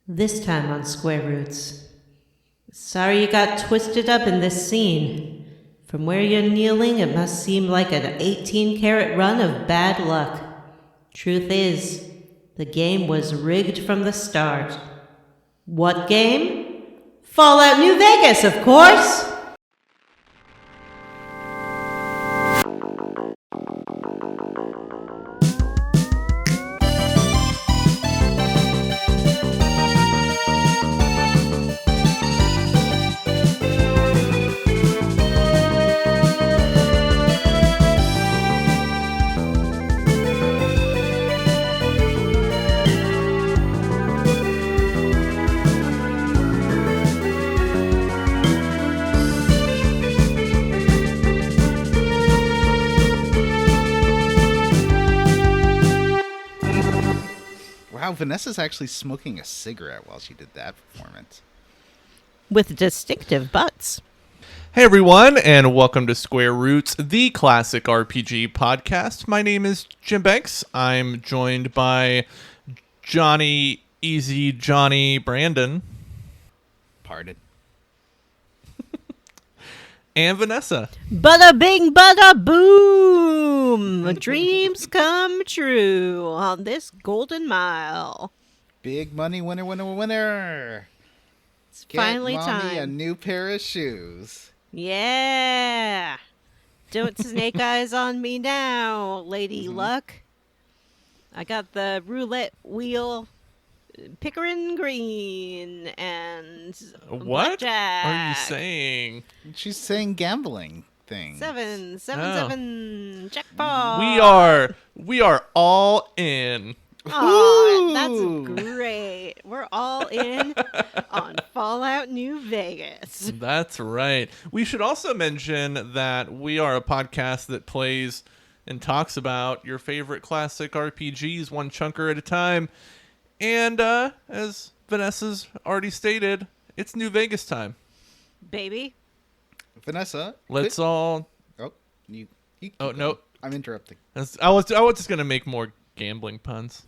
This time on Square Roots. Sorry you got twisted up in this scene. From where you're kneeling, it must seem like an 18-karat run of bad luck. Truth is, the game was rigged from the start. What game? Fallout New Vegas, of course! Wow, Vanessa's actually smoking a cigarette while she did that performance. With distinctive butts. Hey everyone, and welcome to Square Roots, the classic RPG podcast. My name is Jim Banks. I'm joined by Johnny Easy Johnny Brandon Pardon. and Vanessa. Bada bing, bada boom! Dreams come true on this golden mile. Big money winner, winner, winner. It's Get finally mommy time. a new pair of shoes. Yeah. Don't snake eyes on me now, Lady Luck. I got the roulette wheel, Pickering Green, and What blackjack. are you saying? She's saying gambling thing. Seven, Oh. seven, jackpot. We are all in. Oh, Woo! that's great. We're all in on Fallout New Vegas. That's right. We should also mention that we are a podcast that plays and talks about your favorite classic RPGs one chunker at a time. And as Vanessa's already stated, it's New Vegas time. Baby. Vanessa. Let's all... Oh, you keep Oh, going. no. I'm interrupting. I was just going to make more gambling puns.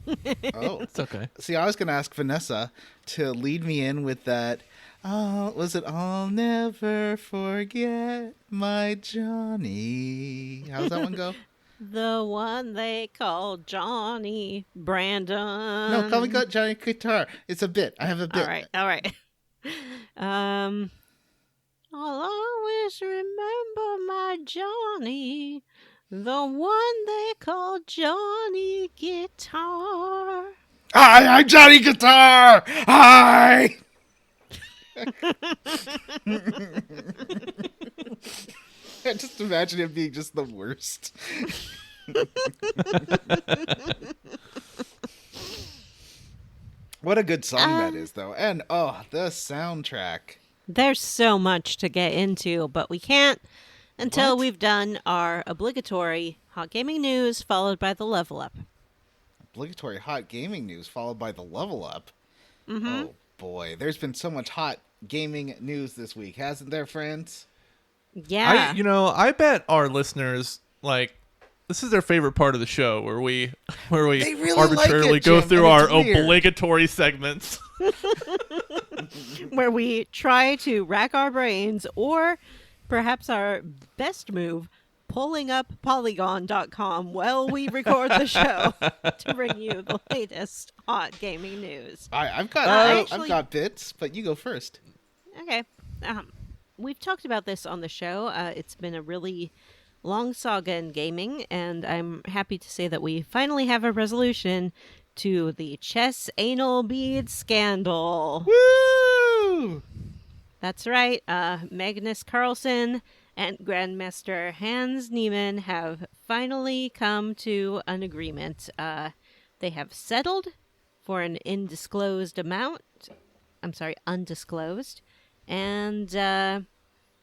Oh. It's okay. See, I was going to ask Vanessa to lead me in with that. Oh, was it I'll never forget my Johnny? How's that one go? The one they call Johnny Brandon. No, call me Johnny Guitar. It's a bit. I have a bit. All right. I'll always remember my Johnny, the one they call Johnny Guitar. Hi, I'm Johnny Guitar. Hi. I just imagine it being just the worst. What a good song that is, though. And, oh, the soundtrack. There's so much to get into, but we can't until What? we've done our obligatory hot gaming news, followed by the level up. Obligatory hot gaming news followed by the level up. Mm-hmm. Oh, boy. There's been so much hot gaming news this week, hasn't there, friends? Yeah. I bet our listeners, this is their favorite part of the show where we They really arbitrarily like it, go Jim, through and our it's weird. obligatory segments. Where we try to rack our brains, or perhaps our best move, pulling up polygon.com while we record the show to bring you the latest hot gaming news. I've got actually- I've got bits, but you go first. Okay. We've talked about this on the show. It's been a really long saga in gaming, and I'm happy to say that we finally have a resolution to the chess anal bead scandal. Woo! That's right. Magnus Carlsen and Grandmaster Hans Niemann have finally come to an agreement. They have settled for an undisclosed amount. And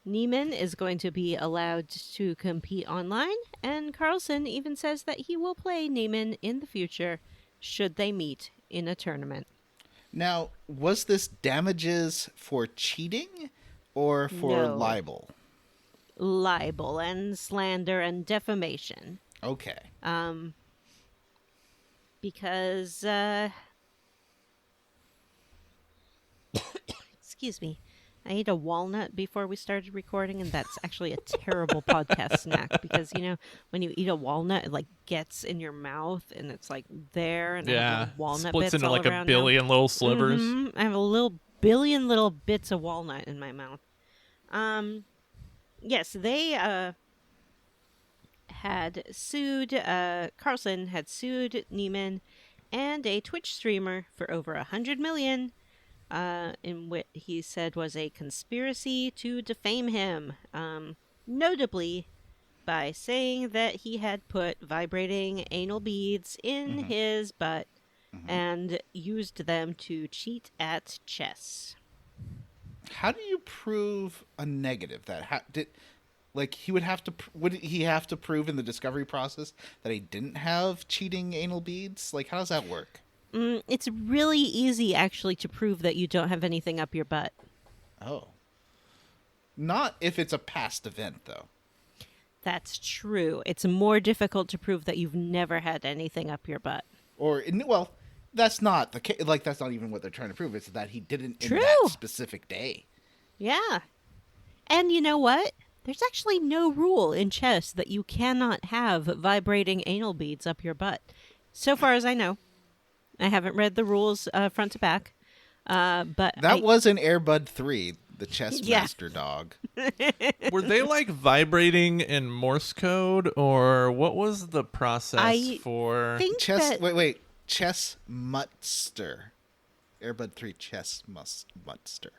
Niemann is going to be allowed to compete online, and Carlsen even says that he will play Niemann in the future should they meet in a tournament. Now, was this damages for cheating or for No. libel? Libel and slander and defamation. Okay. Because Excuse me. I ate a walnut before we started recording, and that's actually a terrible podcast snack because, when you eat a walnut, it like gets in your mouth and it's like there, and I have Yeah. little walnut Splits bits into all like a around billion little slivers. I have a billion little bits of walnut in my mouth. Yes, they had sued, Carlson had sued Neiman and a Twitch streamer for over $100 million, in what he said was a conspiracy to defame him, notably by saying that he had put vibrating anal beads in his butt and used them to cheat at chess. How do you prove a negative? He would have to? Would he have to prove in the discovery process that he didn't have cheating anal beads? Like, how does that work? It's really easy, actually, to prove that you don't have anything up your butt. Oh, not if it's a past event, though. That's true. It's more difficult to prove that you've never had anything up your butt. That's not the case. Like, that's not even what they're trying to prove. It's that he didn't True. in that specific day. Yeah. And you know what? There's actually no rule in chess that you cannot have vibrating anal beads up your butt. So far as I know. I haven't read the rules front to back. But that was in Airbud 3, the Chess Master dog. Were they like vibrating in Morse code, or what was the process for Chess? Wait. Chess Muttster. Airbud 3 Chess Muttster.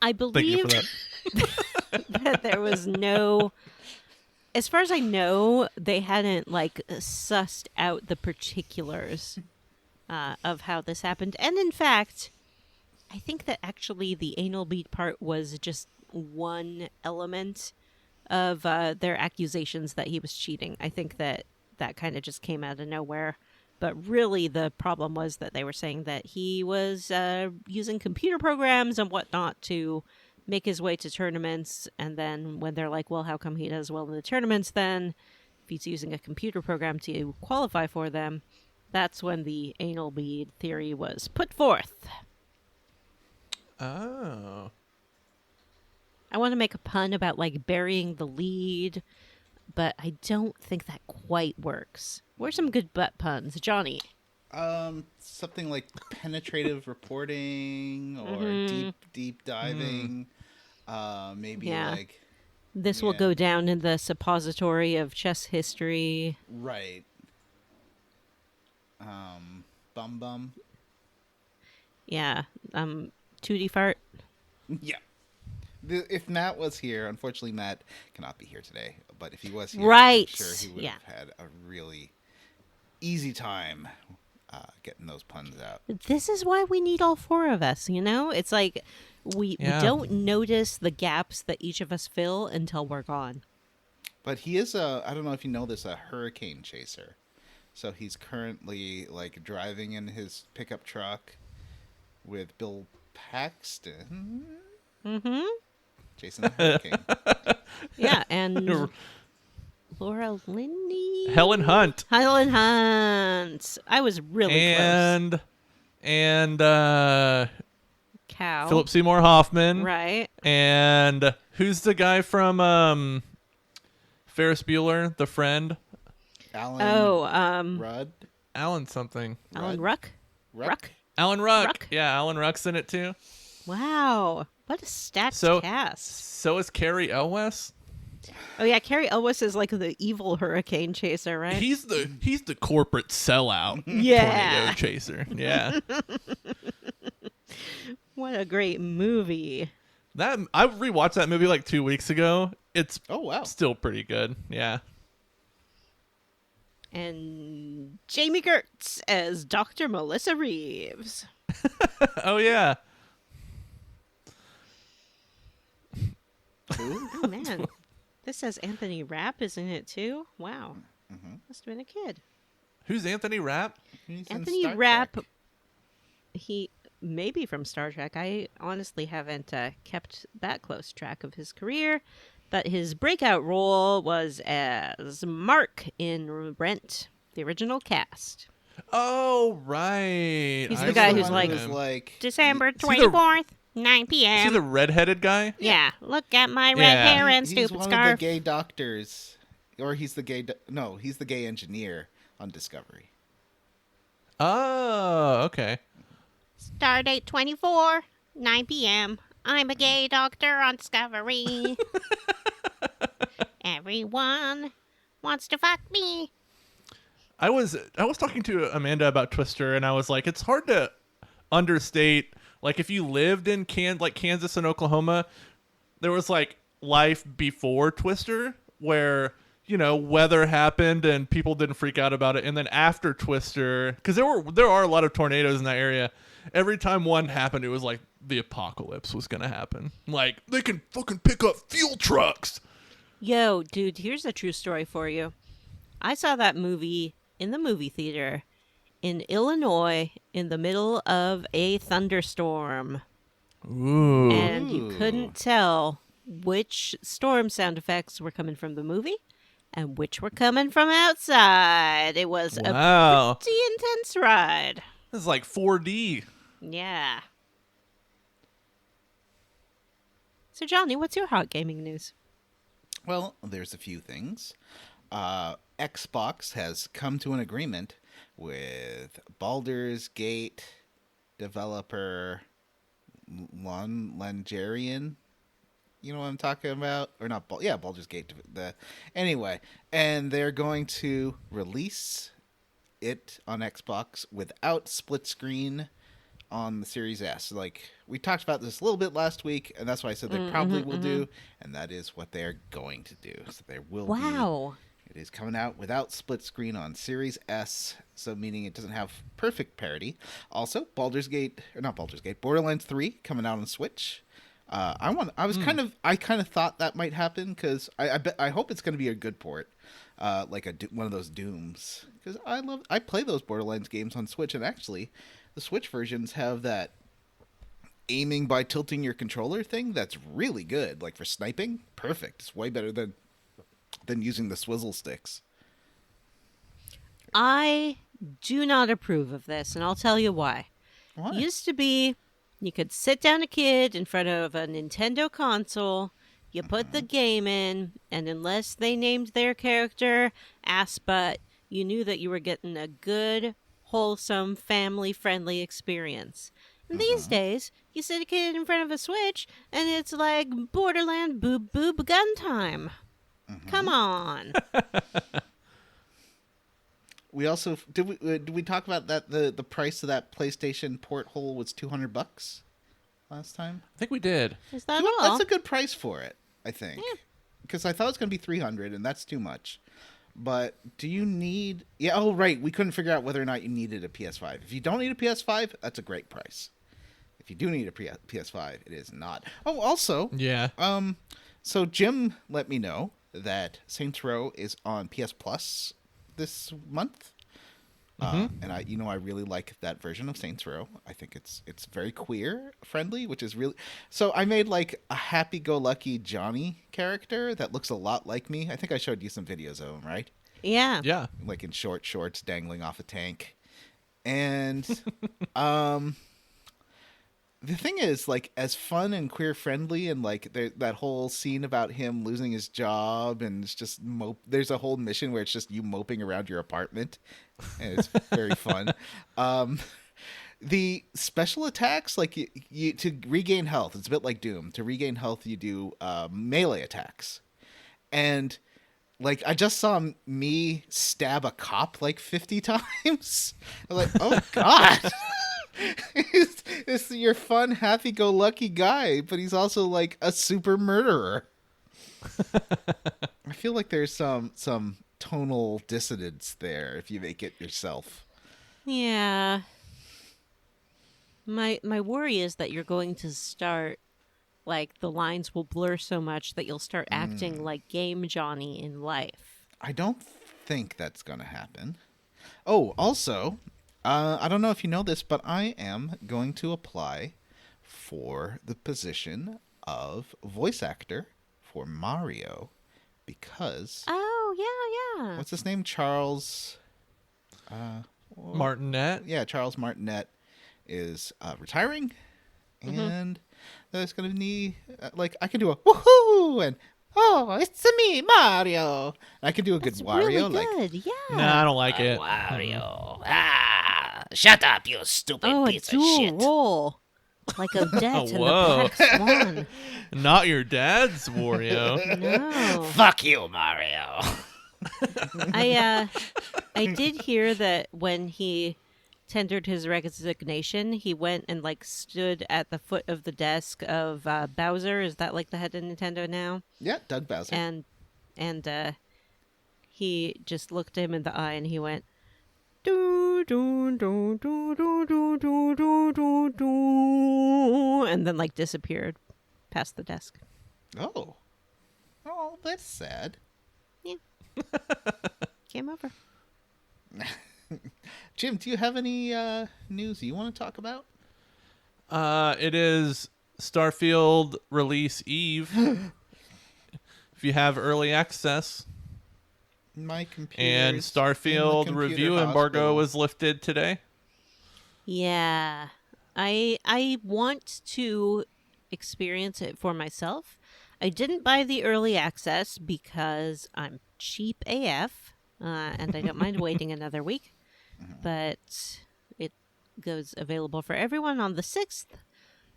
I believe Thank you for that. that there was no... As far as I know, they hadn't, sussed out the particulars of how this happened. And in fact, I think that actually the anal bead part was just one element of their accusations that he was cheating. I think that kind of just came out of nowhere. But really, the problem was that they were saying that he was using computer programs and whatnot to make his way to tournaments. And then when they're like, well, how come he does well in the tournaments then? If he's using a computer program to qualify for them, that's when the anal bead theory was put forth. Oh. I want to make a pun about, burying the lead, but I don't think that quite works. Where's some good butt puns? Johnny. Something like penetrative reporting or deep diving. Maybe This will go down in the suppository of chess history. Right. Bum. Yeah. Tootie fart. Yeah. If Matt was here, unfortunately Matt cannot be here today, but if he was here, right. I'm sure he would have had a really easy time getting those puns out. This is why we need all four of us, It's like we don't notice the gaps that each of us fill until we're gone. But he is I don't know if you know this, a hurricane chaser. So he's currently driving in his pickup truck with Bill Paxton. Mm-hmm. Chasing the hurricane. Yeah, and Laura Linney. Helen Hunt. I was really close. And Cow. Philip Seymour Hoffman. Right. And who's the guy from Ferris Bueller, the friend? Alan Rudd. Alan something. Alan Ruck? Ruck? Alan Ruck. Yeah, Alan Ruck's in it too. Wow. What a stacked cast. So is Carrie Elwes. Oh yeah, Carrie Elwes is the evil hurricane chaser, right? He's the corporate sellout. Yeah. Tornado chaser. Yeah. What a great movie. I rewatched that movie 2 weeks ago. It's still pretty good. Yeah. And Jamie Gertz as Dr. Melissa Reeves. Oh yeah. Oh man. This says Anthony Rapp is in it too. Wow. Mm-hmm. Must have been a kid. Who's Anthony Rapp? Anthony Rapp. He may be from Star Trek. I honestly haven't kept that close track of his career, but his breakout role was as Mark in Rent, the original cast. Oh, right. He's I the guy remember who's like, him. December Is he the- 24th, 9 Is he p.m. the redheaded guy? Yeah, look at my red Yeah. hair and He's stupid one scarf. of the gay doctors, or he's the gay. No, he's the gay engineer on Discovery. Oh, okay. Stardate 24, 9 p.m. I'm a gay doctor on Discovery. Everyone wants to fuck me. I was talking to Amanda about Twister, and I was like, it's hard to understate. Like, if you lived in Kansas and Oklahoma, there was like life before Twister, where weather happened and people didn't freak out about it, and then after Twister, because there are a lot of tornadoes in that area. Every time one happened, it was like the apocalypse was gonna happen. Like, they can fucking pick up fuel trucks. Yo, dude, here's a true story for you. I saw that movie in the movie theater in Illinois in the middle of a thunderstorm. Ooh. And you couldn't tell which storm sound effects were coming from the movie and which were coming from outside. It was Wow. a pretty intense ride. This is like 4D. Yeah. So, Johnny, what's your hot gaming news? Well, there's a few things. Xbox has come to an agreement with Baldur's Gate developer Langerian. You know what I'm talking about? Or not? Baldur's Gate. Anyway, and they're going to release it on Xbox without split screen on the Series S. Like, we talked about this a little bit last week, and that's why I said they probably will do, and that is what they're going to do. So there will be. Wow. It is coming out without split screen on Series S, so meaning it doesn't have perfect parity. Also, Borderlands 3 coming out on Switch. I kind of thought that might happen because I hope it's going to be a good port, like one of those Dooms. Because I play those Borderlands games on Switch, and actually, the Switch versions have that aiming by tilting your controller thing that's really good. Like for sniping, perfect. It's way better than using the swizzle sticks. I do not approve of this, and I'll tell you why. Why? Used to be, you could sit down a kid in front of a Nintendo console, you put the game in, and unless they named their character Assbutt, you knew that you were getting a good, wholesome, family-friendly experience. And these days, you sit a kid in front of a Switch, and it's like Borderland boob boob gun time. Come on. We also did we talk about that the price of that PlayStation porthole was $200 last time? I think we did. Is that all? That's a good price for it, I think. Because I thought it was going to be $300, and that's too much. But do you need? Yeah. Oh, right. We couldn't figure out whether or not you needed a PS5. If you don't need a PS5, that's a great price. If you do need a PS5, it is not. Oh, also, Yeah. So Jim let me know that Saints Row is on PS Plus this month. And I really like that version of Saints Row. I think it's very queer friendly, which is really. So I made like a happy-go-lucky Johnny character that looks a lot like me. I think I showed you some videos of him, right? Yeah. Yeah. Like in short shorts, dangling off a tank, and the thing is, like, as fun and queer friendly, and like that whole scene about him losing his job, and it's just there's a whole mission where it's just you moping around your apartment, and it's very fun. The special attacks, like you to regain health, it's a bit like Doom. To regain health, you do melee attacks, and like I just saw me stab a cop like 50 times. I'm like, oh god. It's your fun, happy-go-lucky guy, but he's also like a super murderer. I feel like there's some tonal dissonance there if you make it yourself. Yeah. My worry is that you're going to start, like, the lines will blur so much that you'll start acting like Game Johnny in life. I don't think that's going to happen. Oh, also, I don't know if you know this, but I am going to apply for the position of voice actor for Mario because... Oh, yeah. What's his name? Charles... Martinet. Yeah, Charles Martinet is retiring, and there's gonna be I can do a woohoo and oh, it's me, Mario. And I can do a good That's Wario, really like good. Yeah. Nah, I don't like it. Wario. Ah, shut up, you stupid Oh, a piece of dual shit. role. Like Odette in the Whoa. Black Swan. Not your dad's Wario. No. Fuck you, Mario. I did hear that when he tendered his resignation, he went and stood at the foot of the desk of Bowser. Is that the head of Nintendo now? yeah, Doug Bowser. And he just looked him in the eye and he went, "Do do do do do do do do do do," and then disappeared past the desk. Oh, that's sad. Came over. Jim, do you have any news you want to talk about? It is Starfield release eve. If you have early access. My computer And Starfield review embargo was lifted today. Yeah. I want to experience it for myself. I didn't buy the early access because I'm cheap AF, and I don't mind waiting another week. But it goes available for everyone on the 6th.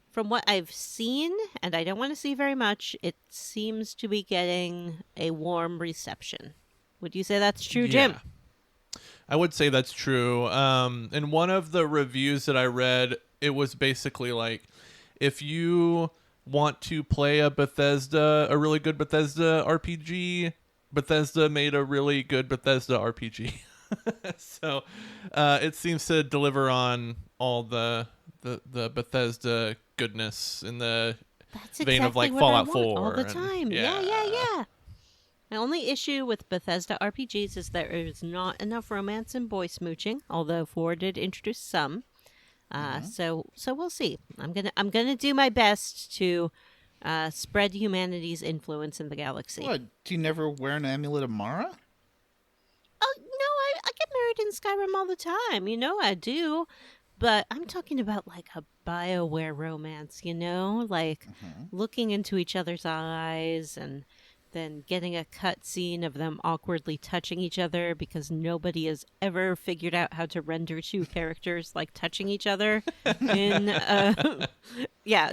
From what I've seen, and I don't want to see very much, it seems to be getting a warm reception. Would you say that's true, Jim? Yeah. I would say that's true. In one of the reviews that I read, it was basically if you want to play a really good Bethesda RPG, Bethesda made a really good Bethesda RPG. So it seems to deliver on all the Bethesda goodness in the That's vein of exactly what Fallout I want 4 all the and- time. Yeah. My only issue with Bethesda RPGs is there is not enough romance and boy smooching, although 4 did introduce some. So we'll see. I'm gonna do my best to spread humanity's influence in the galaxy. What? Do you never wear an amulet of Mara? Oh no, I get married in Skyrim all the time. I do. But I'm talking about a BioWare romance, looking into each other's eyes and then getting a cut scene of them awkwardly touching each other because nobody has ever figured out how to render two characters touching each other in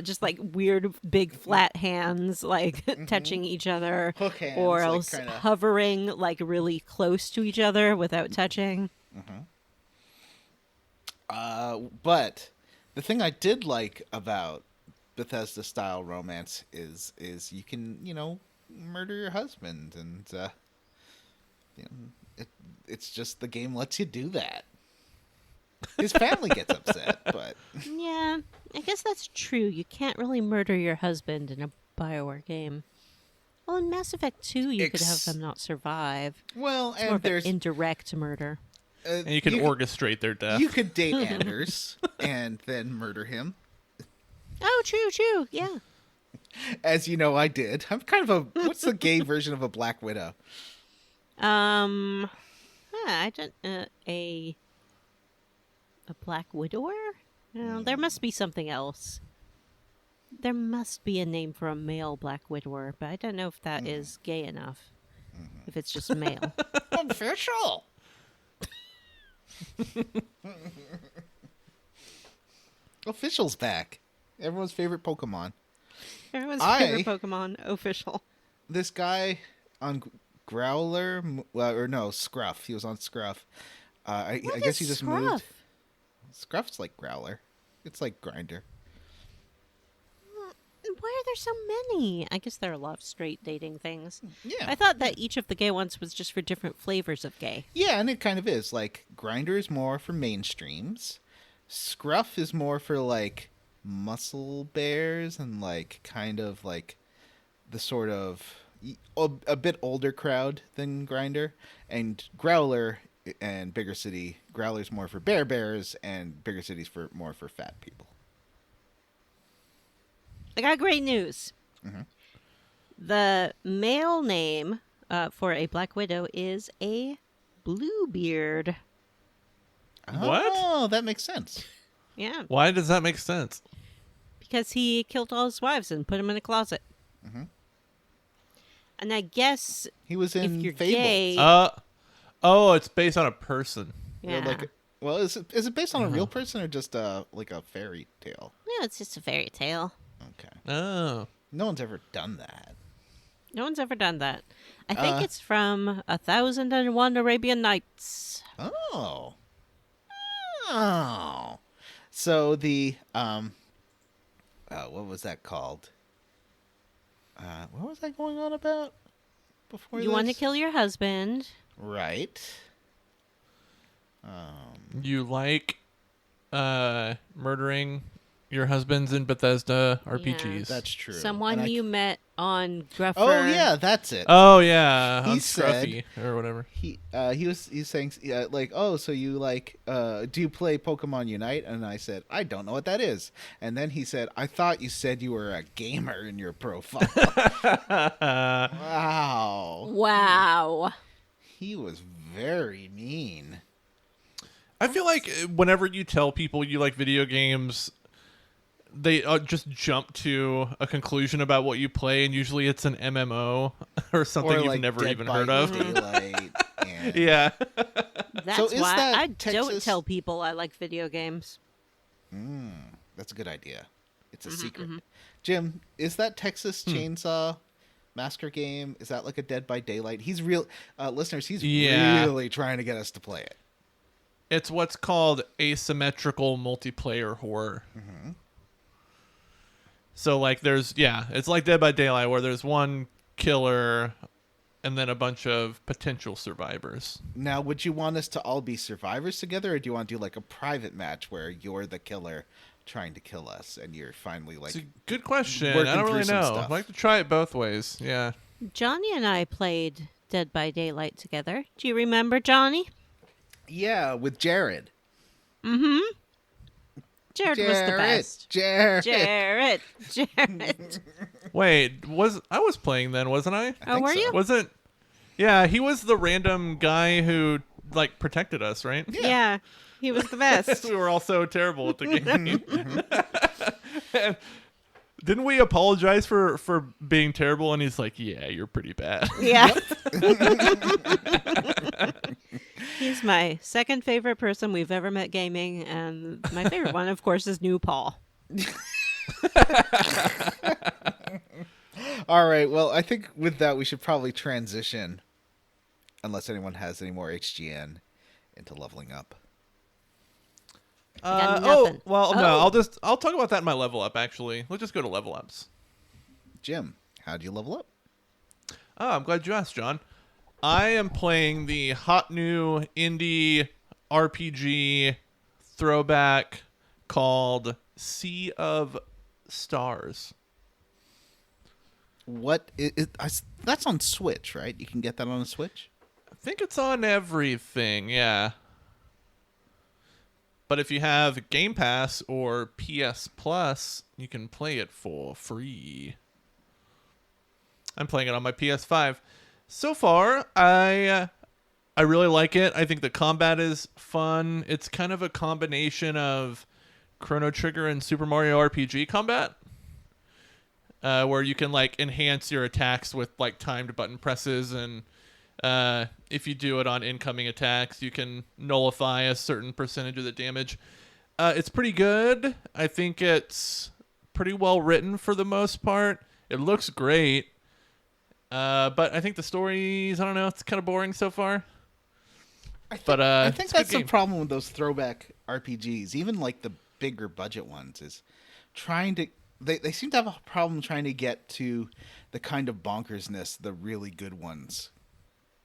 just weird big flat hands touching each other, Hook hands, or else kinda. hovering really close to each other without touching. But the thing I did like about Bethesda style romance is you can murder your husband, and it's just the game lets you do that. His family gets upset, but Yeah, I guess that's true. You can't really murder your husband in a BioWare game. Well, in Mass Effect 2, you could have them not survive. well, It's more and of an there's indirect murder. And you can orchestrate their death. You could date Anders and then murder him. Oh, true. Yeah. As you know, I did. I'm kind of what's the gay version of a Black Widow? I don't. A Black Widower? No, there must be something else. There must be a name for a male Black Widower, but I don't know if that is gay enough. If it's just male. Official. Official's back. Everyone's favorite Pokemon. Everyone's favorite Pokemon, official. This guy on Growler, Scruff. He was on Scruff. I guess he just moved. Scruff's like Growler. It's like Grinder. Why are there so many? I guess there are a lot of straight dating things. Yeah. I thought that each of the gay ones was just for different flavors of gay. Yeah, and it kind of is. Grinder is more for mainstreams. Scruff is more for, muscle bears and, kind of, the sort of a bit older crowd than Grinder. And Growler and Bigger City, Growler's more for bears, and Bigger City's more for fat people. I got great news. The male name for a Black Widow is a Bluebeard. What? Oh, that makes sense. Yeah, Why does that make sense? because he killed all his wives and put them in a closet. Mm-hmm. And I guess He was if in you're Fable. gay, Oh, it's based on a person. Or yeah, well, is it based on a real person or just like a fairy tale? no, it's just a fairy tale. Okay. Oh. No one's ever done that. No one's ever done that. I think it's from 1001 Arabian Nights. Oh. Oh. So the what was that called? What was I going on about before You want to this? kill your husband. Right. You like murdering your husbands in Bethesda RPGs. That's true. Someone And I- you met on Gruffer. Oh yeah, that's it. Oh yeah, He on said- Scruffy or whatever. He's saying like, oh, so you like do you play Pokemon Unite? And I said, I don't know what that is. And then he said, I thought you said you were a gamer in your profile. Wow. Wow. He was very mean. I feel like whenever you tell people you like video games, they just jump to a conclusion about what you play, and usually it's an MMO or something Or you've like never Dead even by heard of. Daylight and- Yeah. That's is why that I don't Texas- tell people I like video games. That's a good idea. It's a secret. Jim, is that Texas Chainsaw Massacre game? Is that like a Dead by Daylight? He's listeners, he's Yeah. really trying to get us to play it. It's what's called asymmetrical multiplayer horror. So like it's like Dead by Daylight where there's one killer and then a bunch of potential survivors. Now, would you want us to all be survivors together, or do you want to do like a private match where you're the killer trying to kill us and you're finally like It's a good question. working I don't through really some know. stuff. I'd like to try it both ways. Yeah. Johnny and I played Dead by Daylight together. Do you remember Johnny? Yeah, with Jared. Jared was the best. Jared. Jared. Wait, I was playing then, wasn't I? Oh, think were so. you? Wasn't? Yeah, he was the random guy who like protected us, right? Yeah. He was the best. We were all so terrible at the game. And didn't we apologize for being terrible? And he's like, "Yeah, you're pretty bad." Yeah. He's my second favorite person we've ever met gaming, and my favorite one, of course, is New Paul. All right. Well, I think with that we should probably transition, unless anyone has any more HGN, into leveling up. got Oh, nothing. well, no, Oh. I'll talk about that in my level up. Actually, let's just go to level ups. Jim, how do you level up? Oh, I'm glad you asked, John. I am playing the hot new indie RPG throwback called Sea of Stars. That's on Switch, right? You can get that on a Switch? I think it's on everything, yeah. But if you have Game Pass or PS Plus, you can play it for free. I'm playing it on my PS5. So far, I really like it. I think the combat is fun. It's kind of a combination of Chrono Trigger and Super Mario RPG combat, where you can like enhance your attacks with like timed button presses, and if you do it on incoming attacks, you can nullify a certain percentage of the damage. It's pretty good. I think it's pretty well written for the most part. It looks great. But I think the stories, I don't know, it's kind of boring so far. I think it's a good that's the game. problem with those throwback RPGs, even like the bigger budget ones, is trying to they seem to have a problem trying to get to the kind of bonkersness the really good ones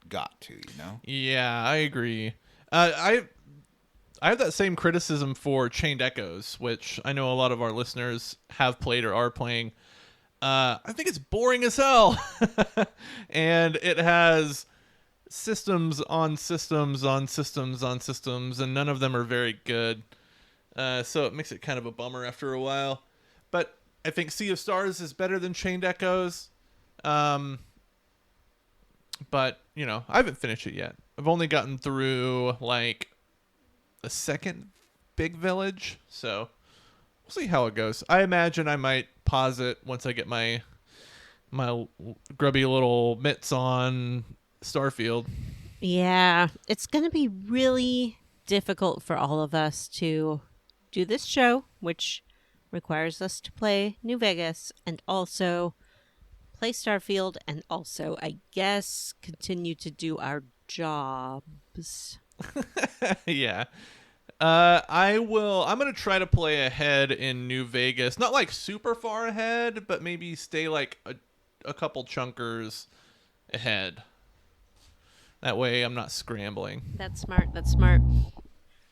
got to, you know? Yeah, I agree. I have that same criticism for Chained Echoes, which I know a lot of our listeners have played or are playing. I think it's boring as hell. And it has systems on systems on systems on systems, and none of them are very good. So it makes it kind of a bummer after a while. But I think Sea of Stars is better than Chained Echoes. But, you know, I haven't finished it yet. I've only gotten through, like, the second big village. So we'll see how it goes. I imagine I might pause it once I get my grubby little mitts on Starfield. Yeah, it's going to be really difficult for all of us to do this show, which requires us to play New Vegas and also play Starfield and also, I guess, continue to do our jobs. Yeah. I'm going to try to play ahead in New Vegas. Not like super far ahead, but maybe stay like a couple chunkers ahead. That way I'm not scrambling. That's smart. That's smart.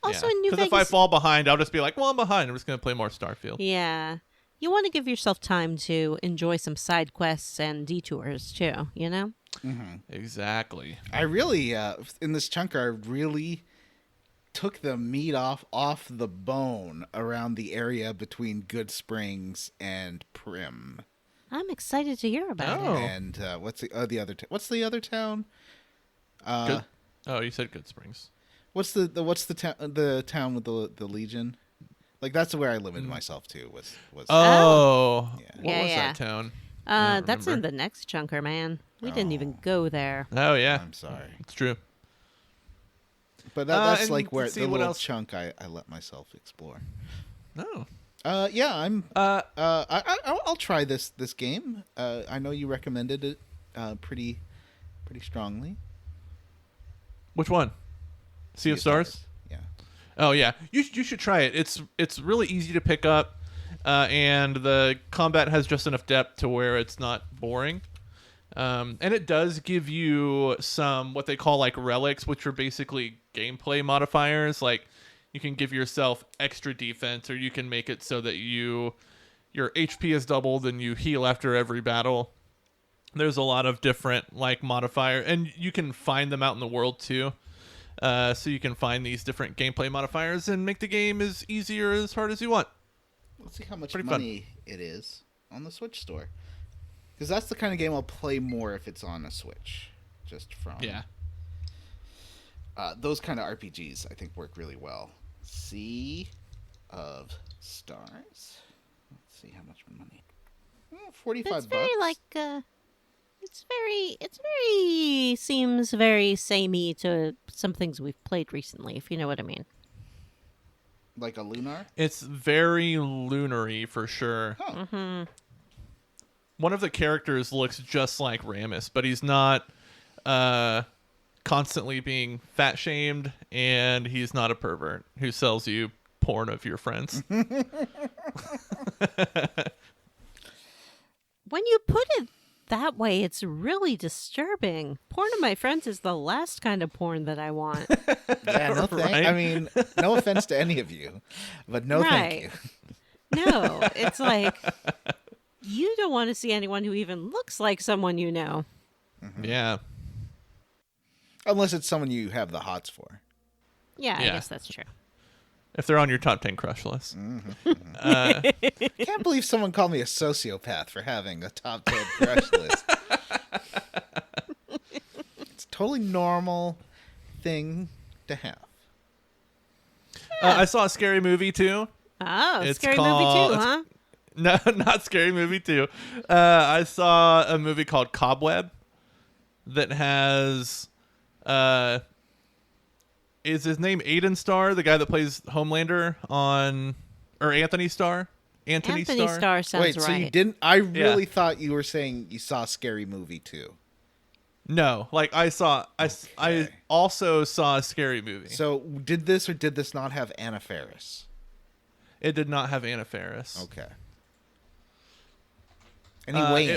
Also, in New Vegas... Because if I fall behind, I'll just be like, well, I'm behind. I'm just going to play more Starfield. Yeah. You want to give yourself time to enjoy some side quests and detours, too, you know? Mm-hmm. Exactly. I really, in this chunker, I really took the meat off the bone around the area between Good Springs and Prim. I'm excited to hear about Oh. it. And what's the other town? Good. Oh, you said Good Springs. What's the town with the Legion? Like that's where I limited myself to was. Oh. Yeah. What Yeah, was yeah. that town? I don't That's in remember. the next chunker, man. We didn't even go there. Oh, yeah. I'm sorry, It's true. but that's and like where let's see the what little else. chunk I let myself explore. Oh. Yeah, I'm. I'll try this game. I know you recommended it pretty strongly. Which one? Sea of Stars? Yeah. Oh yeah, you should try it. It's really easy to pick up, and the combat has just enough depth to where it's not boring. And it does give you some what they call like relics, which are basically gameplay modifiers. Like you can give yourself extra defense, or you can make it so that your HP is doubled and you heal after every battle. There's a lot of different like modifier, and you can find them out in the world too. So you can find these different gameplay modifiers and make the game as easy or as hard as you want. Let's see how much Pretty money it is on the Switch store. Because that's the kind of game I'll play more if it's on a Switch. Just from those kind of RPGs, I think work really well. Sea of Stars. Let's see how much money. $45 It's very like it's very seems very samey to some things we've played recently, if you know what I mean. Like a Lunar. It's very lunary for sure. Huh. Mm-hmm. One of the characters looks just like Ramus, but he's not constantly being fat shamed, and he's not a pervert who sells you porn of your friends. When you put it that way, it's really disturbing. Porn of my friends is the last kind of porn that I want. Yeah, no thank. Right? I mean, no offense to any of you, but no thank you. No, it's like you don't want to see anyone who even looks like someone you know. Mm-hmm. Yeah. Unless it's someone you have the hots for. Yeah, I Yeah. guess that's true. If they're on your top 10 crush list. Can't believe someone called me a sociopath for having a top 10 crush list. It's a totally normal thing to have. I saw a scary movie too. Oh, It's scary called- movie too, huh? No, not Scary Movie 2. I saw a movie called Cobweb that has... is his name Aiden Starr, the guy that plays Homelander on... Or Anthony Starr? Anthony Starr sounds Wait, right. so you didn't? I really thought you were saying you saw Scary Movie too. No, like I also saw a Scary Movie. So did this or did this not have Anna Faris? It did not have Anna Faris. Okay. Anyway,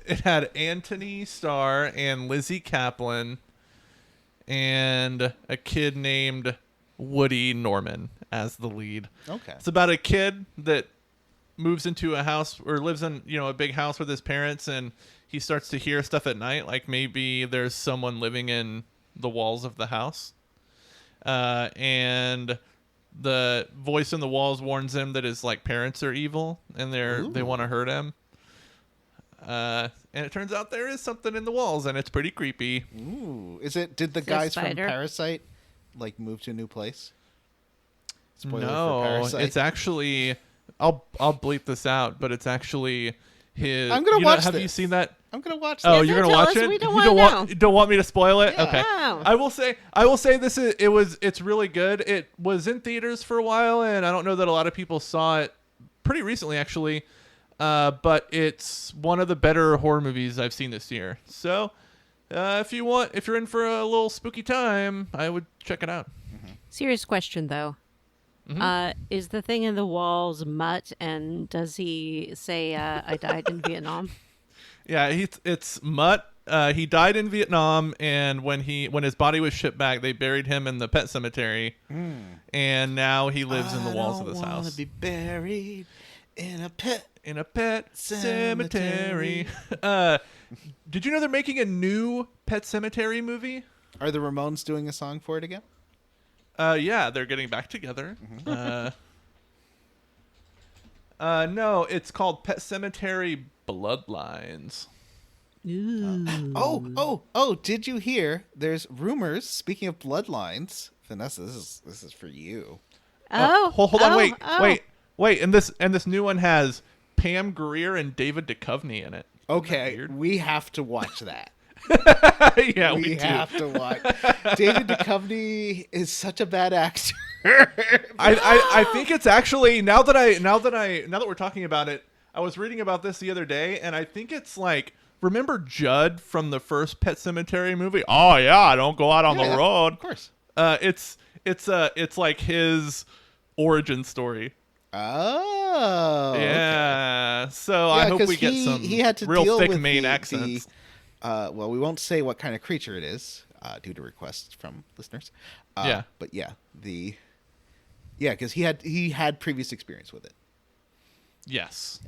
it had Anthony Starr and Lizzie Kaplan and a kid named Woody Norman as the lead. Okay. It's about a kid that moves into a house or lives in, a big house with his parents, and he starts to hear stuff at night, like maybe there's someone living in the walls of the house. And the voice in the walls warns him that his parents are evil and they want to hurt him. And it turns out there is something in the walls, and it's pretty creepy. Ooh, is it? Did the Is it a guys from spider? Parasite like move to a new place? Spoiler for No, Parasite. it's actually. I'll bleep this out, but it's actually his. I'm gonna watch Have this. you seen that? I'm gonna watch. Oh, this. you're don't gonna tell watch us. it. We don't You wanna don't know. don't want me to spoil it. Yeah. Okay. No. I will say it's really good. It was in theaters for a while, and I don't know that a lot of people saw it pretty recently, actually. But it's one of the better horror movies I've seen this year. So, if you're in for a little spooky time, I would check it out. Serious question, though. Is the thing in the walls Mutt, and does he say, I died in Vietnam? Yeah, it's Mutt. He died in Vietnam, and when his body was shipped back, they buried him in the pet cemetery, and now he lives in the walls of this I house. don't be buried in a pet. In a pet cemetery. Did you know they're making a new Pet Cemetery movie? Are the Ramones doing a song for it again? Yeah, they're getting back together. No, it's called Pet Cemetery Bloodlines. Oh! Did you hear? There's rumors. Speaking of bloodlines, Vanessa, this is for you. Hold on, wait. And this new one has Pam Grier and David Duchovny in it. Okay, weird? we have to watch that. Yeah, we we do. have to watch. David Duchovny is such a bad actor. I think it's actually now that we're talking about it, I was reading about this the other day, and I think it's like, remember Judd from the first Pet Cemetery movie? Oh yeah, don't go out on the road. Of course. It's like his origin story. Oh. Yeah. So I hope 'cause we get some he had to real deal thick with main the- accents. Well, we won't say what kind of creature it is due to requests from listeners. Yeah. But yeah, because he had previous experience with it. Yes.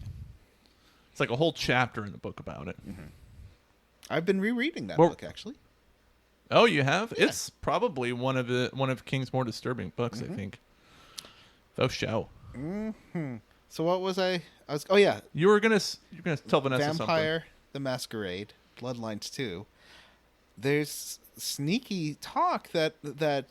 It's like a whole chapter in the book about it. I've been rereading that Well- book actually. Oh, you have? Yeah. It's probably one of King's more disturbing books, I think. Faux show. So what was I was? Oh yeah, You're gonna tell Vanessa Vampire the Masquerade, Bloodlines 2. There's sneaky talk that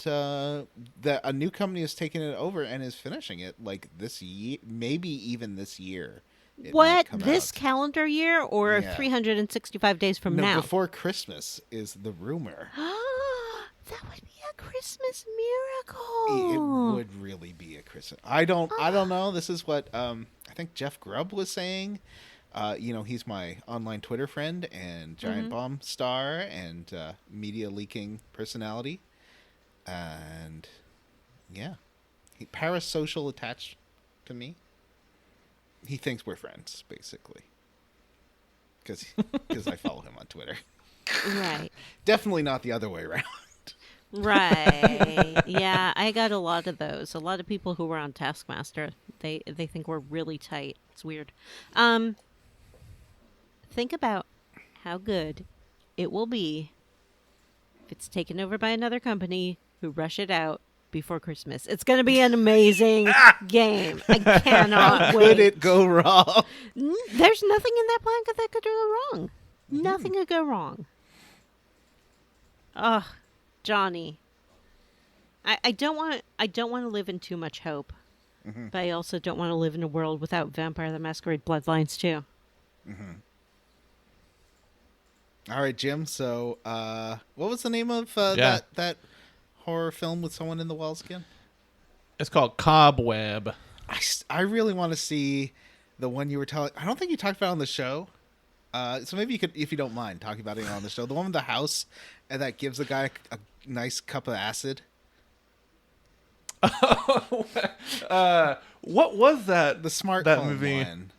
a new company is taking it over and is finishing it like this year, maybe even this year. It might What? come This out. calendar year or Yeah. 365 days from No, now? before Christmas is the rumor. That would be a Christmas It miracle. would really be a Christmas. I don't know. This is what I think Jeff Grubb was saying. He's my online Twitter friend and Giant Bomb star and media leaking personality. And yeah, parasocial attached to me. He thinks we're friends, basically. Because I follow him on Twitter. Right. Definitely not the other way around. Right. Yeah, I got a lot of those. A lot of people who were on Taskmaster, they think we're really tight. It's weird. Think about how good it will be if it's taken over by another company who rush it out before Christmas. It's going to be an amazing game. I cannot wait. Could it go wrong? There's nothing in that blanket that could go wrong. Nothing could go wrong. Ugh, Johnny. I don't want to live in too much hope, but I also don't want to live in a world without Vampire the Masquerade Bloodlines too. All right, Jim. So, what was the name of that horror film with someone in the walls again? It's called Cobweb. I really want to see the one you were telling. I don't think you talked about it on the show. So maybe you could, if you don't mind, talking about it on the show. The one with the house and that gives the guy a nice cup of acid. What was that? The smart that home movie. one.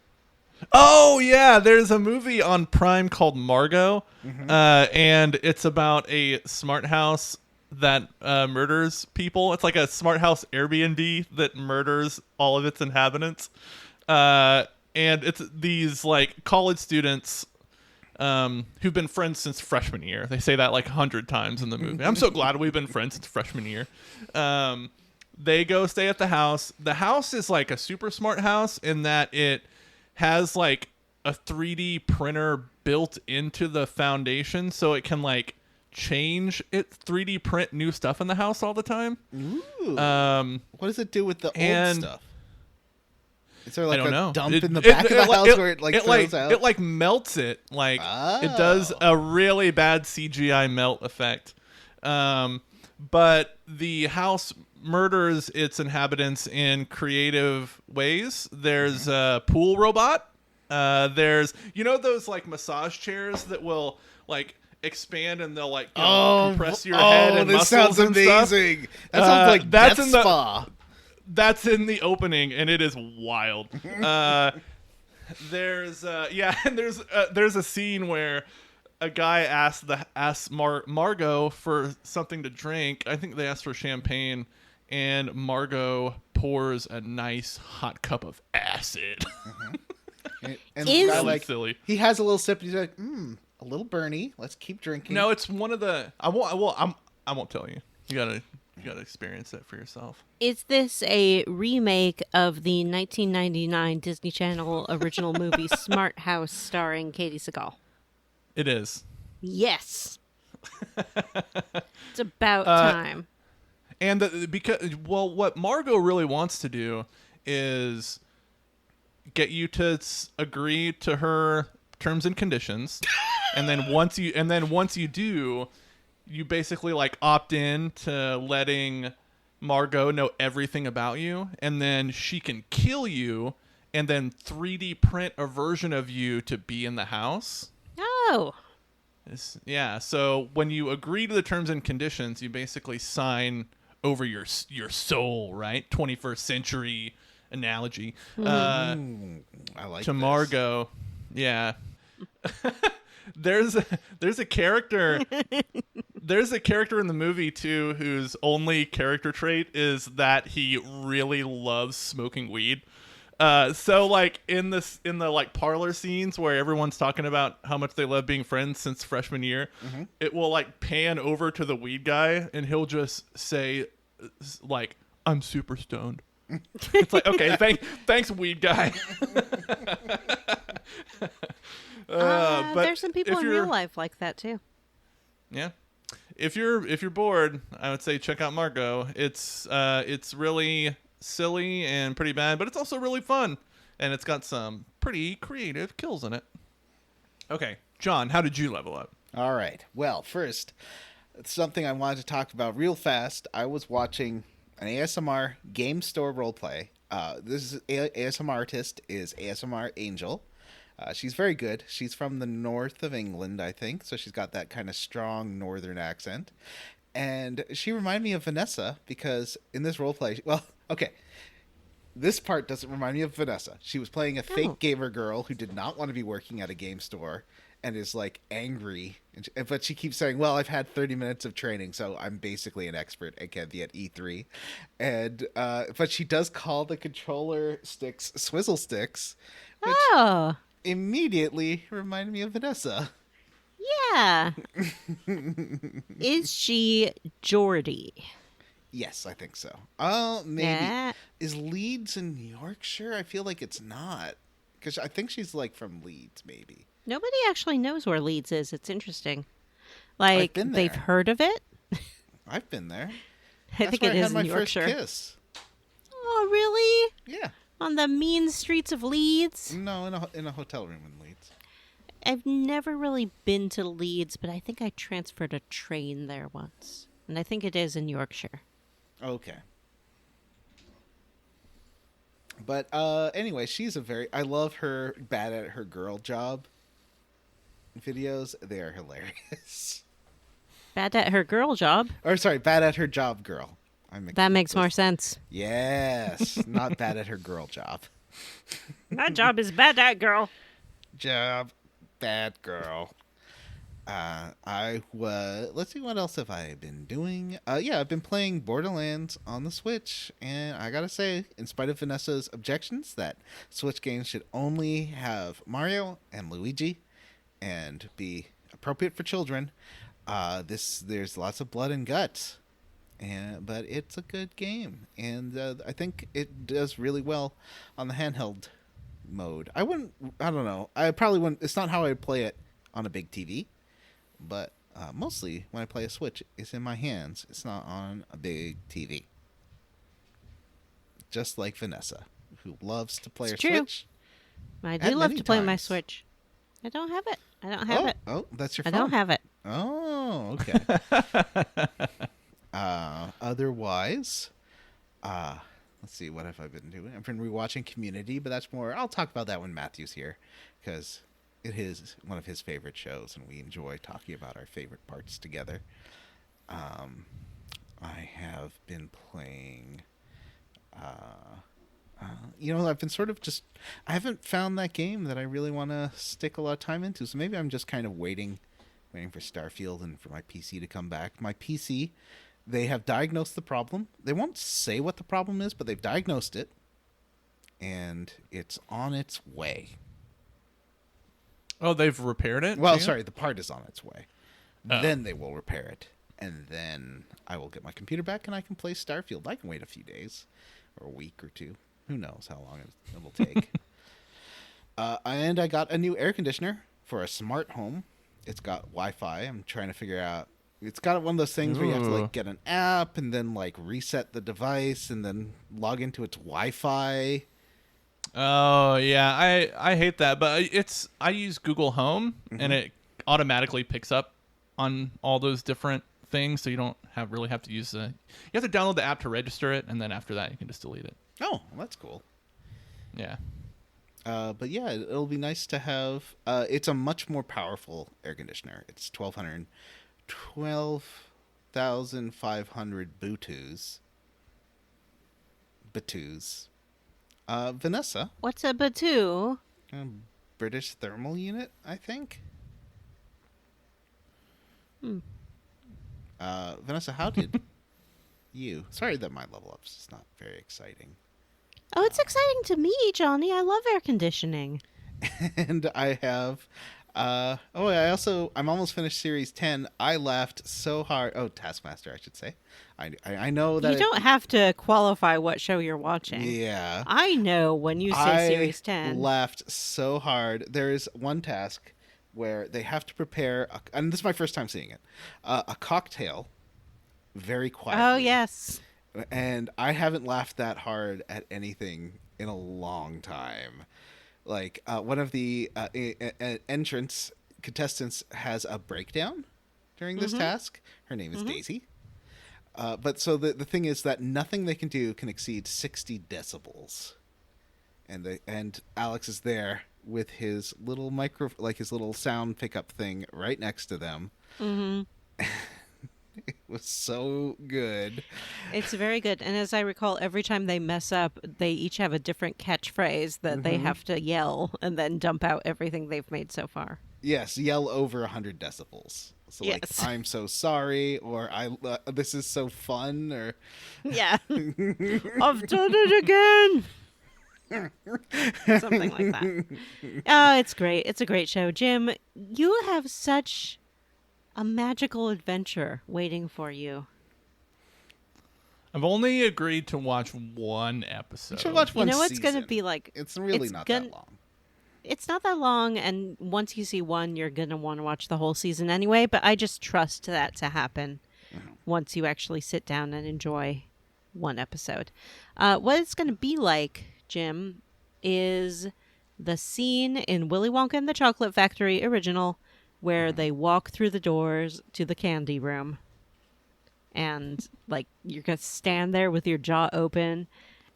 Oh yeah, there's a movie on Prime called Margot, and it's about a smart house that murders people. It's like a smart house Airbnb that murders all of its inhabitants, and it's these like college students who've been friends since freshman year. They say that like 100 times in the movie. I'm so glad we've been friends since freshman year. They go stay at the house. The house is like a super smart house in that it has like a 3D printer built into the foundation, so it can like change it, 3D print new stuff in the house all the time. Ooh. What does it do with the old and- stuff? Is there like I don't a know. dump in the back of the house where it like throws out? It like melts it. Like it does a really bad CGI melt effect. But the house murders its inhabitants in creative ways. There's a pool robot. There's those like massage chairs that will like expand and they'll like compress your head and this muscles sounds and stuff. amazing. That sounds like that's Death in the- Spa. That's in the opening, and it is wild. There's a scene where a guy asks Margot for something to drink. I think they asked for champagne, and Margot pours a nice hot cup of acid. And Is- the guy, Really silly. he has a little sip. And he's like, a little Bernie. Let's keep drinking. No, it's one of the. I won't tell you. You gotta experience that for yourself. Is this a remake of the 1999 Disney Channel original movie Smart House starring Katie Sagal? It is. Yes. It's about time. And what Margot really wants to do is get you to agree to her terms and conditions, and then once you do, you basically like opt in to letting Margot know everything about you, and then she can kill you, and then 3D print a version of you to be in the house. Oh. Yeah, so when you agree to the terms and conditions, you basically sign over your soul, right? 21st century analogy. I like To this. Margot. Yeah. There's a character in the movie too whose only character trait is that he really loves smoking weed. So like in the like parlor scenes where everyone's talking about how much they love being friends since freshman year, it will like pan over to the weed guy and he'll just say like, "I'm super stoned." It's like, okay, thanks weed guy. But there's some people if in you're- real life like that too. Yeah. If you're bored, I would say check out Margot. It's really silly and pretty bad, but it's also really fun, and it's got some pretty creative kills in it. Okay, John, how did you level up? All right. Well, first, something I wanted to talk about real fast. I was watching an ASMR game store roleplay. This is ASMR artist is ASMR Angel. She's very good. She's from the north of England, I think, so she's got that kind of strong northern accent. And she reminded me of Vanessa because in this roleplay, well, okay, this part doesn't remind me of Vanessa. She was playing a fake gamer girl who did not want to be working at a game store and is like angry. But she keeps saying, well, I've had 30 minutes of training, so I'm basically an expert. I can't be at E3. And, but she does call the controller sticks swizzle sticks, which Oh. immediately reminded me of Vanessa. Yeah. Is she Geordie? Yes, I think so. Oh, maybe. Yeah. Is Leeds in Yorkshire? I feel like it's not. Because I think she's like from Leeds, maybe. Nobody actually knows where Leeds is. It's interesting. Like, been they've there. heard of it. I've been there. I think where it I is had my in Yorkshire. first kiss. Oh, really? Yeah. On the mean streets of Leeds? No, in a hotel room in Leeds. I've never really been to Leeds, but I think I transferred a train there once. And I think it is in Yorkshire. Okay. But anyway, she's I love her bad at her girl job videos. They are hilarious. Bad at her girl job. Or sorry, bad at her job girl. That makes more sense. Yes, not bad at her girl job. That job is bad at girl. Job, bad girl. Let's see, what else have I been doing? Yeah, I've been playing Borderlands on the Switch, and I gotta say, in spite of Vanessa's objections that Switch games should only have Mario and Luigi and be appropriate for children, there's lots of blood and guts. But it's a good game, and I think it does really well on the handheld mode. I don't know. I probably wouldn't. It's not how I'd play it on a big TV, but mostly when I play a Switch, is in my hands. It's not on a big TV. Just like Vanessa, who loves to play It's her true. Switch. I At do love many to play my times. Switch. I don't have it. I don't have it. Oh, that's your I phone. don't have it. Oh, okay. Otherwise, let's see, what have I been doing? I've been rewatching Community, but that's more. I'll talk about that when Matthew's here, because it is one of his favorite shows, and we enjoy talking about our favorite parts together. I have been playing. I've been sort of I haven't found that game that I really want to stick a lot of time into. So maybe I'm just kind of waiting for Starfield and for my PC to come back. My PC, they have diagnosed the problem. They won't say what the problem is, but they've diagnosed it. And it's on its way. Oh, they've repaired it? Well, too? sorry, the part is on its way. Oh. Then they will repair it. And then I will get my computer back and I can play Starfield. I can wait a few days or a week or two. Who knows how long it will take. And I got a new air conditioner for a smart home. It's got Wi-Fi. I'm trying to figure out. It's got one of those things where you have to Ooh. get an app and then reset the device and then log into its Wi-Fi. Oh, yeah. I hate that, but I use Google Home, and it automatically picks up on all those different things, so you don't really have to use you have to download the app to register it, and then after that you can just delete it. Oh, that's cool. Yeah. But yeah, it'll be nice to have. It's a much more powerful air conditioner. It's 12,500 Batus. Vanessa, What's a Batu? a British thermal unit, I think. Vanessa, how did you? Sorry that my level up's just not very exciting. Oh, it's exciting to me, Johnny. I love air conditioning. And I have I'm almost finished series 10. I laughed so hard. Oh, Taskmaster, I should say. I know that You don't have to qualify what show you're watching. yeah. I know when you say I Series 10. laughed so hard. There is one task where they have to prepare and this is my first time seeing it. A cocktail very quietly. Oh, yes. And I haven't laughed that hard at anything in a long time. One of the entrance contestants has a breakdown during this task. Her name is Daisy. But so the thing is that nothing they can do can exceed 60 decibels. And Alex is there with his little his little sound pickup thing right next to them. Mm-hmm. It was so good. It's very good. And as I recall, every time they mess up, they each have a different catchphrase that they have to yell and then dump out everything they've made so far. Yes, yell over 100 decibels. So Yes. I'm so sorry, or this is so fun, or Yeah. I've done it again. Something like that. Oh, it's great. It's a great show. Jim, you have such a magical adventure waiting for you. I've only agreed to watch one episode. you should watch one You know what's going to season. be like? It's really it's not gonna- that long. It's not that long, and once you see one, you're going to want to watch the whole season anyway, but I just trust that to happen once you actually sit down and enjoy one episode. What it's going to be like, Jim, is the scene in Willy Wonka and the Chocolate Factory original where they walk through the doors to the candy room. And, you're going to stand there with your jaw open,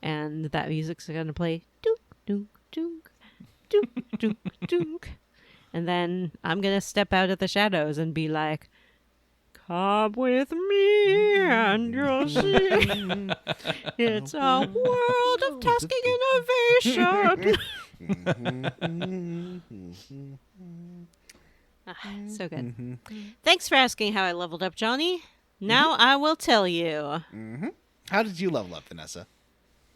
and that music's going to play. Dook, dook, dook. Dook, dook, dook. And then I'm going to step out of the shadows and be like, come with me and you'll see. It's a world of tasking innovation. So good. Thanks for asking how I leveled up, Johnny. Now I will tell you. How did you level up, Vanessa?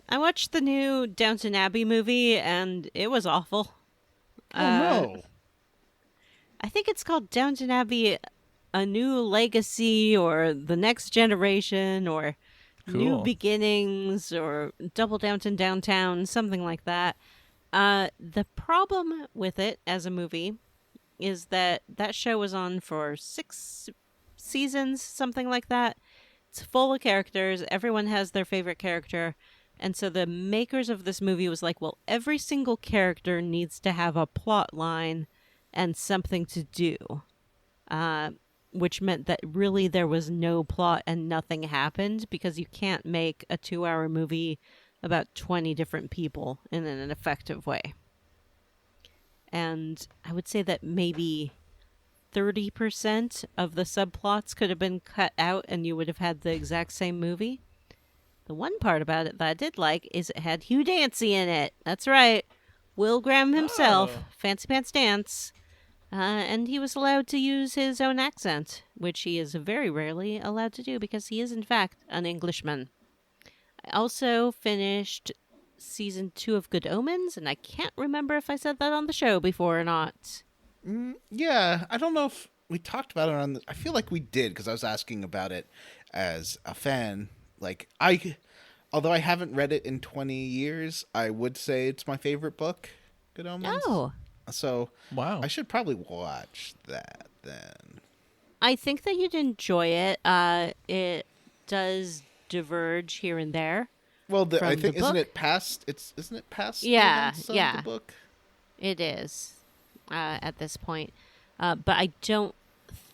I watched the new Downton Abbey movie, and it was awful. No. I think it's called Downton Abbey, A New Legacy, or The Next Generation, or New Cool. Beginnings, or Double Downton Downtown, something like that. The problem with it as a movie is that show was on for 6 seasons, something like that. It's full of characters. Everyone has their favorite character. And so the makers of this movie was like, well, every single character needs to have a plot line and something to do. Which meant that really there was no plot and nothing happened, because you can't make a 2-hour movie about 20 different people in an effective way. And I would say that maybe 30% of the subplots could have been cut out and you would have had the exact same movie. The one part about it that I did like is it had Hugh Dancy in it. That's right. Will Graham himself, Fancy Pants Dance. And he was allowed to use his own accent, which he is very rarely allowed to do because he is, in fact, an Englishman. I also finished season 2 of Good Omens, and I can't remember if I said that on the show before or not. Yeah, I don't know if we talked about it on I feel like we did, because I was asking about it as a fan. Like, although I haven't read it in 20 years, I would say it's my favorite book, Good Omens. Oh. So, Wow. I should probably watch that then. I think that you'd enjoy it. It does diverge here and there. Well, from I think the isn't book? it past? Isn't it past? Yeah, the events of yeah. The book. It is at this point. But I don't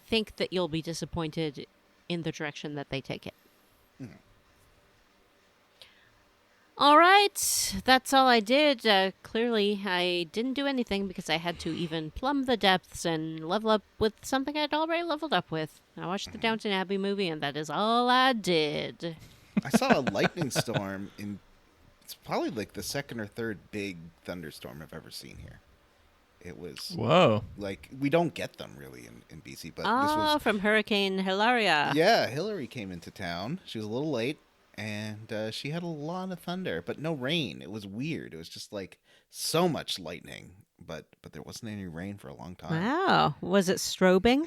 think that you'll be disappointed in the direction that they take it. All right. That's all I did. Clearly, I didn't do anything because I had to even plumb the depths and level up with something I'd already leveled up with. I watched the Downton Abbey movie, and that is all I did. I saw a lightning storm in. It's probably like the second or third big thunderstorm I've ever seen here. It was Whoa. like, we don't get them really in BC, but this Oh, was. from Hurricane Hilaria. Yeah, Hillary came into town. She was a little late, and she had a lot of thunder, but no rain. It was weird. It was just like so much lightning, but there wasn't any rain for a long time. Wow. Was it strobing?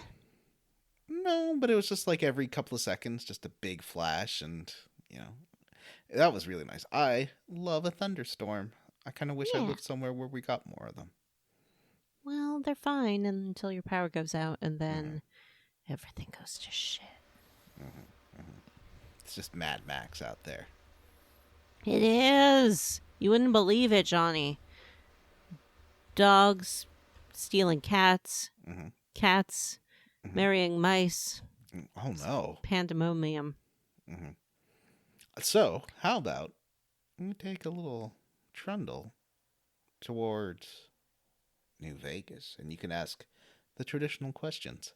No, but it was just like every couple of seconds, just a big flash, and that was really nice. I love a thunderstorm. I kind of wish I Yeah. lived somewhere where we got more of them. Well, they're fine until your power goes out, and then everything goes to shit. It's just Mad Max out there. It is. You wouldn't believe it, Johnny. Dogs stealing cats. Mhm. Cats marrying mice. Oh no. Pandemonium. So, how about we take a little trundle towards New Vegas, and you can ask the traditional questions.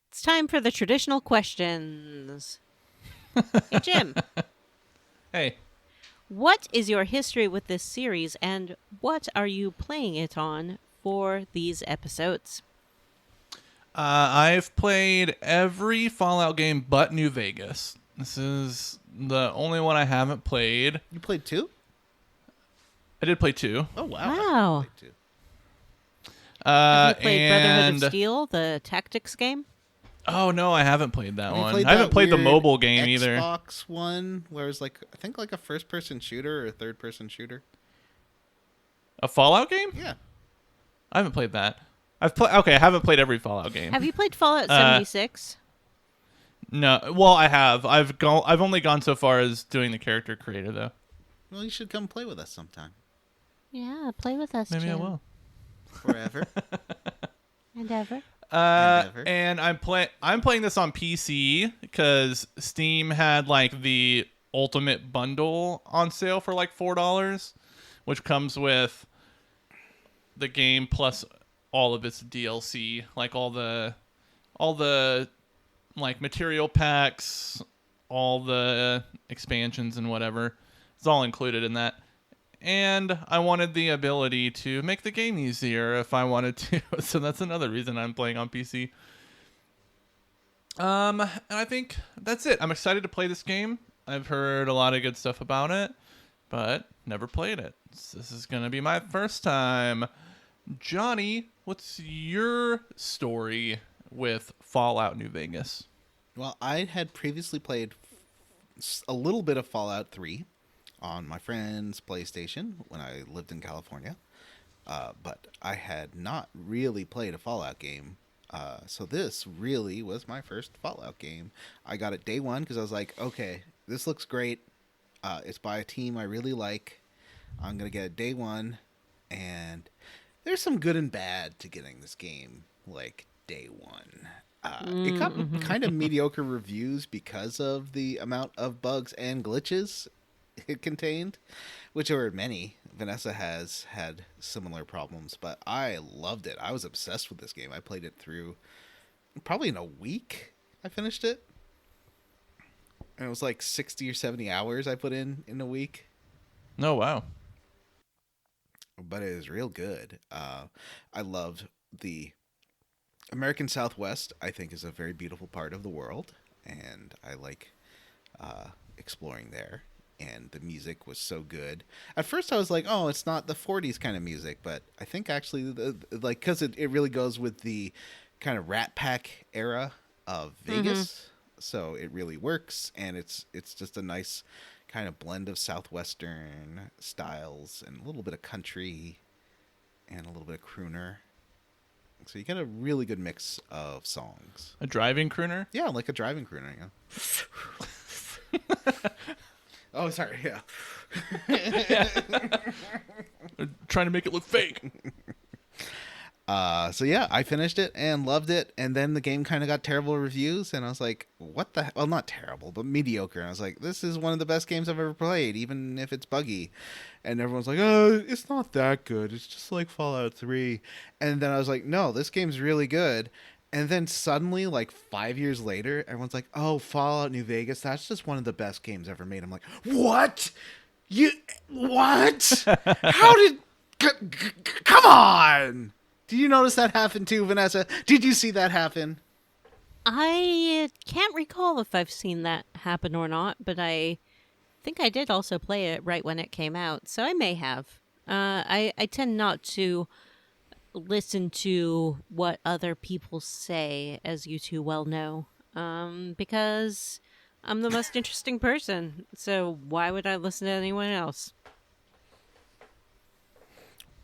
It's time for the traditional questions. Hey, Jim. Hey. What is your history with this series, and what are you playing it on for these episodes? I've played every Fallout game but New Vegas. This is the only one I haven't played. You played 2? I did play 2. Oh wow. Wow. I played 2. Have you played Brotherhood and of Steel, the tactics game? oh no, I haven't played that Have you one. played I haven't that played the weird mobile game either. Xbox one, where it's like, I think like a first-person shooter or a third-person shooter. A Fallout game? Yeah. I haven't played that. I haven't played every Fallout game. Have you played Fallout 76? No, well, I have. I've only gone so far as doing the character creator though. Well, you should come play with us sometime. Yeah, play with us, Maybe I Jim. will. Forever. And ever. Endeavor. And I'm playing this on PC because Steam had like the Ultimate Bundle on sale for like $4, which comes with the game plus all of its DLC, like all the like material packs, all the expansions and whatever. It's all included in that. And I wanted the ability to make the game easier if I wanted to. So that's another reason I'm playing on PC. And I think that's it. I'm excited to play this game. I've heard a lot of good stuff about it, but never played it. So this is going to be my first time. Johnny, what's your story with Fallout New Vegas? Well, I had previously played a little bit of Fallout 3 on my friend's PlayStation when I lived in California, but I had not really played a Fallout game. So this really was my first Fallout game. I got it day one because I was like, okay, this looks great. It's by a team I really like. I'm going to get it day one. And there's some good and bad to getting this game, like, day one. It got kind of mediocre reviews because of the amount of bugs and glitches it contained, which are many. Vanessa has had similar problems, but I loved it. I was obsessed with this game. I played it through probably in a week. I finished it. And it was like 60 or 70 hours I put in a week. Oh, wow. But it is real good. I loved the American Southwest. I think is a very beautiful part of the world, and I like exploring there. And the music was so good. At first, I was like, "Oh, it's not the '40s kind of music," but I think actually, because it really goes with the kind of Rat Pack era of Vegas, so it really works, and it's just a nice kind of blend of Southwestern styles and a little bit of country and a little bit of crooner. So you get a really good mix of songs. A driving crooner? Yeah, like a driving crooner. Yeah. Oh, sorry. Yeah. Trying to make it look fake. So yeah, I finished it and loved it, and then the game kind of got terrible reviews, and I was like, what the well, not terrible, but mediocre. And I was like, this is one of the best games I've ever played, even if it's buggy. And everyone's like, oh, it's not that good, it's just like Fallout 3. And then I was like, no, this game's really good. And then suddenly, like 5 years later, everyone's like, oh, Fallout New Vegas, that's just one of the best games ever made. I'm like, what? What? How did come on? Did you notice that happen too, Vanessa? Did you see that happen? I can't recall if I've seen that happen or not, but I think I did also play it right when it came out, so I may have. I tend not to listen to what other people say, as you two well know, because I'm the most interesting person, so why would I listen to anyone else?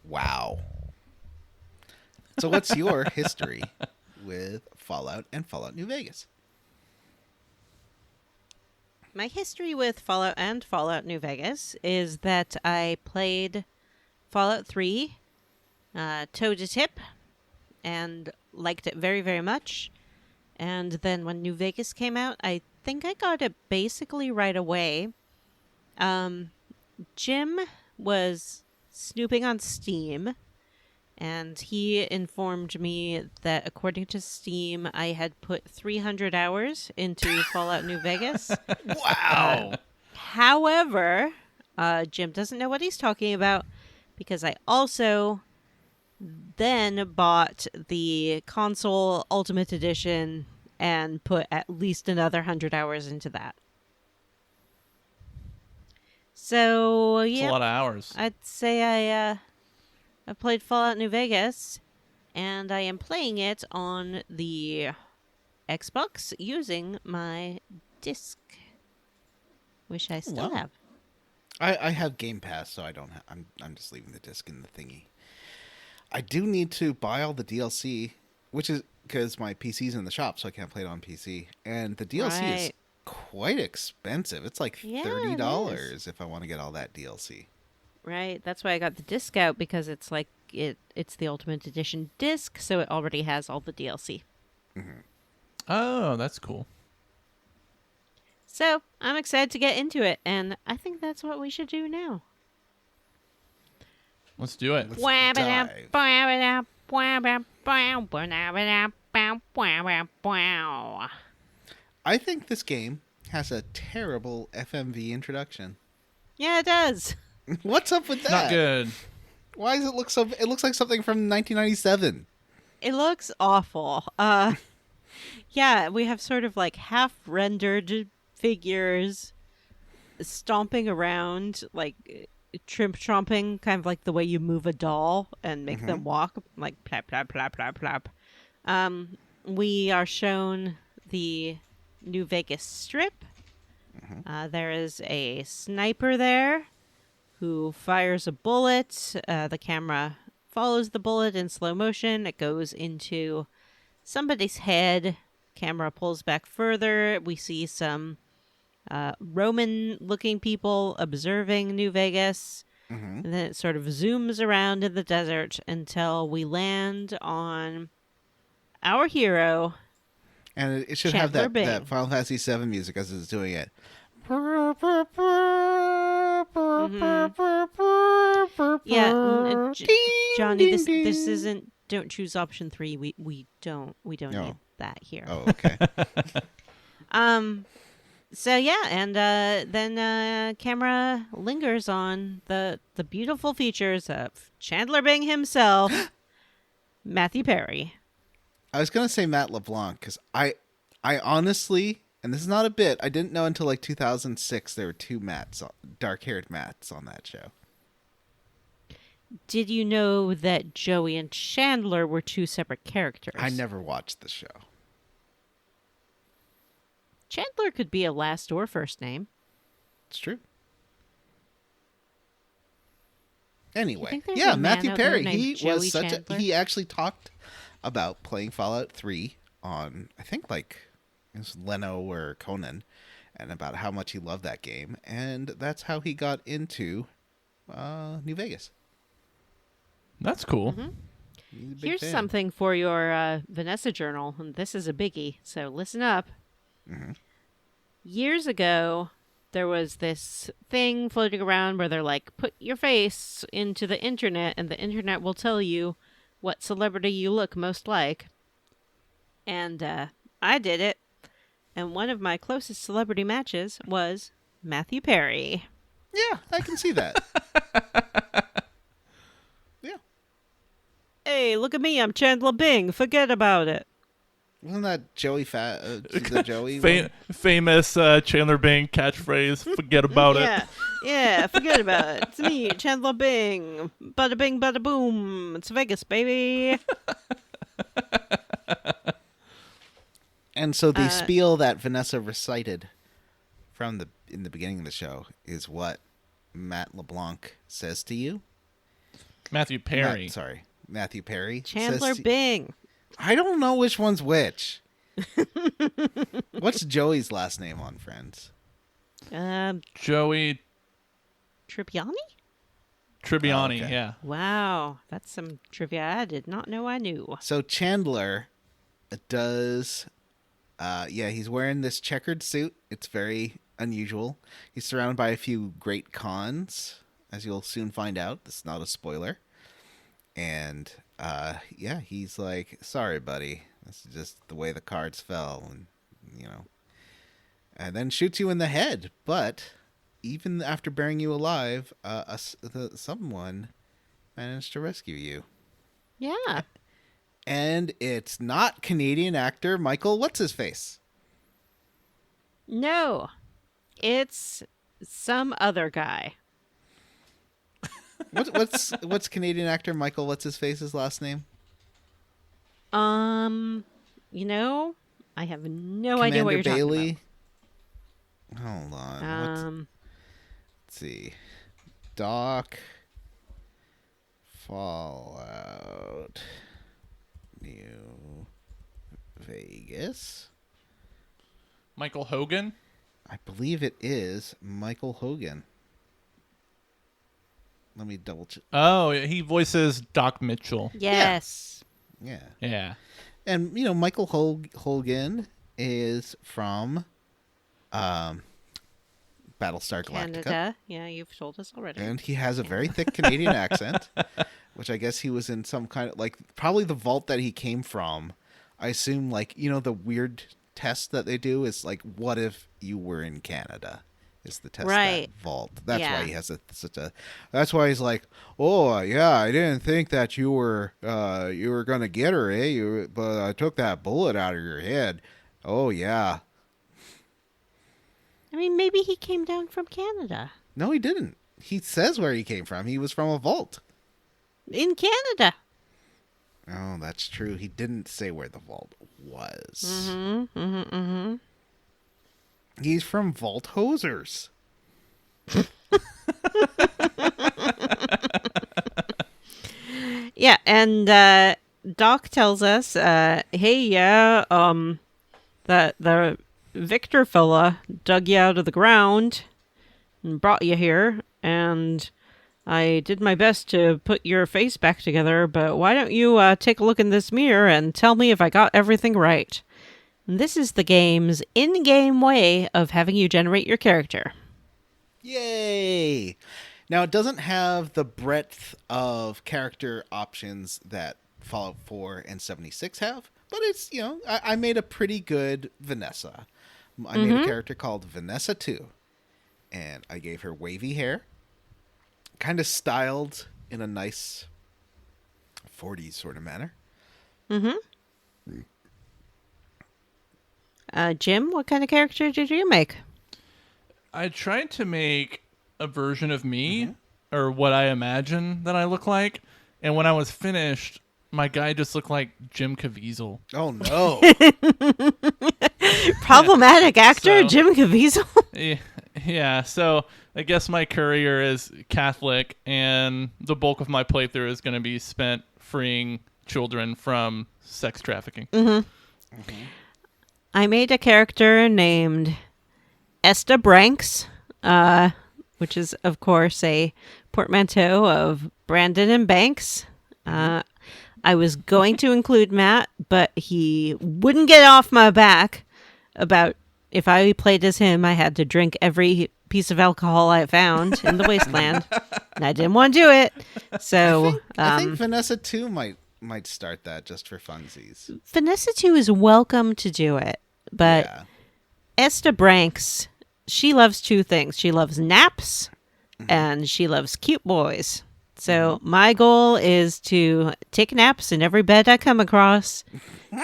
Wow. So what's your history with Fallout and Fallout New Vegas? My history with Fallout and Fallout New Vegas is that I played Fallout 3 toe to tip and liked it very, very much. And then when New Vegas came out, I think I got it basically right away. Jim was snooping on Steam, and he informed me that according to Steam, I had put 300 hours into Fallout New Vegas. Wow. However, Jim doesn't know what he's talking about, because I also then bought the console Ultimate Edition and put at least another 100 hours into that. So, It's yeah, a lot of hours. I'd say I played Fallout New Vegas, and I am playing it on the Xbox using my disc, which I still Wow. have. I have Game Pass, so I don't. I'm just leaving the disc in the thingy. I do need to buy all the DLC, which is because my PC's in the shop, so I can't play it on PC. And the DLC is Right. quite expensive. It's like Yeah, $30 if I want to get all that DLC. Right, that's why I got the disc out, because it's like it's the Ultimate Edition disc, so it already has all the DLC. Oh, that's cool. So I'm excited to get into it, and I think that's what we should do now. Let's do it. Let's dive. I think this game has a terrible FMV introduction. Yeah, it does. What's up with that? Not good. Why does it look so? It looks like something from 1997. It looks awful. Yeah, we have sort of like half-rendered figures stomping around, like trimp-tromping, kind of like the way you move a doll and make them walk, like plap, plap, plap, plap, plap. we are shown the New Vegas Strip. There is a sniper there who fires a bullet. The camera follows the bullet in slow motion. It goes into somebody's head. Camera pulls back further. We see some Roman-looking people observing New Vegas. And then it sort of zooms around in the desert until we land on our hero. And it should Chandler have Bing. that Final Fantasy VII music as it's doing it. Yeah, Johnny, this isn't. Don't choose option 3. We don't No. need that here. Oh, okay. So yeah, and then camera lingers on the beautiful features of Chandler Bing himself, Matthew Perry. I was gonna say Matt LeBlanc because I honestly, and this is not a bit, I didn't know until like 2006 there were two Matts, dark-haired Matts on that show. Did you know that Joey and Chandler were 2 separate characters? I never watched the show. Chandler could be a last or first name. It's true. Anyway, think there's yeah, a man Matthew out there Perry. named He Joey was such Chandler? he actually talked about playing Fallout 3 on, I think, like it was Leno or Conan, and about how much he loved that game, and that's how he got into New Vegas. That's cool. He's a big Here's fan. something for your Vanessa journal, and this is a biggie, so listen up. Years ago, there was this thing floating around where they're like, put your face into the internet, and the internet will tell you what celebrity you look most like. And I did it, and one of my closest celebrity matches was Matthew Perry. Yeah, I can see that. Yeah. Hey, look at me, I'm Chandler Bing, forget about it. Wasn't that Joey the Joey one? Famous Chandler Bing catchphrase, forget about it. Yeah, forget about it. It's me, Chandler Bing. Bada bing, bada boom. It's Vegas, baby. And so the spiel that Vanessa recited in the beginning of the show is what Matt LeBlanc says to you. Matthew Perry. Matthew Perry. Chandler says to- Bing. I don't know which one's which. What's Joey's last name on Friends? Joey Tribbiani? Tribbiani, Oh, okay. yeah. Wow, that's some trivia I did not know I knew. So Chandler does, he's wearing this checkered suit. It's very unusual. He's surrounded by a few great cons, as you'll soon find out. This is not a spoiler. And, he's like, sorry, buddy. This is just the way the cards fell. And, and then shoots you in the head. But even after burying you alive, someone managed to rescue you. Yeah. And it's not Canadian actor Michael What's-His-Face. No, it's some other guy. What's Canadian actor Michael What's-His-Face's last name? I have no idea what you're Bailey? talking Hold on. about. Let's see. Doc Fallout New Vegas. Michael Hogan. I believe it is Michael Hogan. Let me double check. Oh, he voices Doc Mitchell. Yes. Yeah. Yeah. And, Michael Hogan is from Battlestar Galactica. Canada. Yeah, you've told us already. And he has a very thick Canadian accent, which I guess he was in some kind of, probably the vault that he came from. I assume, the weird test that they do is, what if you were in Canada? Is the test Right. that vault. That's Yeah. why he has that's why he's like, oh, yeah, I didn't think that you were going to get her, eh? But I took that bullet out of your head. Oh, yeah. I mean, maybe he came down from Canada. No, he didn't. He says where he came from. He was from a vault. In Canada. Oh, that's true. He didn't say where the vault was. He's from Vault Hosers. Yeah, and Doc tells us, hey, yeah, the Victor fella dug you out of the ground and brought you here, and I did my best to put your face back together, but why don't you take a look in this mirror and tell me if I got everything right? And this is the game's in-game way of having you generate your character. Yay! Now, it doesn't have the breadth of character options that Fallout 4 and 76 have, but it's, I made a pretty good Vanessa. I made a character called Vanessa 2, and I gave her wavy hair, kind of styled in a nice 40s sort of manner. Jim, what kind of character did you make? I tried to make a version of me, or what I imagine that I look like, and when I was finished, my guy just looked like Jim Caviezel. Oh, no. Problematic actor, So- Jim Caviezel? Yeah, so I guess my career is Catholic, and the bulk of my playthrough is going to be spent freeing children from sex trafficking. I made a character named Esta Branks, which is, of course, a portmanteau of Brandon and Banks. I was going to include Matt, but he wouldn't get off my back about if I played as him, I had to drink every piece of alcohol I found in the wasteland, and I didn't want to do it. So I think Vanessa 2 might start that just for funsies. Vanessa 2 is welcome to do it, but Yeah. Esta Branks, she loves two things. She loves naps and she loves cute boys. So my goal is to take naps in every bed I come across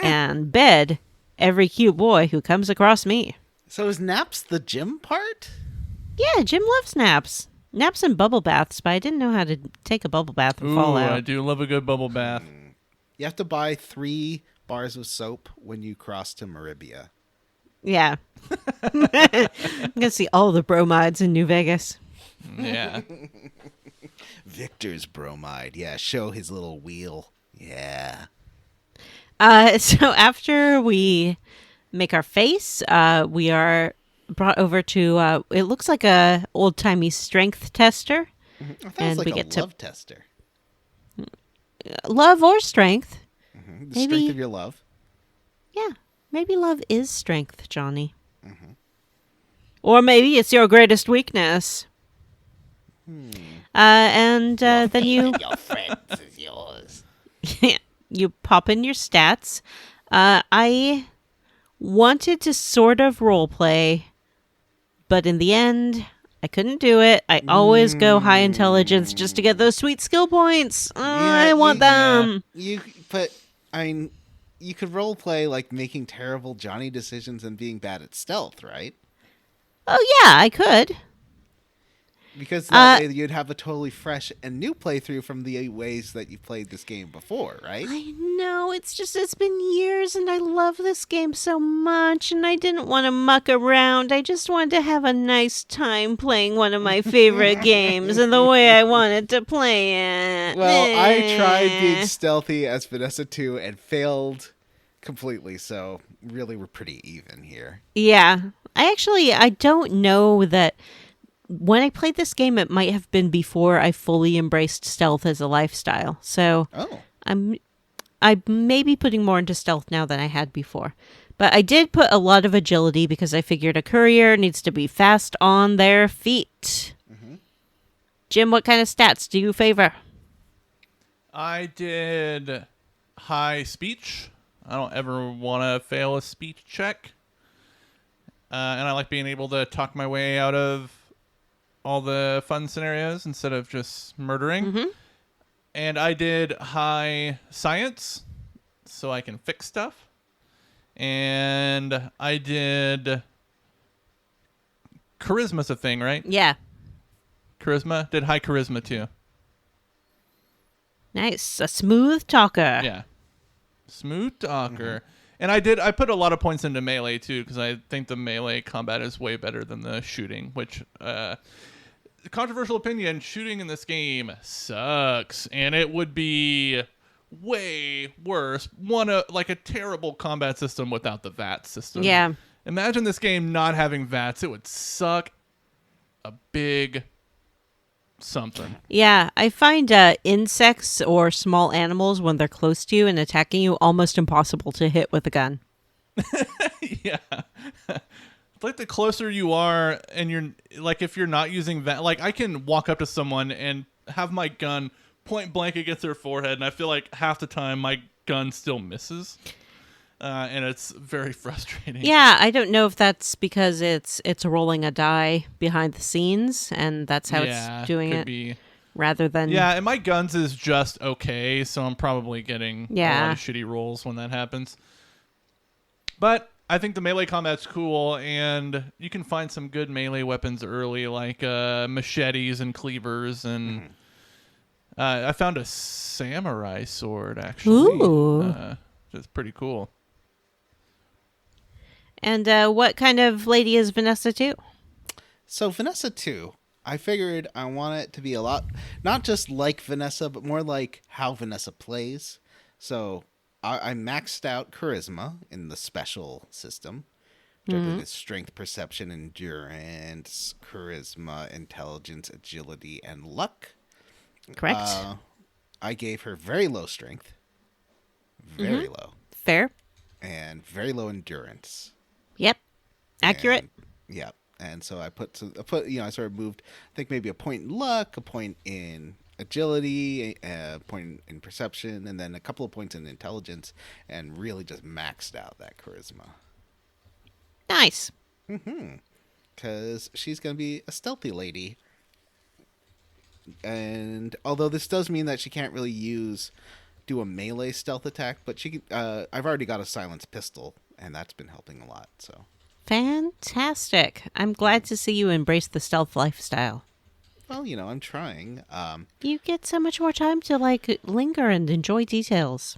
and bed every cute boy who comes across me. So is naps the gym part? Yeah, Jim loves naps. Naps and bubble baths, but I didn't know how to take a bubble bath in Ooh, Fallout. I do love a good bubble bath. You have to buy 3 bars of soap when you cross to Maribia. Yeah. I'm going to see all the bromides in New Vegas. Yeah. Victor's bromide. Yeah, show his little wheel. Yeah. So after we make our face, we are brought over to, it looks like a old-timey strength tester. I thought it was And like we a get to- love tester. Love or strength. The Maybe- strength of your love. Yeah, maybe love is strength, Johnny. Or maybe it's your greatest weakness. And then you Your friends is yours. you pop in your stats. I wanted to sort of role play, but in the end, I couldn't do it. I always go high intelligence just to get those sweet skill points. I want them. But I mean, you could role play like making terrible Johnny decisions and being bad at stealth, right? Oh yeah, I could. Because that way you'd have a totally fresh and new playthrough from the ways that you played this game before, right? I know, it's been years and I love this game so much and I didn't want to muck around. I just wanted to have a nice time playing one of my favorite games and the way I wanted to play it. Well, I tried being stealthy as Vanessa 2 and failed completely, so really we're pretty even here. Yeah. I don't know that when I played this game, it might have been before I fully embraced stealth as a lifestyle. So Oh. I'm maybe putting more into stealth now than I had before. But I did put a lot of agility because I figured a courier needs to be fast on their feet. Jim, what kind of stats do you favor? I did high speech. I don't ever want to fail a speech check. And I like being able to talk my way out of all the fun scenarios instead of just murdering. And I did high science, so I can fix stuff. And I did charisma's a thing, right? Yeah. Did high charisma too. Nice. A smooth talker. Yeah. Smooth talker. And I put a lot of points into melee too, because I think the melee combat is way better than the shooting, which controversial opinion, shooting in this game sucks, and it would be way worse. Like a terrible combat system without the VAT system. Yeah. Imagine this game not having VATs. It would suck a big something. Yeah, I find insects or small animals when they're close to you and attacking you almost impossible to hit with a gun. Yeah. It's like the closer you are, and you're like, if you're not using that, like I can walk up to someone and have my gun point blank against their forehead, and I feel like half the time my gun still misses. And it's very frustrating. Yeah, I don't know if that's because it's rolling a die behind the scenes, and that's how it's doing could it, be. rather than Yeah, and my guns is just okay, so I'm probably getting a lot of shitty rolls when that happens. But I think the melee combat's cool, and you can find some good melee weapons early, like machetes and cleavers, and I found a samurai sword, actually. Ooh. It's pretty cool. And what kind of lady is Vanessa too? So Vanessa 2, I figured I want it to be a lot, not just like Vanessa, but more like how Vanessa plays. So I maxed out charisma in the special system. Which I believe is strength, perception, endurance, charisma, intelligence, agility, and luck. Correct. I gave her very low strength, very low, Fair. and very low endurance. Yep. Accurate. And, yeah, and so I I sort of moved, I think maybe a point in luck, a point in agility, a point in perception, and then a couple of points in intelligence, and really just maxed out that charisma. Nice. Because she's going to be a stealthy lady. And although this does mean that she can't really do a melee stealth attack, but she can, I've already got a silenced pistol, and that's been helping a lot. So Fantastic. I'm glad to see you embrace the stealth lifestyle. well, I'm trying. You get so much more time to linger and enjoy details.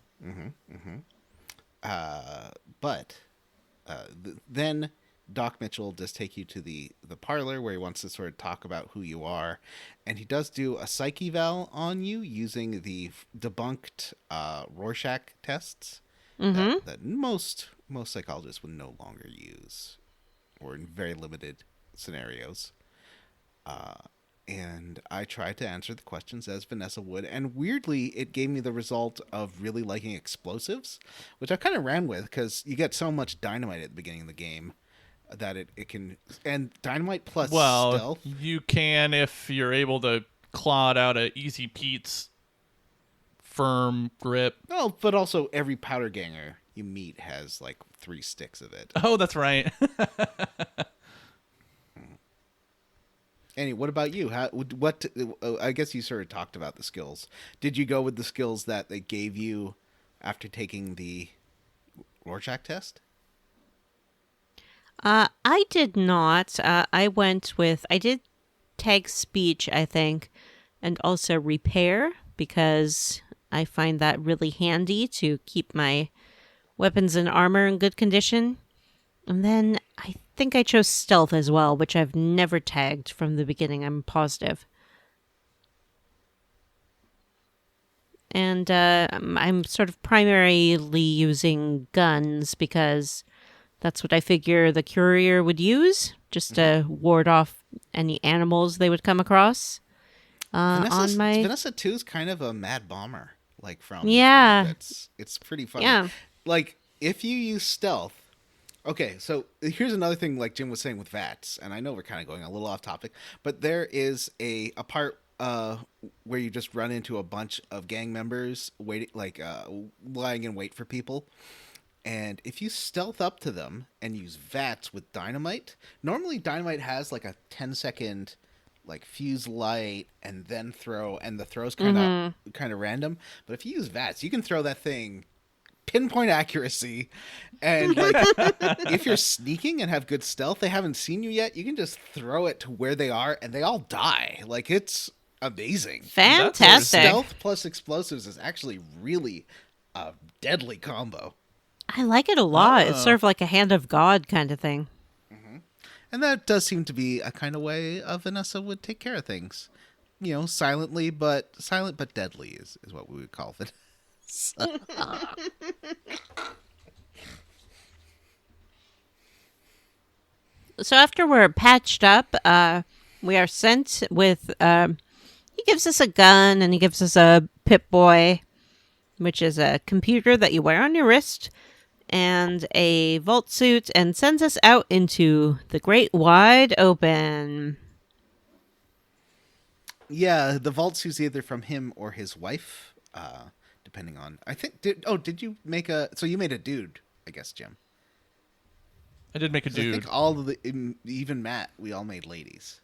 Then Doc Mitchell does take you to the parlor where he wants to sort of talk about who you are, and he does do a psych eval on you using the debunked Rorschach tests that most psychologists would no longer use, or in very limited scenarios. And I tried to answer the questions as Vanessa would, and weirdly, it gave me the result of really liking explosives, which I kind of ran with, because you get so much dynamite at the beginning of the game that it can, and dynamite plus stealth. You can if you're able to claw it out of Easy Pete's firm grip. Oh, but also every powder ganger you meet has 3 sticks of it. Oh, that's right. Anyway, what about you? I guess you sort of talked about the skills. Did you go with the skills that they gave you after taking the Rorschach test? I did not. I did tag speech, I think, and also repair, because I find that really handy to keep my weapons and armor in good condition. And then I think I chose stealth as well, which I've never tagged from the beginning, I'm positive. And I'm sort of primarily using guns because that's what I figure the courier would use, just to ward off any animals they would come across. Vanessa 2 is kind of a mad bomber, from it's pretty funny. Yeah. If you use stealth. Okay, so here's another thing, like Jim was saying with VATS, and I know we're kind of going a little off topic, but there is a part where you just run into a bunch of gang members waiting, lying in wait for people. And if you stealth up to them and use VATS with dynamite, normally dynamite has a 10-second fuse light and then throw, and the throw's kind of random. But if you use VATS, you can throw that thing pinpoint accuracy, and if you're sneaking and have good stealth, they haven't seen you yet, you can just throw it to where they are and they all die. It's amazing. Fantastic. Stealth plus explosives is actually really a deadly combo. I like it a lot. It's Oh. sort of like a hand of God kind of thing. And that does seem to be a kind of way Vanessa would take care of things. You know, silent but deadly is what we would call it. So after we're patched up, we are sent with. He gives us a gun and he gives us a Pip-Boy, which is a computer that you wear on your wrist, and a vault suit, and sends us out into the great wide open. Yeah, the vault suit's either from him or his wife, depending on. I think. Did you make a? So you made a dude, I guess, Jim. I did make a 'Cause I dude. think all of the, even Matt, we all made ladies.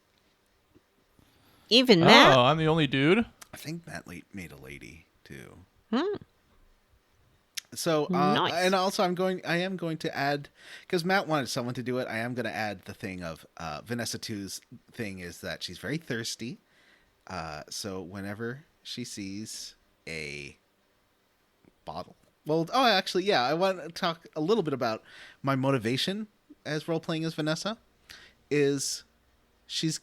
Even Matt. Oh, I'm the only dude. I think Matt made a lady too. Hmm. So, Nice. and also I am going to add, because Matt wanted someone to do it, I am going to add the thing of Vanessa 2's thing is that she's very thirsty. So whenever she sees a bottle. Well, actually, yeah, I want to talk a little bit about my motivation as role-playing as Vanessa. Is she's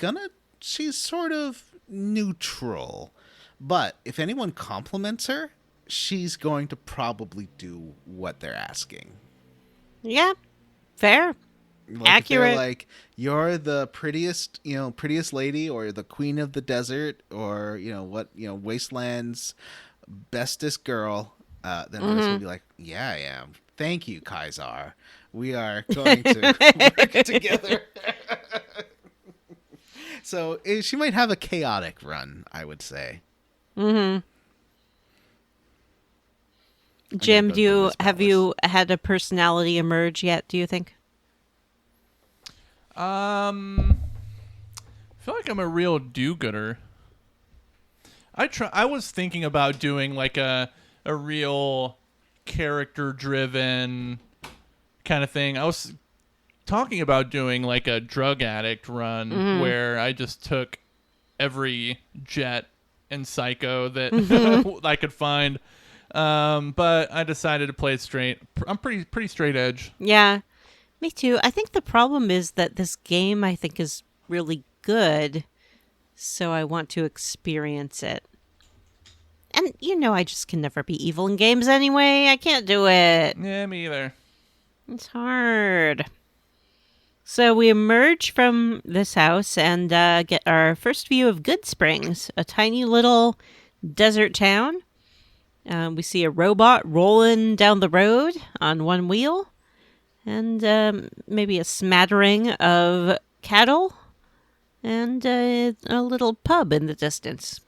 sort of neutral. But if anyone compliments her, she's going to probably do what they're asking. Yeah. Fair. Like Accurate. If they're like, you're the prettiest lady, or the queen of the desert, or wasteland's bestest girl. Then Vanessa will be like, yeah, I am. Thank you, Kaisar. We are going to work together. So she might have a chaotic run, I would say. Mm-hmm. Jim, have you had a personality emerge yet, do you think? I feel like I'm a real do-gooder. I was thinking about doing like a real character-driven kind of thing. I was talking about doing like a drug addict run where I just took every jet and psycho that I could find. But I decided to play it straight. I'm pretty straight edge. Yeah, me too. I think the problem is that this game, I think, is really good, so I want to experience it. And, I just can never be evil in games anyway. I can't do it. Yeah, me either. It's hard. So we emerge from this house and get our first view of Good Springs, a tiny little desert town. We see a robot rolling down the road on one wheel, and maybe a smattering of cattle, and a little pub in the distance.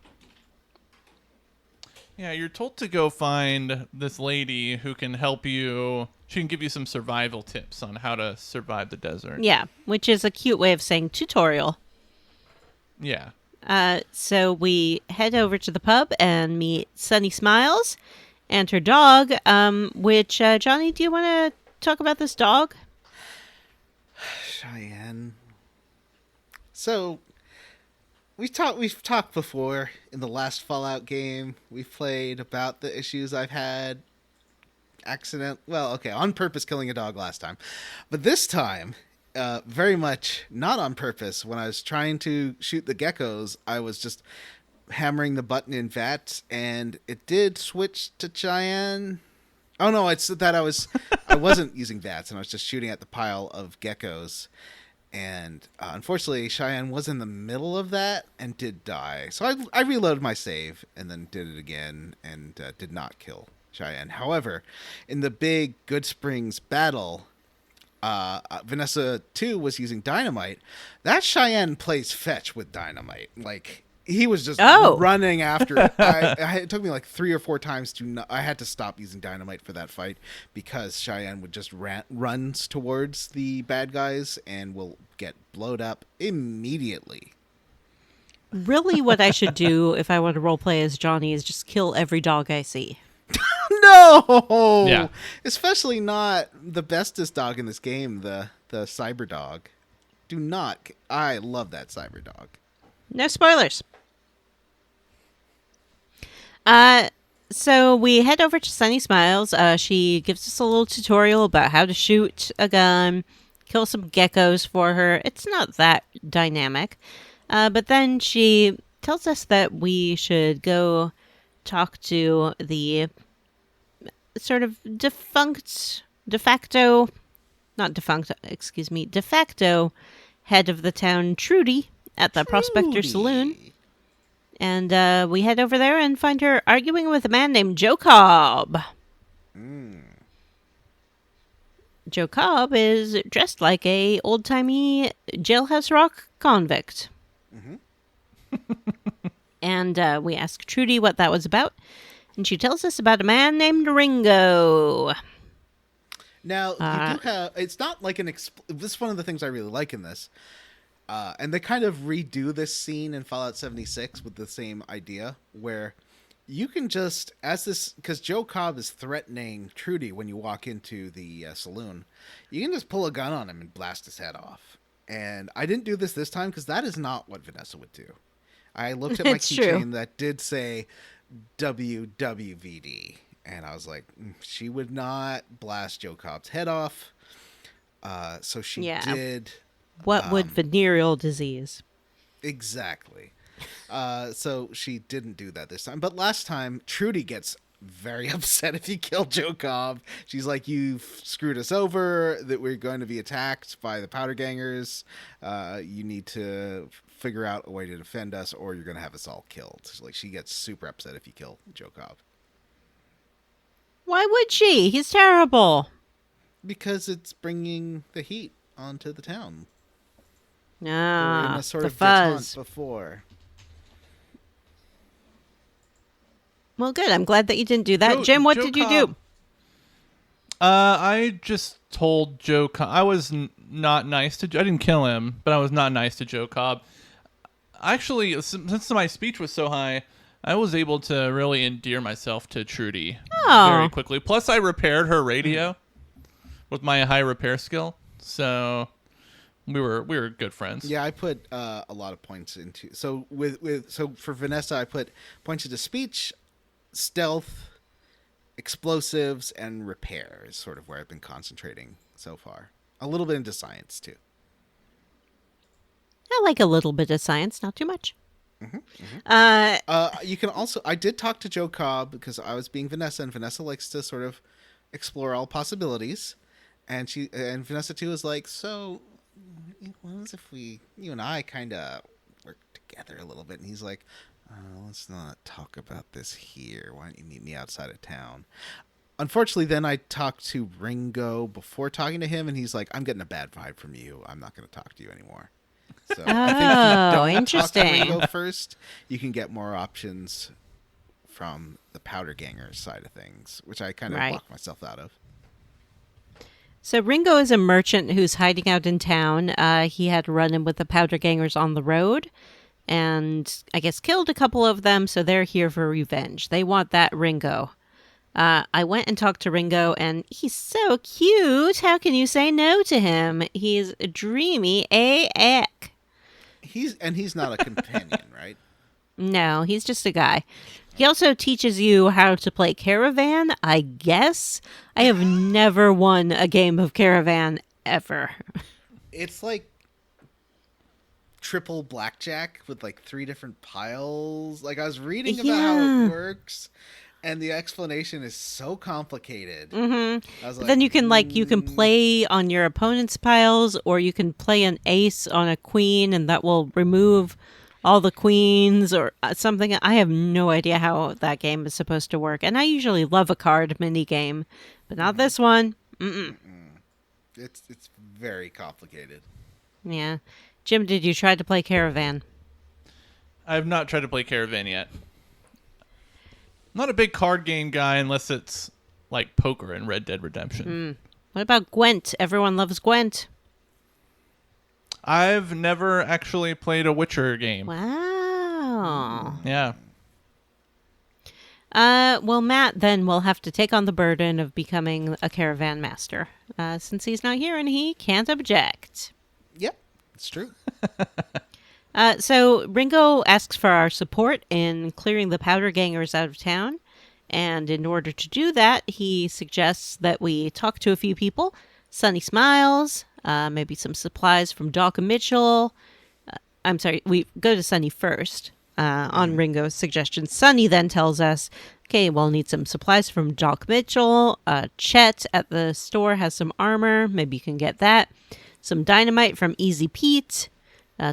Yeah, you're told to go find this lady who can help you. She can give you some survival tips on how to survive the desert. Yeah, which is a cute way of saying tutorial. Yeah. So we head over to the pub and meet Sunny Smiles and her dog, which, Johnny, do you want to talk about this dog? Cheyenne. So, we've talked before in the last Fallout game. We've played about the issues I've had. On purpose killing a dog last time. But this time, very much not on purpose. When I was trying to shoot the geckos, I was just hammering the button in VATS, and it did switch to Cheyenne. Oh no, it's that I wasn't using VATS, and I was just shooting at the pile of geckos. And unfortunately, Cheyenne was in the middle of that and did die. So I reloaded my save and then did it again and did not kill Cheyenne. However, in the big Good Springs battle, Vanessa 2 was using dynamite. That Cheyenne plays fetch with dynamite. Like, he was just running after it. It took me like 3 or 4 times I had to stop using dynamite for that fight because Cheyenne would just runs towards the bad guys and will get blowed up immediately. Really, what I should do if I want to roleplay as Johnny is just kill every dog I see. No! Yeah. Especially not the bestest dog in this game, the cyber dog. Do not. I love that cyber dog. No spoilers. So we head over to Sunny Smiles. She gives us a little tutorial about how to shoot a gun, kill some geckos for her. It's not that dynamic. But then she tells us that we should go talk to the sort of de facto head of the town, Trudy, at the Prospector Saloon. And we head over there and find her arguing with a man named Joe Cobb. Joe Cobb is dressed like a old-timey Jailhouse Rock convict. And we ask Trudy what that was about. And she tells us about a man named Ringo. Now, you do have... It's not like this is one of the things I really like in this. And they kind of redo this scene in Fallout 76 with the same idea, where you can just, because Joe Cobb is threatening Trudy when you walk into the saloon, you can just pull a gun on him and blast his head off. And I didn't do this time because that is not what Vanessa would do. I looked at my keychain that did say WWVD, and I was like, she would not blast Joe Cobb's head off. So she did... What would venereal disease? Exactly. So she didn't do that this time. But last time, Trudy gets very upset if you kill Joe Cobb. She's like, you've screwed us over, that we're going to be attacked by the powder gangers. You need to figure out a way to defend us, or you're going to have us all killed. Like, she gets super upset if you kill Joe Cobb. Why would she? He's terrible. Because it's bringing the heat onto the town. Ah, in a sort the of fuzz. detente before. Well, good. I'm glad that you didn't do that. Jim, what did you do? I just told Joe Cobb. I was not nice to... I didn't kill him, but I was not nice to Joe Cobb. Actually, since my speech was so high, I was able to really endear myself to Trudy very quickly. Plus, I repaired her radio with my high repair skill, so we were good friends. Yeah, I put a lot of points into... So for Vanessa, I put points into speech, stealth, explosives, and repair is sort of where I've been concentrating so far. A little bit into science, too. I like a little bit of science, not too much. You can also... I did talk to Joe Cobb because I was being Vanessa, and Vanessa likes to sort of explore all possibilities. And Vanessa, too, is like, so what if you and I kind of work together a little bit? And he's like, let's not talk about this here. Why don't you meet me outside of town? Unfortunately, then I talked to Ringo before talking to him, and he's like, I'm getting a bad vibe from you. I'm not going to talk to you anymore. So I think if you don't interesting. talk to Ringo first, you can get more options from the powder gangers side of things, which I kind of blocked myself out of. So Ringo is a merchant who's hiding out in town. He had run in with the powder gangers on the road and I guess killed a couple of them, so they're here for revenge. They want that Ringo. I went and talked to Ringo, and he's so cute. How can you say no to him? He's dreamy AF. He's not a companion, right? No, he's just a guy. He also teaches you how to play Caravan, I guess. I have never won a game of Caravan ever. It's like triple blackjack with like 3 different piles. Like, I was reading about how it works, and the explanation is so complicated. Mm-hmm. I was like, then you can play on your opponent's piles, or you can play an ace on a queen, and that will remove all the queens or something. I have no idea how that game is supposed to work. And I usually love a card mini game, but not this one. It's very complicated. Yeah. Jim, did you try to play Caravan? I have not tried to play Caravan yet. Not a big card game guy unless it's like poker and Red Dead Redemption. What about Gwent? Everyone loves Gwent. I've never actually played a Witcher game. Wow. Yeah. Well, Matt then will have to take on the burden of becoming a Caravan master, since he's not here and he can't object. Yep, it's true. So Ringo asks for our support in clearing the powder gangers out of town, And in order to do that, he suggests that we talk to a few people. Sunny smiles, maybe some supplies from Doc Mitchell. I'm sorry, we go to Sunny first on Ringo's suggestion. Sunny then tells us, okay, we'll need some supplies from Doc Mitchell. Chet at the store has some armor. Maybe you can get that. Some dynamite from Easy Pete.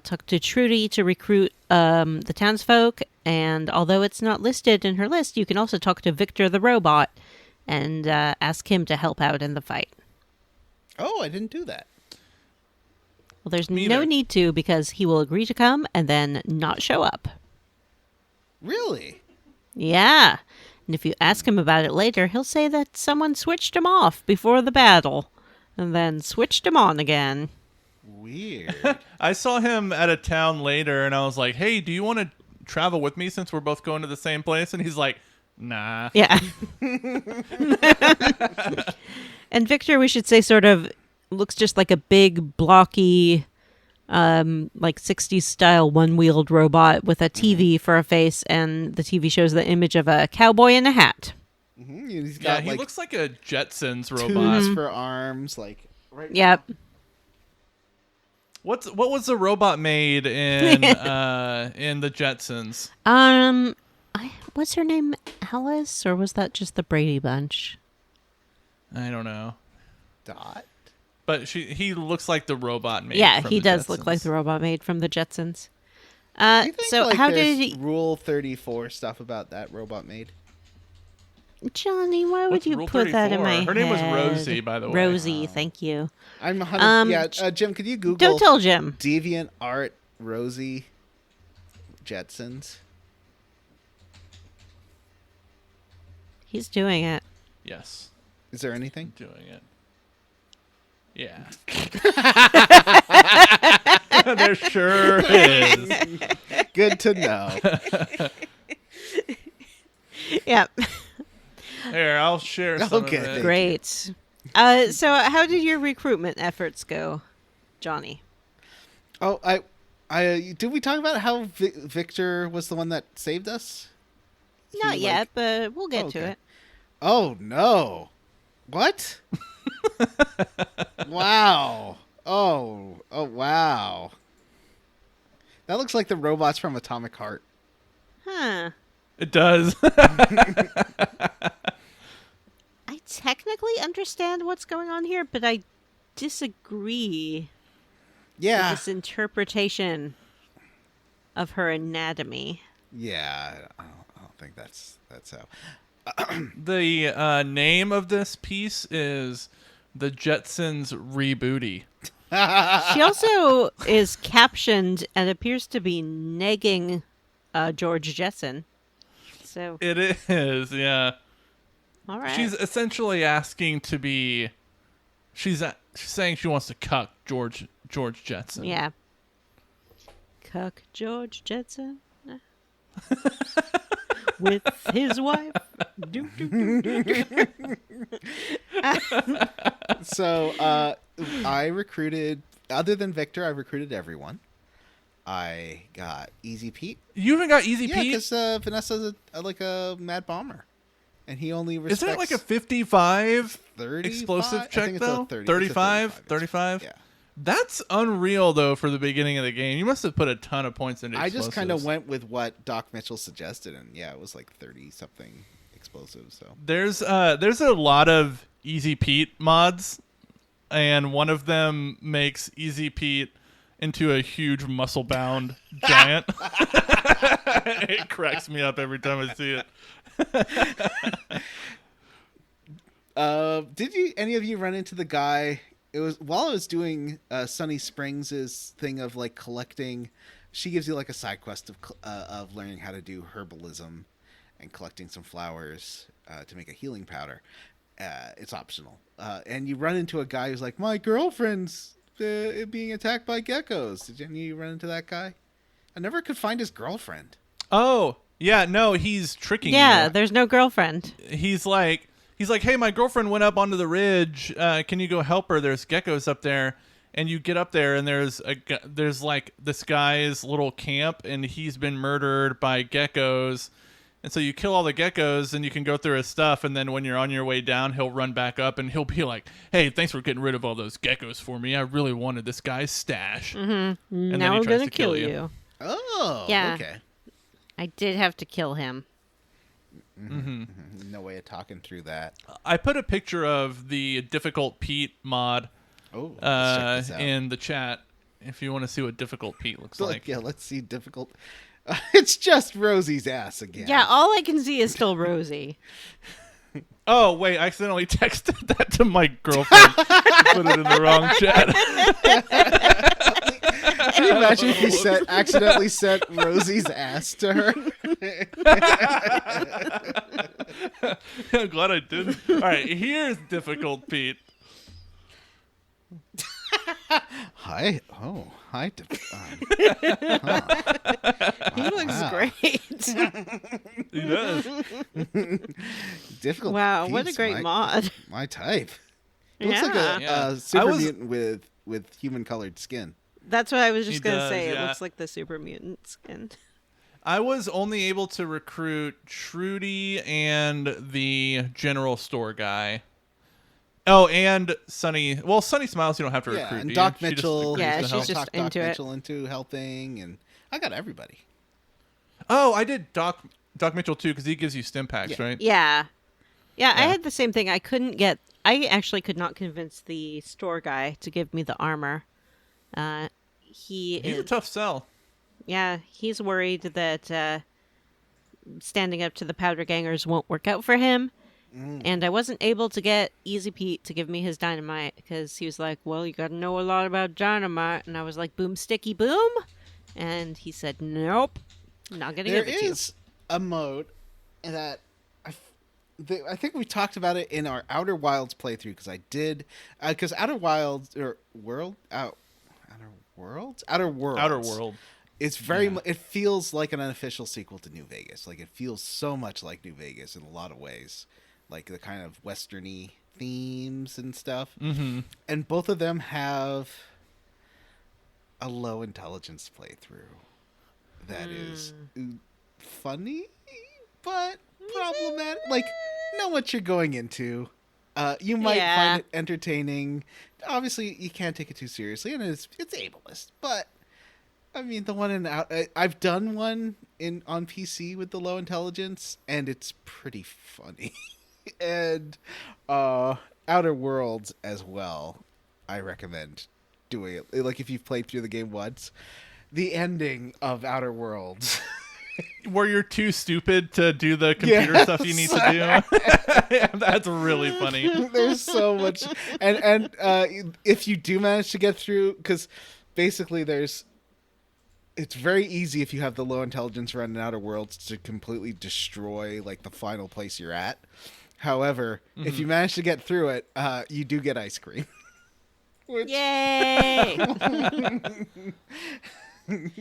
Talk to Trudy to recruit the townsfolk. And although it's not listed in her list, you can also talk to Victor the robot and ask him to help out in the fight. Oh, I didn't do that. Well, there's Me no either. need to because he will agree to come and then not show up. Really? Yeah. And if you ask him about it later, he'll say that someone switched him off before the battle and then switched him on again. Weird. I saw him at a town later, and I was like, hey, do you want to travel with me since we're both going to the same place? And he's like, nah. Yeah. And Victor, we should say, sort of looks just like a big, blocky, like 60s style one-wheeled robot with a TV for a face, and the TV shows the image of a cowboy in a hat. He's Yeah, got he like looks like a Jetsons robot. tubes for arms, like right. Yep. What was the robot made in the Jetsons? What's her name? Alice, or was that just the Brady Bunch? I don't know. Dot. But he looks like the robot made. Yeah, from he the does look like Jetsons. the robot made from the Jetsons. Do you think, So like, how there's did he... Rule 34 stuff about that robot made? Johnny, why would What's you Rule put that in 34? my Her name was head? Rosie, by the way. Rosie, thank you. I'm 100. Um, Jim, could you Google Don't tell Jim. Deviant Art Rosie Jetsons? He's doing it. Yes, Is there anything? doing it. Yeah. There sure is. Good to know. Yep. Here, I'll share some Okay, of it. thank Great. So how did your recruitment efforts go, Johnny? Oh, I did we talk about how Victor was the one that saved us? Not He, yet, like- but we'll get to Okay. it. Oh no! What? Wow! Oh wow! That looks like the robots from Atomic Heart. Huh. It does. I technically understand what's going on here, but I disagree with Yeah, this interpretation of her anatomy. yeah. I don't think that's how. The name of this piece is The Jetsons Rebooty. She also is captioned and appears to be negging George Jetson. So, It is, yeah. all right. She's essentially asking to be. She's saying she wants to cuck George Jetson. Yeah. Cuck George Jetson. With his wife. Do, do, do, do. So I recruited. Other than Victor, I recruited everyone. I got Easy Pete. You even got Easy Yeah, Pete? because Vanessa's like a mad bomber, and he only respects. Isn't it like a 55 35? explosive I check think it's a though? 30 it's a 35? 35. 35? Yeah. That's unreal though for the beginning of the game. You must have put a ton of points into I explosives. just kind of went with what Doc Mitchell suggested, and yeah, it was like 30 something explosives. So There's a lot of Easy Pete mods, and one of them makes Easy Pete into a huge muscle-bound giant. It cracks me up every time I see it. did any of you run into the guy? It was while I was doing Sunny Springs' thing of like collecting. She gives you like a side quest of learning how to do herbalism and collecting some flowers to make a healing powder. It's optional, and you run into a guy who's like, "My girlfriend's being attacked by geckos." Did any of you run into that guy? I never could find his girlfriend. Oh, yeah, no, he's tricking Yeah, you. there's no girlfriend. He's like, hey, my girlfriend went up onto the ridge. Can you go help her? There's geckos up there. And you get up there, and there's like this guy's little camp, and he's been murdered by geckos. And so you kill all the geckos, and you can go through his stuff, and then when you're on your way down, he'll run back up, and he'll be like, hey, thanks for getting rid of all those geckos for me. I really wanted this guy's stash. Mm-hmm. And Now then he I'm tries gonna to kill kill you. you. Oh, Yeah. okay. I did have to kill him. No way of talking through that. I put a picture of the Difficult Pete mod Oh, let's check this out. in the chat if you want to see what Difficult Pete looks like. Yeah, let's see difficult. It's just Rosie's ass again. Yeah, all I can see is still Rosie. Oh, wait, I accidentally texted that to my girlfriend. Put it in the wrong chat. Can you imagine if you accidentally sent Rosie's ass to her? I'm glad I didn't. All right, here's Difficult Pete. Hi. Oh, hi. He looks great. He does. Difficult. Wow, what a Pete's great mod. My type. It looks like Yeah. a Yeah. super mutant with human colored skin. That's what I was He just going to does, say. yeah. It looks like the super mutant skin. I was only able to recruit Trudy and the general store guy. Oh, and Sunny. Well, Sunny Smiles you don't have to Yeah, recruit. and do Doc you? She just Mitchell. agrees Yeah, to she's help. just talked Doc into it. Mitchell into helping, and I got everybody. Oh, I did Doc Mitchell too because he gives you stim packs, Yeah. right? Yeah. Yeah, I Yeah. had the same thing. I actually could not convince the store guy to give me the armor. He's a tough sell. Yeah, he's worried that standing up to the powder gangers won't work out for him. And I wasn't able to get Easy Pete to give me his dynamite because he was like, well, you got to know a lot about dynamite. And I was like, boom, sticky, boom. And he said, nope, not going to There give it to you. is a mode that I think we talked about it in our Outer Wilds playthrough because Outer Wilds or Outer Worlds. It's very it feels like an unofficial sequel to New Vegas. Like it feels so much like New Vegas in a lot of ways, like the kind of westerny themes and stuff. Mm-hmm. And both of them have a low intelligence playthrough that is funny but problematic. Like, know what you're going into. You might find it entertaining. Obviously, you can't take it too seriously, and it's ableist. But I mean, the one I've done one on PC with the low intelligence, and it's pretty funny. And Outer Worlds as well. I recommend doing it. Like if you've played through the game once, the ending of Outer Worlds. Where you're too stupid to do the computer stuff you need to do. Yeah, that's really funny. There's so much, and if you do manage to get through, because basically it's very easy if you have the low intelligence run in Outer Worlds to completely destroy like the final place you're at. However, if you manage to get through it, you do get ice cream. Yay!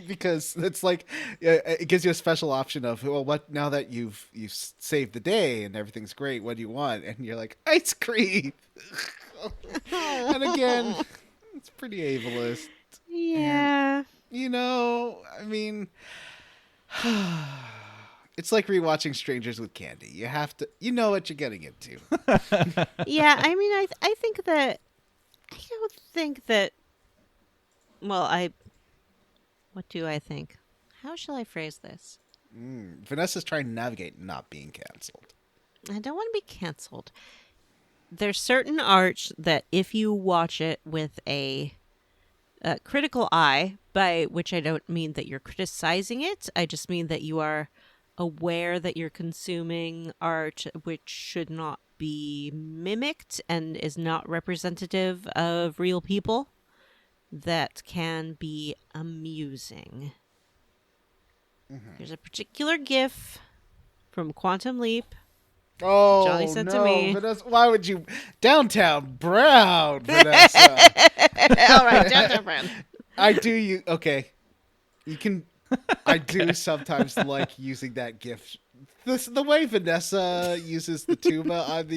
Because it's like it gives you a special option of, well, what now that you've saved the day and everything's great, what do you want? And you're like, ice cream. And again, it's pretty ableist. Yeah. And, I mean, it's like rewatching Strangers with Candy. You have to, know what you're getting into. Yeah, I mean, I don't think that. Well, what do I think? How shall I phrase this? Vanessa's trying to navigate not being canceled. I don't want to be canceled. There's certain art that if you watch it with a critical eye, by which I don't mean that you're criticizing it, I just mean that you are aware that you're consuming art which should not be mimicked and is not representative of real people, that can be amusing. There's a particular GIF from Quantum Leap. Oh, Johnny sent no, to me. Vanessa, why would you? Downtown Brown, Vanessa. All right, Downtown Brown. Okay. You can. I do sometimes like using that GIF. The way Vanessa uses the tuba on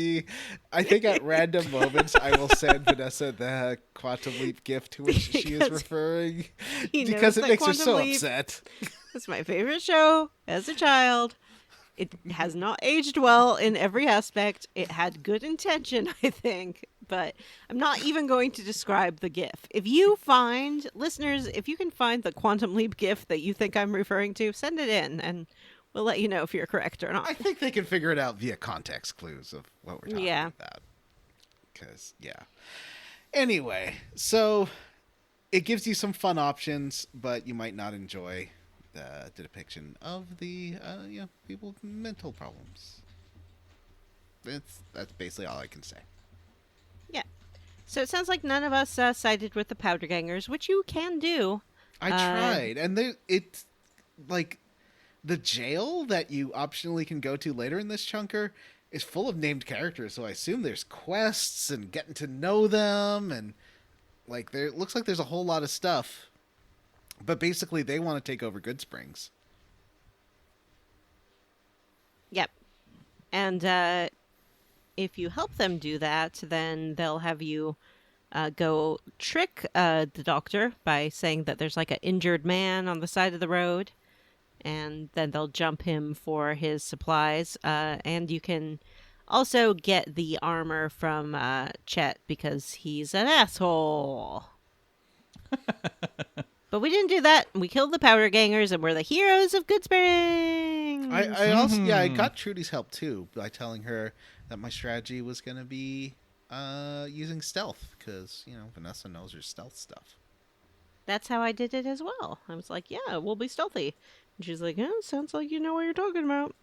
I think at random moments I will send Vanessa the Quantum Leap GIF to which she is referring He because knows it that makes her Quantum so Leap upset. was my favorite show as a child. It has not aged well in every aspect. It had good intention, I think, but I'm not even going to describe the GIF. If you find, listeners, if you can find the Quantum Leap GIF that you think I'm referring to, send it in, and we'll let you know if you're correct or not. I think they can figure it out via context clues of what we're talking Yeah. about. Because, yeah. Anyway, so it gives you some fun options, but you might not enjoy the depiction of the people with mental problems. That's basically all I can say. Yeah. So it sounds like none of us sided with the powder gangers, which you can do. I tried, and it's like the jail that you optionally can go to later in this chunker is full of named characters, so I assume there's quests and getting to know them, and like there looks like there's a whole lot of stuff. But basically, they want to take over Good Springs. Yep. And if you help them do that, then they'll have you go trick the doctor by saying that there's like an injured man on the side of the road. And then they'll jump him for his supplies. And you can also get the armor from Chet because he's an asshole. But we didn't do that. We killed the powder gangers, and we're the heroes of Good Springs. I also I got Trudy's help too by telling her that my strategy was going to be using stealth because Vanessa knows her stealth stuff. That's how I did it as well. I was like, yeah, we'll be stealthy. And she's like, yeah, sounds like you know what you're talking about.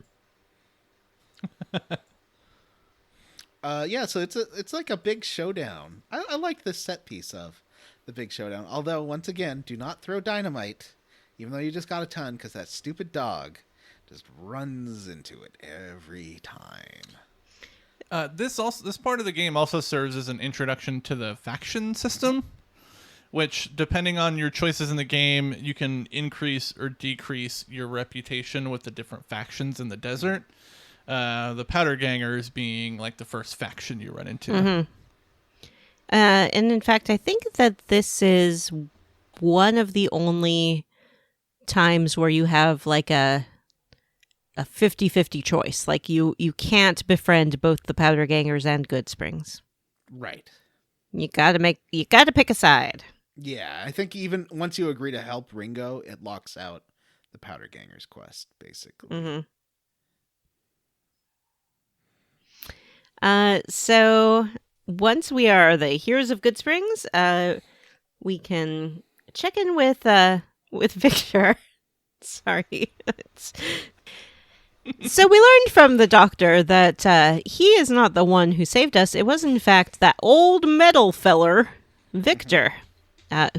So it's like a big showdown. I like this set piece of the big showdown. Although, once again, do not throw dynamite, even though you just got a ton, because that stupid dog just runs into it every time. This part of the game also serves as an introduction to the faction system, which, depending on your choices in the game, you can increase or decrease your reputation with the different factions in the desert. The Powder Gangers being like the first faction you run into. Mm-hmm. And in fact, I think that this is one of the only times where you have like a 50-50 choice. Like you can't befriend both the Powder Gangers and Good Springs. Right. You gotta pick a side. Yeah, I think even once you agree to help Ringo, it locks out the Powder Gangers quest, basically. Mm-hmm. So once we are the heroes of Good Springs, we can check in with Victor. Sorry. So we learned from the doctor that he is not the one who saved us. It was, in fact, that old metal feller, Victor,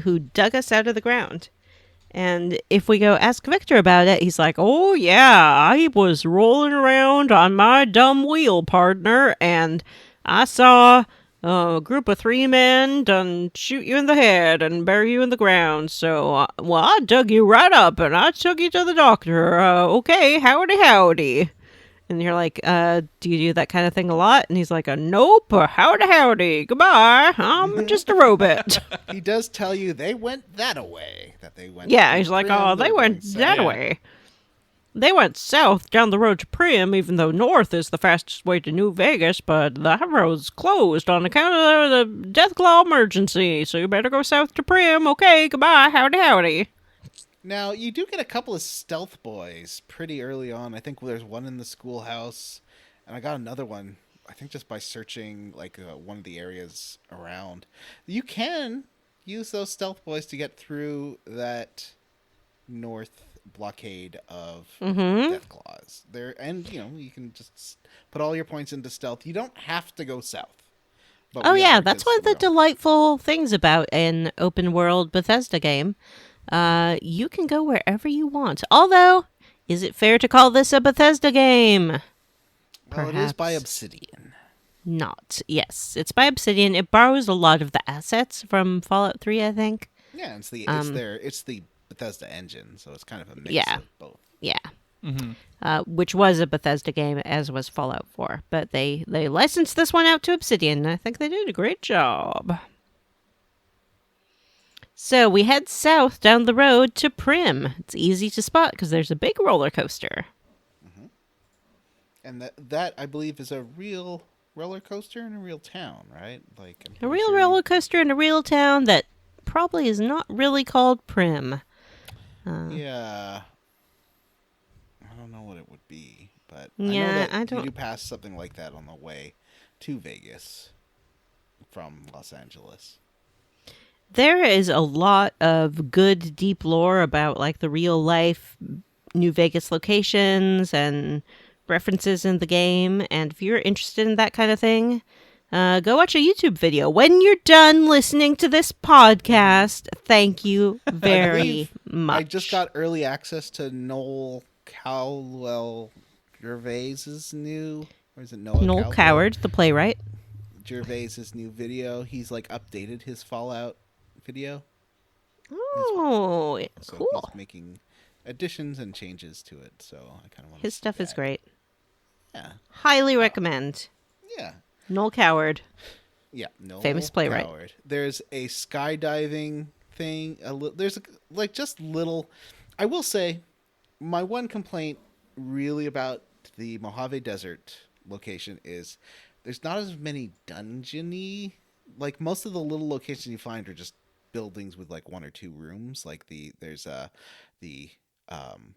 who dug us out of the ground. And if we go ask Victor about it, he's like, oh, yeah, I was rolling around on my dumb wheel, partner, and I saw a group of 3 men done shoot you in the head and bury you in the ground. So, I dug you right up and I took you to the doctor. Okay, howdy. And you're like, do you do that kind of thing a lot? And he's like, nope, howdy, goodbye. I'm just a robot. He does tell you they went that-a-way. That they went. Yeah, he's like, oh, they went that way. They went south down the road to Primm, even though north is the fastest way to New Vegas, but that road's closed on account of the Deathclaw emergency, so you better go south to Primm. Okay, goodbye, howdy. Now, you do get a couple of stealth boys pretty early on. I think there's one in the schoolhouse, and I got another one, I think just by searching like one of the areas around. You can use those stealth boys to get through that north blockade of Deathclaws. And you can just put all your points into stealth. You don't have to go south. But That's one of the delightful things about an open world Bethesda game. You can go wherever you want. Although, is it fair to call this a Bethesda game? Well, it is by Obsidian. Not. Yes, it's by Obsidian. It borrows a lot of the assets from Fallout 3, I think. Yeah, it's the Bethesda engine, so it's kind of a mix of both. Yeah. Which was a Bethesda game, as was Fallout 4. But they licensed this one out to Obsidian, and I think they did a great job. So we head south down the road to Primm. It's easy to spot because there's a big roller coaster. And that I believe is a real roller coaster in a real town, right? Like I'm A pretty real sure roller coaster in a real town that probably is not really called Prim. Yeah. I don't know what it would be, but I know Yeah, that I you don't. do pass something like that on the way to Vegas from Los Angeles. There is a lot of good, deep lore about like the real life New Vegas locations and references in the game. And if you're interested in that kind of thing, go watch a YouTube video. When you're done listening to this podcast, thank you I very believe much. I just got early access to Noel Cowell Gervais's new, or is it Noah Noel Cowell Coward, the playwright. Gervais's new video? He's like updated his Fallout video, Oh, so cool. he's making additions and changes to it. So I kind of want His stuff is great. Yeah, Highly recommend. yeah. Noel Coward. Yeah, no Famous playwright. Coward. There's a skydiving thing. There's like just little. I will say, my one complaint really about the Mojave Desert location is there's not as many dungeony. Like most of the little locations you find are just buildings with like one or two rooms. Like there's the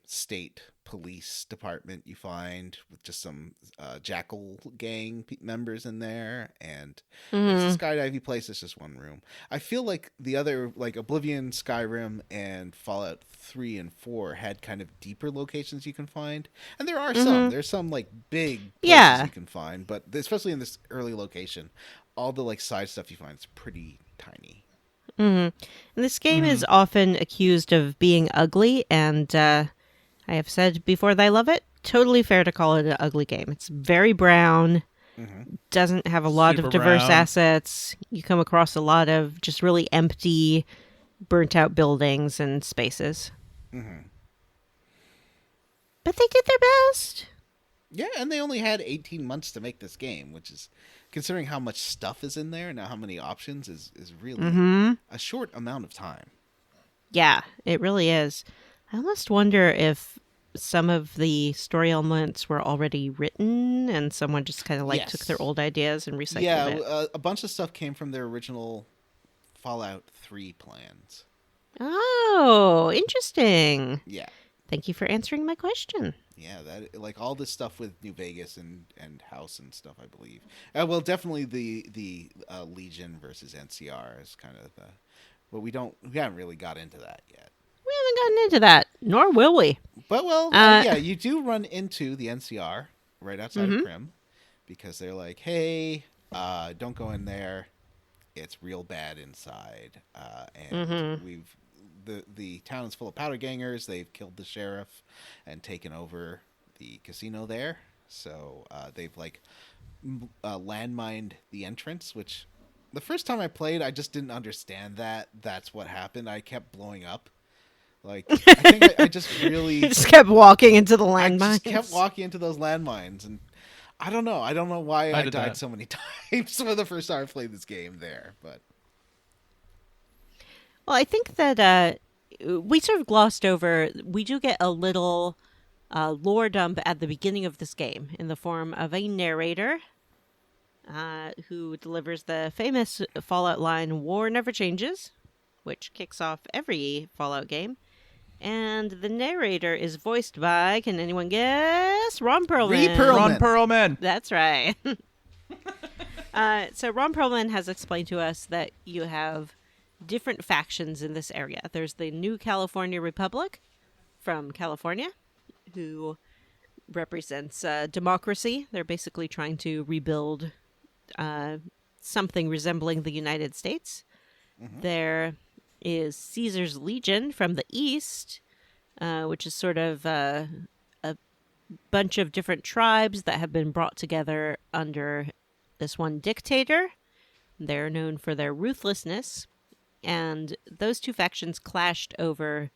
state police department you find with just some jackal gang members in there, and there's a skydiving place that's just one room. I feel like the other, like Oblivion, Skyrim, and Fallout 3 and 4 had kind of deeper locations you can find, and there are some. There's some like big places you can find, but especially in this early location, all the like side stuff you find is pretty tiny. And this game is often accused of being ugly, and I have said before that I love it. Totally fair to call it an ugly game. It's very brown, doesn't have a lot Super of diverse brown. assets. You come across a lot of just really empty, burnt out buildings and spaces. But they did their best. Yeah, and they only had 18 months to make this game, which is, considering how much stuff is in there and how many options, is really a short amount of time. Yeah, it really is. I almost wonder if some of the story elements were already written and someone just kind of like took their Yes. old ideas and recycled Yeah, it. a bunch of stuff came from their original Fallout 3 plans. Oh, interesting. Yeah. Thank you for answering my question. Yeah, that like all this stuff with New Vegas and House and stuff, I believe. Well, definitely the Legion versus NCR is kind of the, but we haven't really got into that yet. We haven't gotten into that, nor will we. But yeah, you do run into the NCR right outside of Prim, because they're like, hey, don't go in there. It's real bad inside, and the town is full of powder gangers. They've killed the sheriff and taken over the casino there. So they've like landmined the entrance, which the first time I played, I just didn't understand that. That's what happened. I kept blowing up. Like, I think I just really... You just kept walking into the I landmines. just kept walking into those landmines, and I don't know. I don't know why I did died that. so many times for the first time I played this game there, but... Well, I think that we sort of glossed over. We do get a little lore dump at the beginning of this game in the form of a narrator who delivers the famous Fallout line, "War never changes," which kicks off every Fallout game. And the narrator is voiced by, can anyone guess? Ron Perlman. Ron Perlman. That's right. So Ron Perlman has explained to us that you have different factions in this area. There's the New California Republic from California, who represents democracy. They're basically trying to rebuild something resembling the United States. There is Caesar's Legion from the east, which is sort of a bunch of different tribes that have been brought together under this one dictator. They're known for their ruthlessness, and those two factions clashed over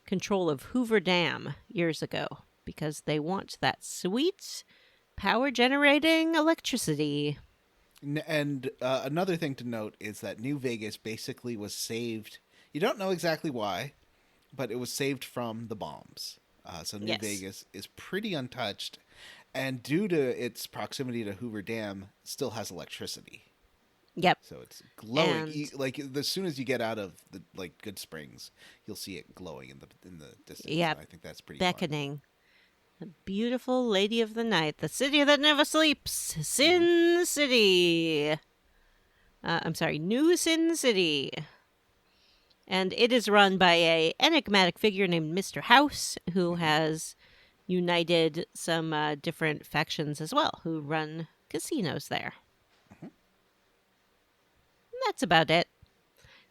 control of Hoover Dam years ago because they want that sweet power generating electricity. And another thing to note is that New Vegas basically was saved. You don't know exactly why, but it was saved from the bombs. So New Yes. Vegas is pretty untouched. and due to its proximity to Hoover Dam, still has electricity. Yep. So it's glowing. And- Like as soon as you get out of the Good Springs, you'll see it glowing in the distance. Yep. And I think that's pretty fun. Beckoning. The beautiful lady of the night, the city that never sleeps, Sin City. I'm sorry, New Sin City. And it is run by a enigmatic figure named Mr. House, who has united some different factions as well, who run casinos there. That's about it.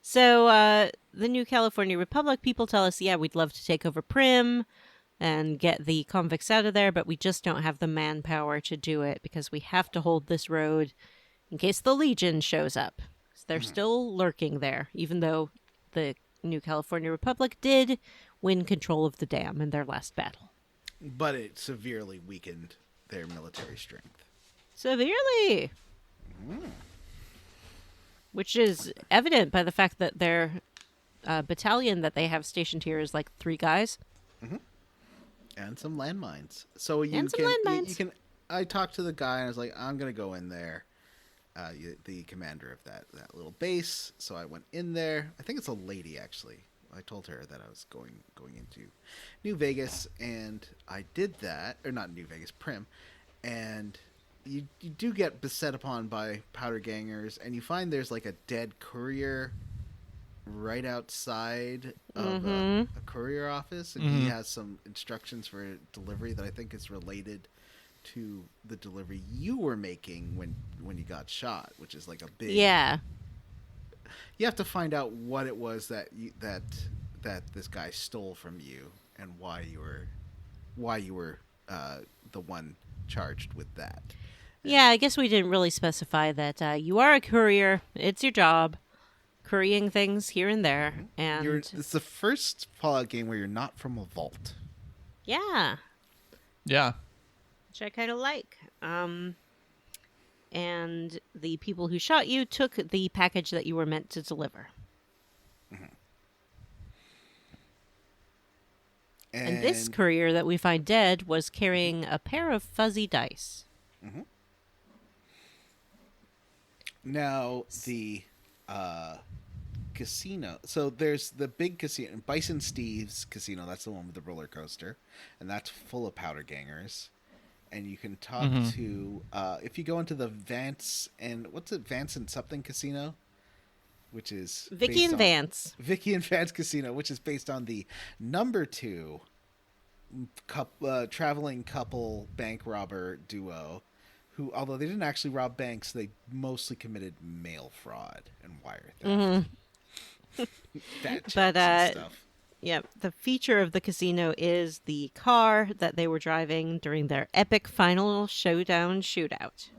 So the New California Republic people tell us, yeah, we'd love to take over Prim and get the convicts out of there, but we just don't have the manpower to do it because we have to hold this road in case the Legion shows up. So they're still lurking there, even though the New California Republic did win control of the dam in their last battle. But it severely weakened their military strength. Severely! Which is evident by the fact that their battalion that they have stationed here is like 3 guys. And some landmines. So you And some can landmines. you can. I talked to the guy and I was like, I'm gonna go in there. The commander of that little base. So I went in there. I think it's a lady actually. I told her that I was going into New Vegas, and I did that, or not New Vegas, Prim, and you do get beset upon by powder gangers, and you find there's like a dead courier right outside of a courier office, and he has some instructions for a delivery that I think is related to the delivery you were making when you got shot, which is like a big Yeah. You have to find out what it was that this guy stole from you and why you were the one charged with that. Yeah, I guess we didn't really specify that you are a courier. It's your job. Currying things here and there. And It's the first Fallout game where you're not from a vault. yeah, Yeah. which I kind of like. And the people who shot you took the package that you were meant to deliver. And this courier that we find dead was carrying a pair of fuzzy dice. Now the casino. So there's the big casino, Bison Steve's casino. That's the one with the roller coaster, and that's full of powder gangers. And you can talk to if you go into the Vance and Vance and something casino, which is Vicky and Vance. Vicky and Vance Casino, which is based on the number 2 traveling couple bank robber duo, who, although they didn't actually rob banks, they mostly committed mail fraud and wire theft. That But, and stuff. Yep, the feature of the casino is the car that they were driving during their epic final showdown shootout.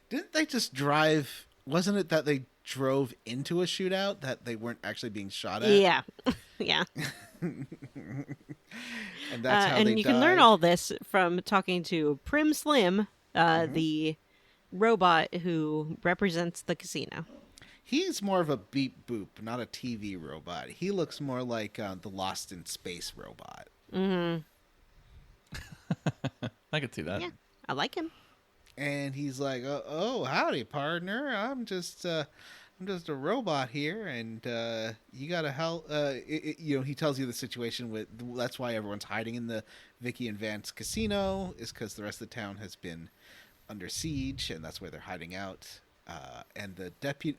Didn't they just drive? Wasn't it that they drove into a shootout that they weren't actually being shot at? Yeah, yeah. And that's how and they you died. can learn all this from talking to Prim Slim, the robot who represents the casino. He's more of a beep boop, not a TV robot. He looks more like the Lost in Space robot. I could see that. Yeah, I like him. And he's like, "Oh, howdy, partner. I'm just a robot here, and you gotta help." He tells you the situation with. That's why everyone's hiding in the Vicky and Vance casino, is because the rest of the town has been under siege, and that's where they're hiding out. And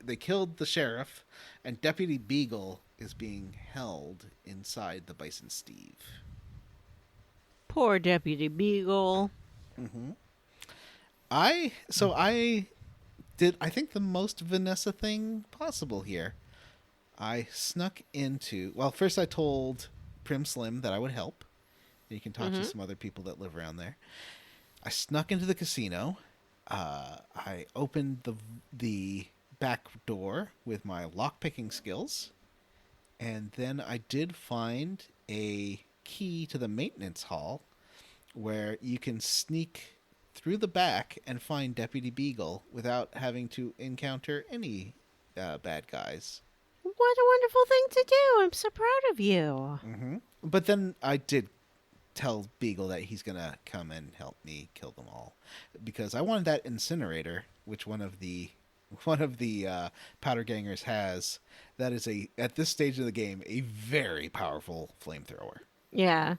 they killed the sheriff, and Deputy Beagle is being held inside the Bison Steve. Poor Deputy Beagle. I did, I think, the most Vanessa thing possible here. I snuck into, well, first I told Prim Slim that I would help. You can talk to some other people that live around there. I snuck into the casino. I opened the back door with my lockpicking skills, and then I did find a key to the maintenance hall where you can sneak through the back and find Deputy Beagle without having to encounter any bad guys. What a wonderful thing to do. I'm so proud of you. But then I did tell Beagle that he's gonna come and help me kill them all, because I wanted that incinerator, which one of the powder gangers has. That is at this stage of the game a very powerful flamethrower. Yeah.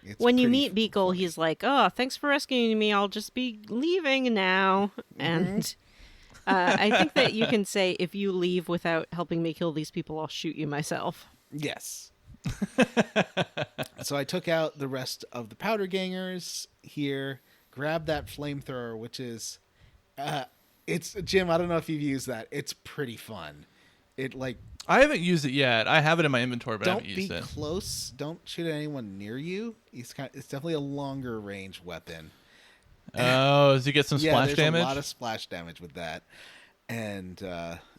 It's When you pretty meet Beagle, funny. he's like, "Oh, thanks for rescuing me. I'll just be leaving now." And I think that you can say, "If you leave without helping me kill these people, I'll shoot you myself." Yes. So I took out the rest of the powder gangers here, grabbed that flamethrower, which is, it's Jim. I don't know if you've used that. It's pretty fun. It I haven't used it yet. I have it in my inventory, but I don't haven't be used it. close. Don't shoot at anyone near you. It's definitely a longer range weapon. Oh, does he get some splash there's damage? a lot of splash damage with that, and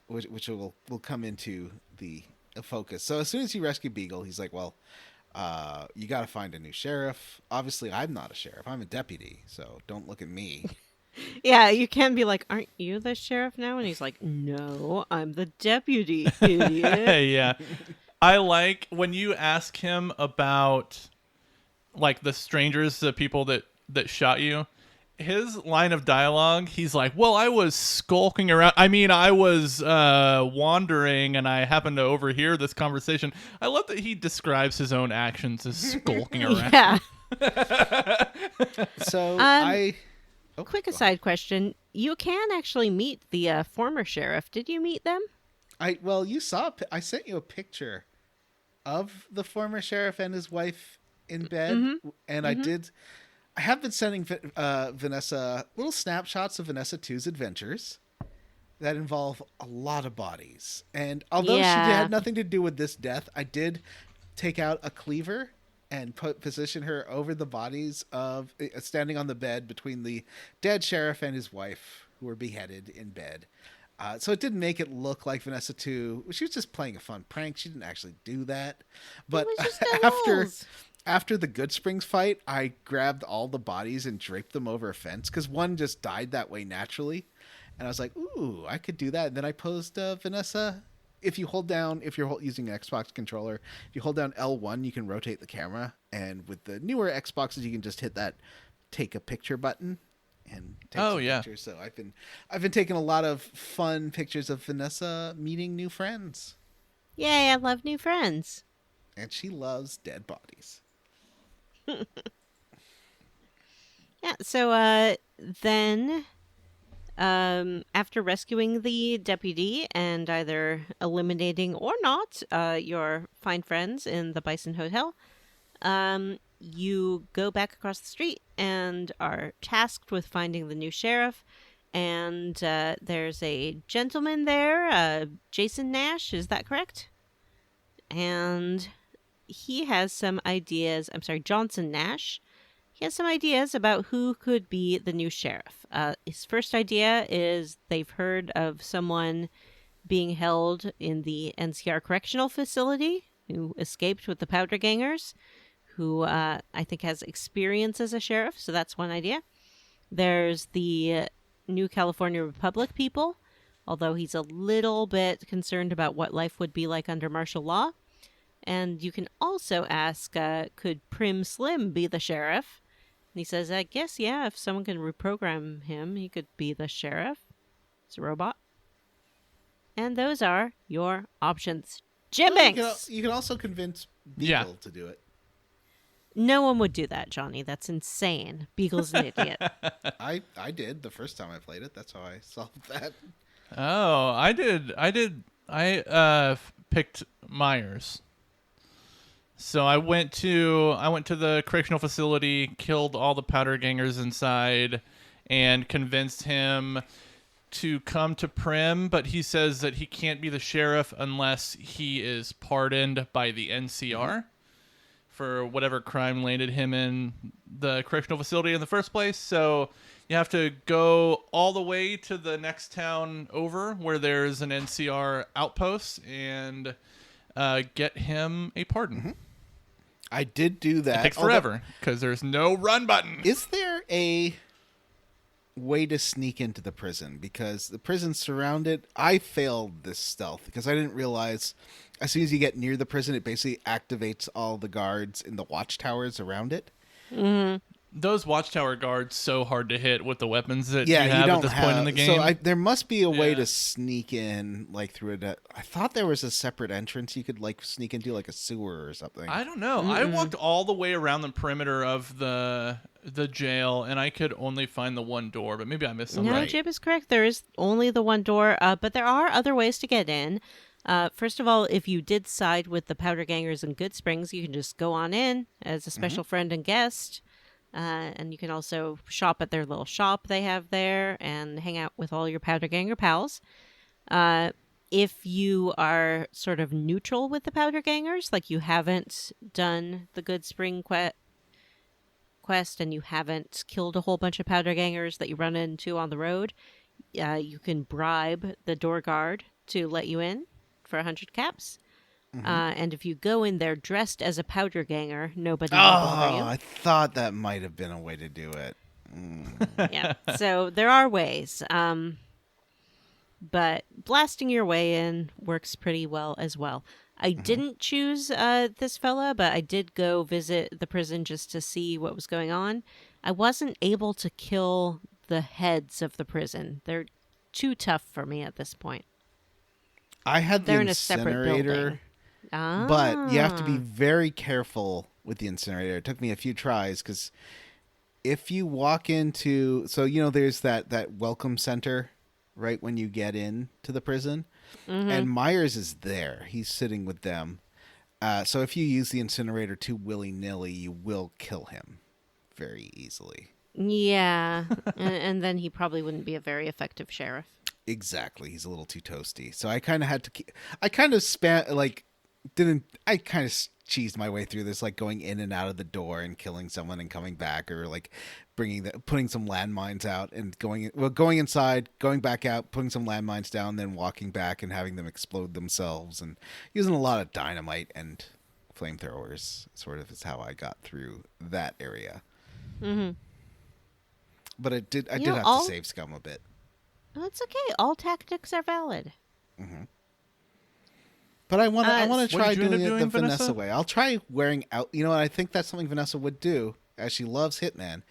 which will come into the focus. So as soon as you rescue Beagle, he's like, "Well, you got to find a new sheriff. Obviously, I'm not a sheriff. I'm a deputy. So don't look at me." Yeah, you can be like, "Aren't you the sheriff now?" And he's like, "No, I'm the deputy, idiot." Yeah. I like when you ask him about like the strangers, the people that shot you. His line of dialogue, he's like, "Well, I was skulking around. I mean, I was wandering, and I happened to overhear this conversation." I love that he describes his own actions as skulking around. Yeah. So Quick aside question: you can actually meet the former sheriff. Did you meet them? you saw. I sent you a picture of the former sheriff and his wife in bed, and I have been sending Vanessa little snapshots of Vanessa 2's adventures that involve a lot of bodies. And although she had nothing to do with this death, I did take out a cleaver and position her over the bodies of standing on the bed between the dead sheriff and his wife, who were beheaded in bed. So it didn't make it look like Vanessa 2. She was just playing a fun prank. She didn't actually do that. But It was just the after the Good Springs fight, I grabbed all the bodies and draped them over a fence because one just died that way naturally. And I was like, ooh, I could do that. And then I posed Vanessa. If you're using an Xbox controller, if you hold down L1, you can rotate the camera. And with the newer Xboxes, you can just hit that take a picture button and take some pictures. So I've been taking a lot of fun pictures of Vanessa meeting new friends. Yay, I love new friends. And she loves dead bodies. Yeah, so then after rescuing the deputy and either eliminating or not your fine friends in the Bison Hotel, you go back across the street and are tasked with finding the new sheriff. And there's a gentleman there, Jason Nash, is that correct? And he has some ideas. I'm sorry, Johnson Nash. He has some ideas about who could be the new sheriff. His first idea is they've heard of someone being held in the NCR Correctional Facility who escaped with the Powder Gangers, who I think has experience as a sheriff. So that's one idea. There's the New California Republic people, although he's a little bit concerned about what life would be like under martial law. And you can also ask, could Prim Slim be the sheriff? And he says, I guess, yeah, if someone can reprogram him, he could be the sheriff. It's a robot. And those are your options. Jim Banks! You can also convince Beagle to do it. No one would do that, Johnny. That's insane. Beagle's an idiot. I did the first time I played it. That's how I solved that. Oh, I did. I picked Myers. So I went to the correctional facility, killed all the powder gangers inside, and convinced him to come to Prim, but he says that he can't be the sheriff unless he is pardoned by the NCR for whatever crime landed him in the correctional facility in the first place. So you have to go all the way to the next town over where there's an NCR outpost and get him a pardon. Mm-hmm. I did do that. It takes forever because there's no run button. Is there a way to sneak into the prison? Because the prison's surrounded. I failed this stealth because I didn't realize as soon as you get near the prison, it basically activates all the guards in the watchtowers around it. Those watchtower guards so hard to hit with the weapons that Yeah, you have don't at this point in the game. So there must be a way Yeah. to sneak in, like through I thought there was a separate entrance you could like sneak into, like a sewer or something. I don't know. I walked all the way around the perimeter of the jail, and I could only find the one door, but maybe I missed something. No, Jib is correct. There is only the one door, but there are other ways to get in. First of all, if you did side with the Powder Gangers and Good Springs, you can just go on in as a special friend and guest. And you can also shop at their little shop they have there and hang out with all your Powder Ganger pals. If you are sort of neutral with the Powder Gangers, like you haven't done the Good Spring quest and you haven't killed a whole bunch of Powder Gangers that you run into on the road, you can bribe the door guard to let you in for 100 caps. And if you go in there dressed as a Powder Ganger, nobody will bother you. I thought that might have been a way to do it. Yeah. So there are ways. But blasting your way in works pretty well as well. I didn't choose this fella, but I did go visit the prison just to see what was going on. I wasn't able to kill the heads of the prison. They're too tough for me at this point. I had the They're in a separate incinerator, building. but you have to be very careful with the incinerator. It took me a few tries because if you walk into, so there's that welcome center right when you get in to the prison, and Myers is there. He's sitting with them. So if you use the incinerator too willy-nilly, you will kill him very easily. Yeah. and then he probably wouldn't be a very effective sheriff. Exactly. He's a little too toasty. So I kind of had to I kind of cheesed my way through this, like going in and out of the door and killing someone and coming back, or like putting some landmines out and going inside, going back out, putting some landmines down, then walking back and having them explode themselves, and using a lot of dynamite and flamethrowers. Sort of is how I got through that area. But I did have to save scum a bit. Oh, it's okay. All tactics are valid. But I want to try What did you end doing up it doing, the Vanessa Vanessa? way. I'll try wearing out. I think that's something Vanessa would do, as she loves Hitman.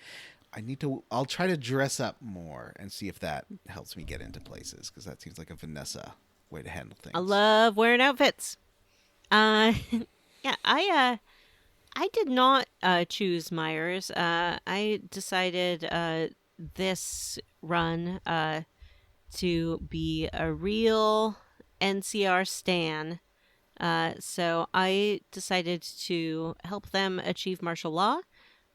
I'll try to dress up more and see if that helps me get into places, because that seems like a Vanessa way to handle things. I love wearing outfits. Yeah, I did not choose Myers. I decided this run to be a real NCR stan. So I decided to help them achieve martial law.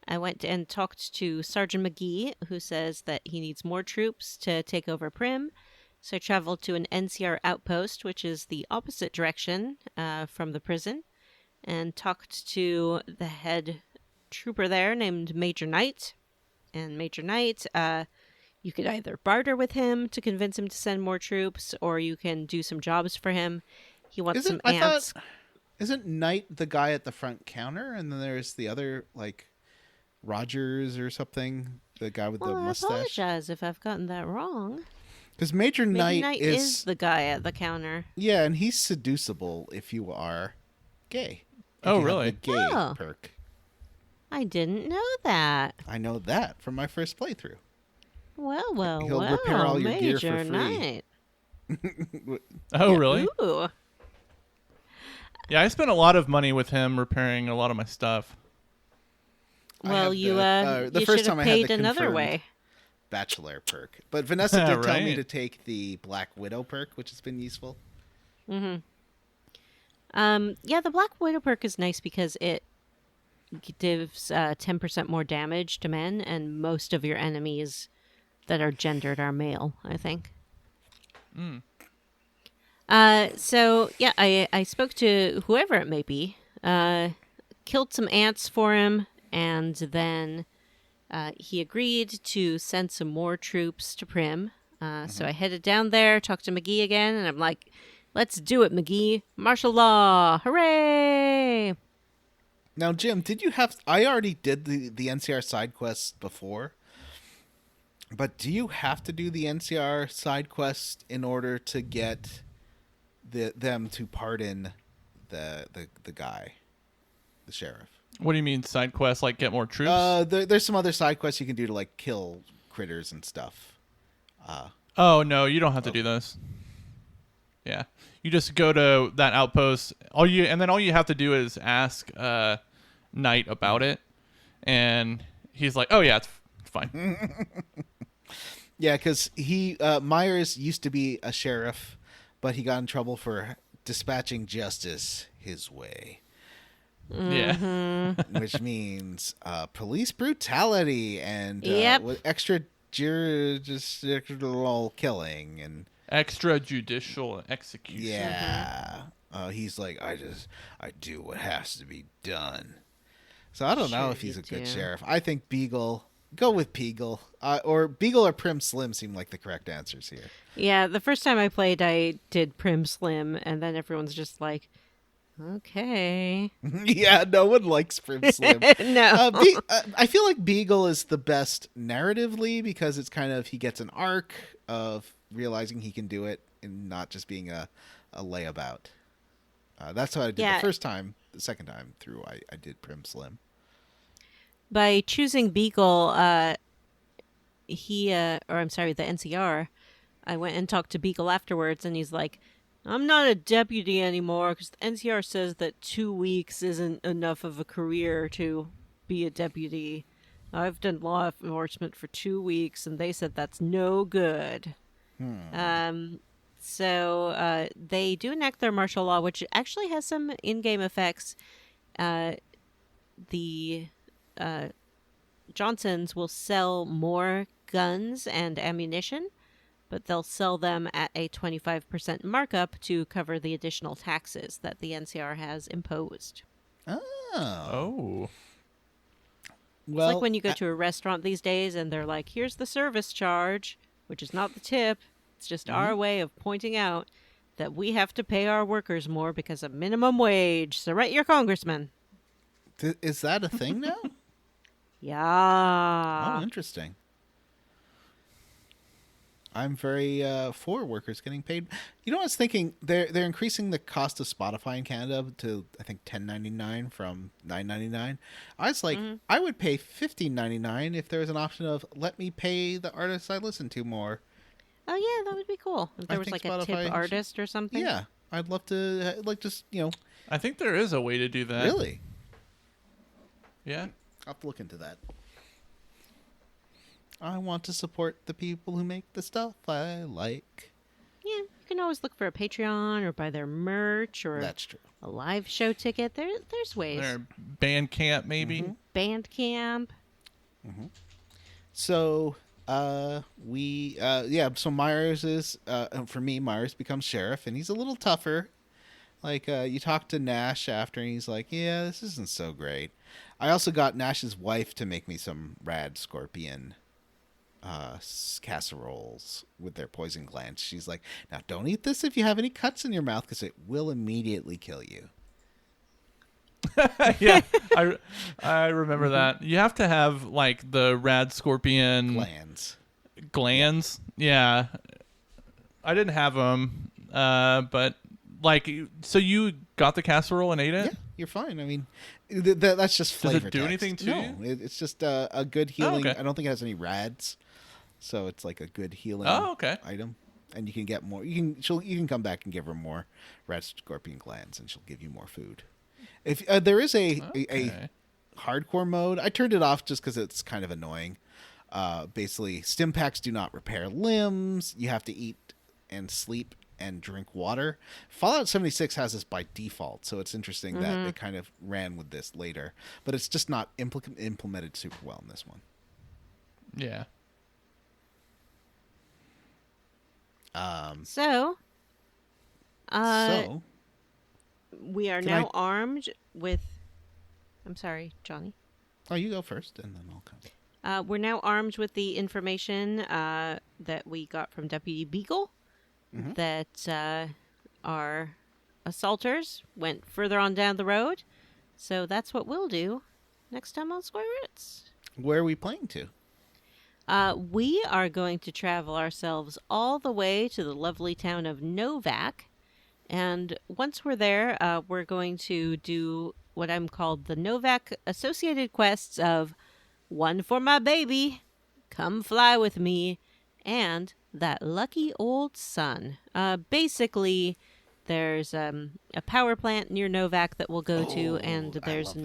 I went and talked to Sergeant McGee, who says that he needs more troops to take over Prim. So I traveled to an NCR outpost, which is the opposite direction from the prison, and talked to the head trooper there named Major Knight. And Major Knight, you could either barter with him to convince him to send more troops, or you can do some jobs for him. He wants some ants. Isn't Knight the guy at the front counter, and then there's the other, like, Rogers or something, the guy with the mustache? I apologize if I've gotten that wrong. Because Major Knight is the guy at the counter. Yeah, and he's seducible if you are gay. If Oh, you have really? the gay perk. I didn't know that. I know that from my first playthrough. Well, He'll repair all your gear Major for free. Knight. Oh, really? Ooh. Yeah, I spent a lot of money with him repairing a lot of my stuff. Well, the you first should time I have had the another confirmed way. Bachelor perk. But Vanessa did tell me Right. to take the Black Widow perk, which has been useful. Yeah, the Black Widow perk is nice because it gives 10% more damage to men, and most of your enemies that are gendered are male, I think. So, yeah, I spoke to whoever it may be, killed some ants for him, and then he agreed to send some more troops to Prim. So I headed down there, talked to McGee again, and I'm like, let's do it, McGee. Martial law. Hooray! Now, Jim, did you have... I already did the NCR side quests before, but do you have to do the NCR side quest in order to get them to pardon the guy, the sheriff? What do you mean side quests? Like get more troops? There's some other side quests you can do to like kill critters and stuff. Oh no, you don't have to do those. Yeah, you just go to that outpost. All you have to do is ask Knight about it, and he's like, "Oh yeah, it's fine." Yeah, because Myers used to be a sheriff, but he got in trouble for dispatching justice his way. Yeah. Which means police brutality and Yep. with extrajudicial killing and Extrajudicial execution. yeah. He's like, I do what has to be done. So I don't know Sure if he's you a good do. sheriff. I think Beagle. Go with Beagle, or Beagle or Prim Slim seem like the correct answers here. Yeah, the first time I played, I did Prim Slim, and then everyone's just like, okay. Yeah, no one likes Prim Slim. No. I feel like Beagle is the best narratively because it's kind of he gets an arc of realizing he can do it and not just being a layabout. That's what I did Yeah. the first time. The second time through, I did Prim Slim. By choosing Beagle, the NCR, I went and talked to Beagle afterwards, and he's like, I'm not a deputy anymore because the NCR says that 2 weeks isn't enough of a career to be a deputy. I've done law enforcement for 2 weeks, and they said that's no good. So they do enact their martial law, which actually has some in-game effects. The Johnsons will sell more guns and ammunition, but they'll sell them at a 25% markup to cover the additional taxes that the NCR has imposed. Oh, Oh. well, It's like when you go to a restaurant these days and they're like, here's the service charge, which is not the tip. It's just our way of pointing out that we have to pay our workers more because of minimum wage. So write your congressman. Is that a thing now? Yeah. Oh, interesting. I'm very for workers getting paid. You know what I was thinking? They're increasing the cost of Spotify in Canada to I think $10.99 from $9.99. I was like, I would pay $15.99 if there was an option of let me pay the artists I listen to more. Oh, yeah, that would be cool. If there was think like a Spotify tip artist or something. Yeah, I'd love to like just I think there is a way to do that. really. Yeah. I'll have to look into that. I want to support the people who make the stuff I like. Yeah, you can always look for a Patreon or buy their merch or That's true. a live show ticket. There's ways. Or Bandcamp maybe. Bandcamp. So so Myers is for me, Myers becomes sheriff and he's a little tougher. Like you talk to Nash after and he's like, yeah, this isn't so great. I also got Nash's wife to make me some rad scorpion casseroles with their poison glands. She's like, now don't eat this if you have any cuts in your mouth because it will immediately kill you. Yeah. I remember that. You have to have like the rad scorpion Glands. Yeah. I didn't have them. But like, so you got the casserole and ate it? Yeah, you're fine. I mean, that's just Does it flavor do text. anything to no, you? It's just a good healing. okay. I don't think it has any rads, so it's like a good healing Okay. item. And you can get more. You can come back and give her more rad scorpion glands, and she'll give you more food. If there is a hardcore mode, I turned it off just because it's kind of annoying. Basically, stim packs do not repair limbs. You have to eat and sleep and drink water. Fallout 76 has this by default, so it's interesting that they kind of ran with this later, but it's just not implemented super well in this one. Yeah. So, So we are Can now armed with. I'm sorry, Johnny. oh, you go first, and then I'll come. We're now armed with the information that we got from Deputy Beagle that our assaulters went further on down the road. So that's what we'll do next time on Square Roots. Where are we playing to? We are going to travel ourselves all the way to the lovely town of NoVac. And once we're there, we're going to do what I'm called the NoVac associated quests of One for My Baby, Come Fly With Me, and That Lucky Old Sun. Basically, there's a power plant near NoVac that we'll go to, and I there's love an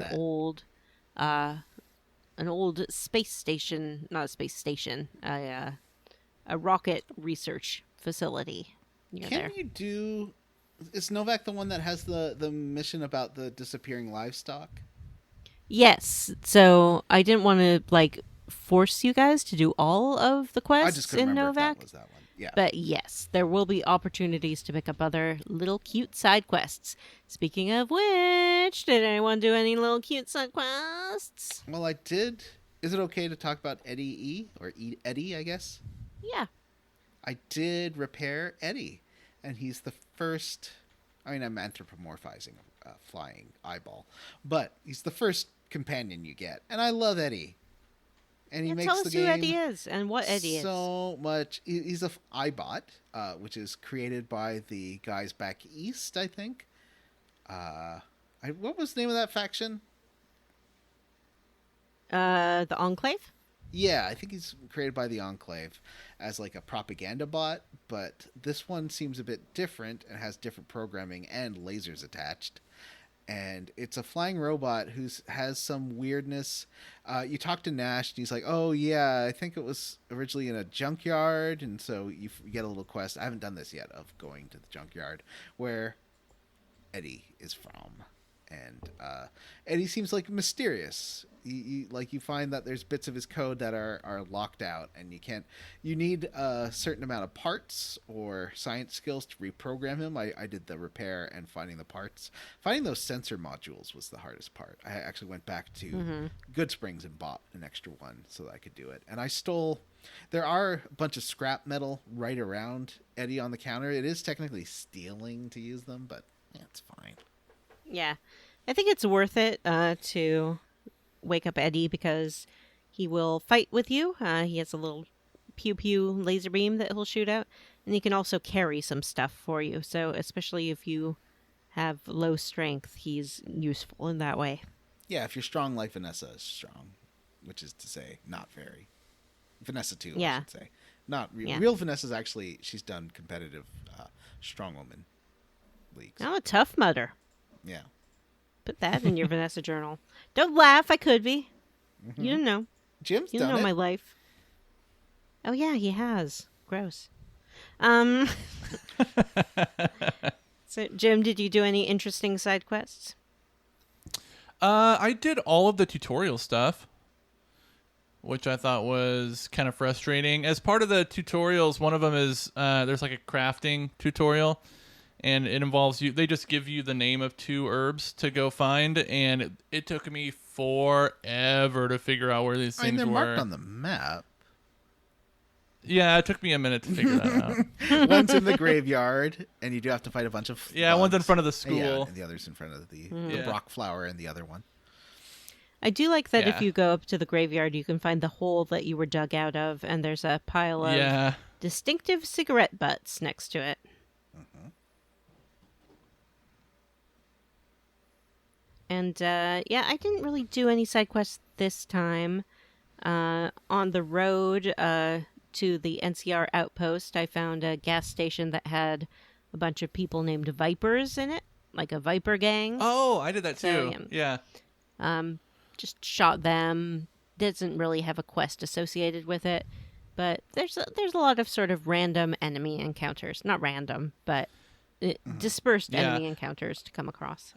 that. old space station, not a space station, a rocket research facility near there. Can you do? Is NoVac the one that has the mission about the disappearing livestock? Yes. So I didn't want to force you guys to do all of the I just quests couldn't in remember if NoVac. that was that one. Yeah. But yes, there will be opportunities to pick up other little cute side quests. Speaking of which, did anyone do any little cute side quests? Well, I did. Is it okay to talk about Eddie, I guess? Yeah. I did repair Eddie, and he's the first. I mean, I'm anthropomorphizing a flying eyeball, but he's the first companion you get, and I love Eddie. And he makes tell the us game who Eddie is and what Eddie is. so much. He's a iBot, which is created by the guys back east, I think. What was the name of that faction? The Enclave? Yeah, I think he's created by the Enclave as like a propaganda bot, but this one seems a bit different and has different programming and lasers attached. And it's a flying robot who has some weirdness. You talk to Nash, and he's like, "Oh yeah, I think it was originally in a junkyard," and so you get a little quest. I haven't done this yet of going to the junkyard where Eddie is from, and Eddie seems like mysterious. You find that there's bits of his code that are locked out, and you need a certain amount of parts or science skills to reprogram him. I did the repair and finding the parts. Finding those sensor modules was the hardest part. I actually went back to Good Springs and bought an extra one so that I could do it. And I stole. There are a bunch of scrap metal right around Eddie on the counter. It is technically stealing to use them, but yeah, it's fine. Yeah. I think it's worth it to wake up Eddie because he will fight with you. He has a little pew-pew laser beam that he'll shoot out, and he can also carry some stuff for you. So especially if you have low strength, he's useful in that way. Yeah, if you're strong like Vanessa is strong, which is to say, not very. Vanessa too, Yeah. I should say. Not real. Yeah. Real Vanessa's actually, she's done competitive strongwoman leagues. I'm a tough mudder. Yeah. Put that in your Vanessa journal. Don't laugh. I could be. You don't know. Jim's You done don't know it. my life. Oh yeah, he has. Gross. So Jim, did you do any interesting side quests? I did all of the tutorial stuff, which I thought was kind of frustrating. As part of the tutorials, one of them is there's like a crafting tutorial, and it involves you. They just give you the name of 2 herbs to go find, and it took me forever to figure out where these I mean, things they're were. marked on the map. Yeah, it took me a minute to figure that out. One's in the graveyard, and you do have to fight a bunch of Yeah, one's in bugs. front of the Yeah, school. and the other's in front of the Yeah. rock flower and the other one. I do like that if Yeah. you go up to the graveyard, you can find the hole that you were dug out of, and there's a pile of Yeah. distinctive cigarette butts next to it. And yeah, I didn't really do any side quests this time. On the road to the NCR outpost, I found a gas station that had a bunch of people named Vipers in it, like a Viper gang. Oh, I did that So, too. Yeah. Just shot them. Doesn't really have a quest associated with it, but there's a lot of sort of random enemy encounters. Not random, but dispersed Yeah. enemy encounters to come across.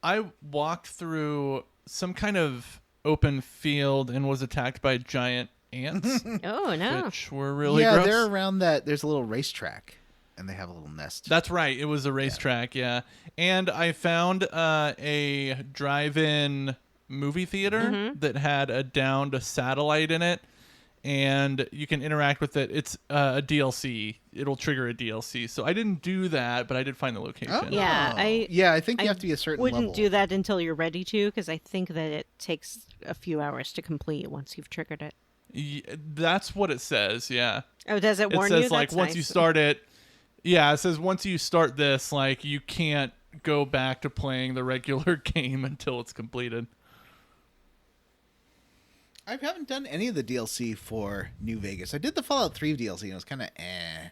I walked through some kind of open field and was attacked by giant ants, Oh no! which were really yeah, gross. they're around that. There's a little racetrack, and they have a little nest. That's right. It was a racetrack, yeah. And I found a drive-in movie theater that had a downed satellite in it, and you can interact with it. It's a DLC. It'll trigger a DLC. So I didn't do that, but I did find the location. Oh. Yeah, I think you have to be a certain wouldn't level. do that until you're ready to, because I think that it takes a few hours to complete once you've triggered it. That's what it says, yeah. Oh, does it It warn says you? like That's once you nice. start it, yeah, it says once you start this, like you can't go back to playing the regular game until it's completed. I haven't done any of the DLC for New Vegas. I did the Fallout 3 DLC, and it was kind of eh.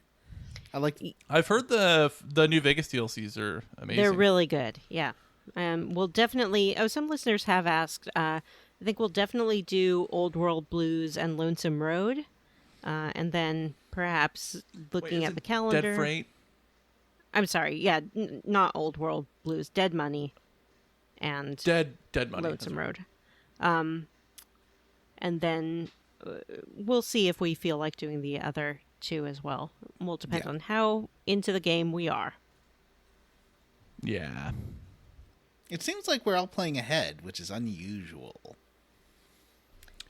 I've heard the New Vegas DLCs are amazing. They're really good. Yeah. We'll definitely. Oh, some listeners have asked. I think we'll definitely do Old World Blues and Lonesome Road, and then perhaps looking at the calendar. Dead Freight. I'm sorry. Yeah, not Old World Blues. Dead Money, and Dead Money. Lonesome Road. And then we'll see if we feel like doing the other two as well. Will depend on how into the game we are. Yeah. It seems like we're all playing ahead, which is unusual.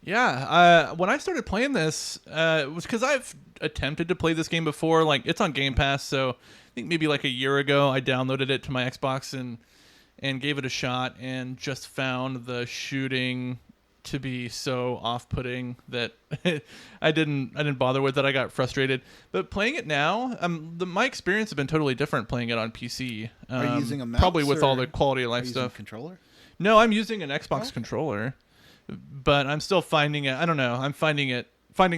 Yeah. When I started playing this, it was because I've attempted to play this game before. Like, it's on Game Pass, so I think maybe like a year ago I downloaded it to my Xbox and gave it a shot, and just found the shooting to be so off-putting that I didn't bother with it. I got frustrated. But playing it now, my experience has been totally different playing it on PC. Are you using a mouse? Probably with all the quality of life using stuff. A controller? No, I'm using an Xbox controller, but I'm still finding it. I don't know. I'm finding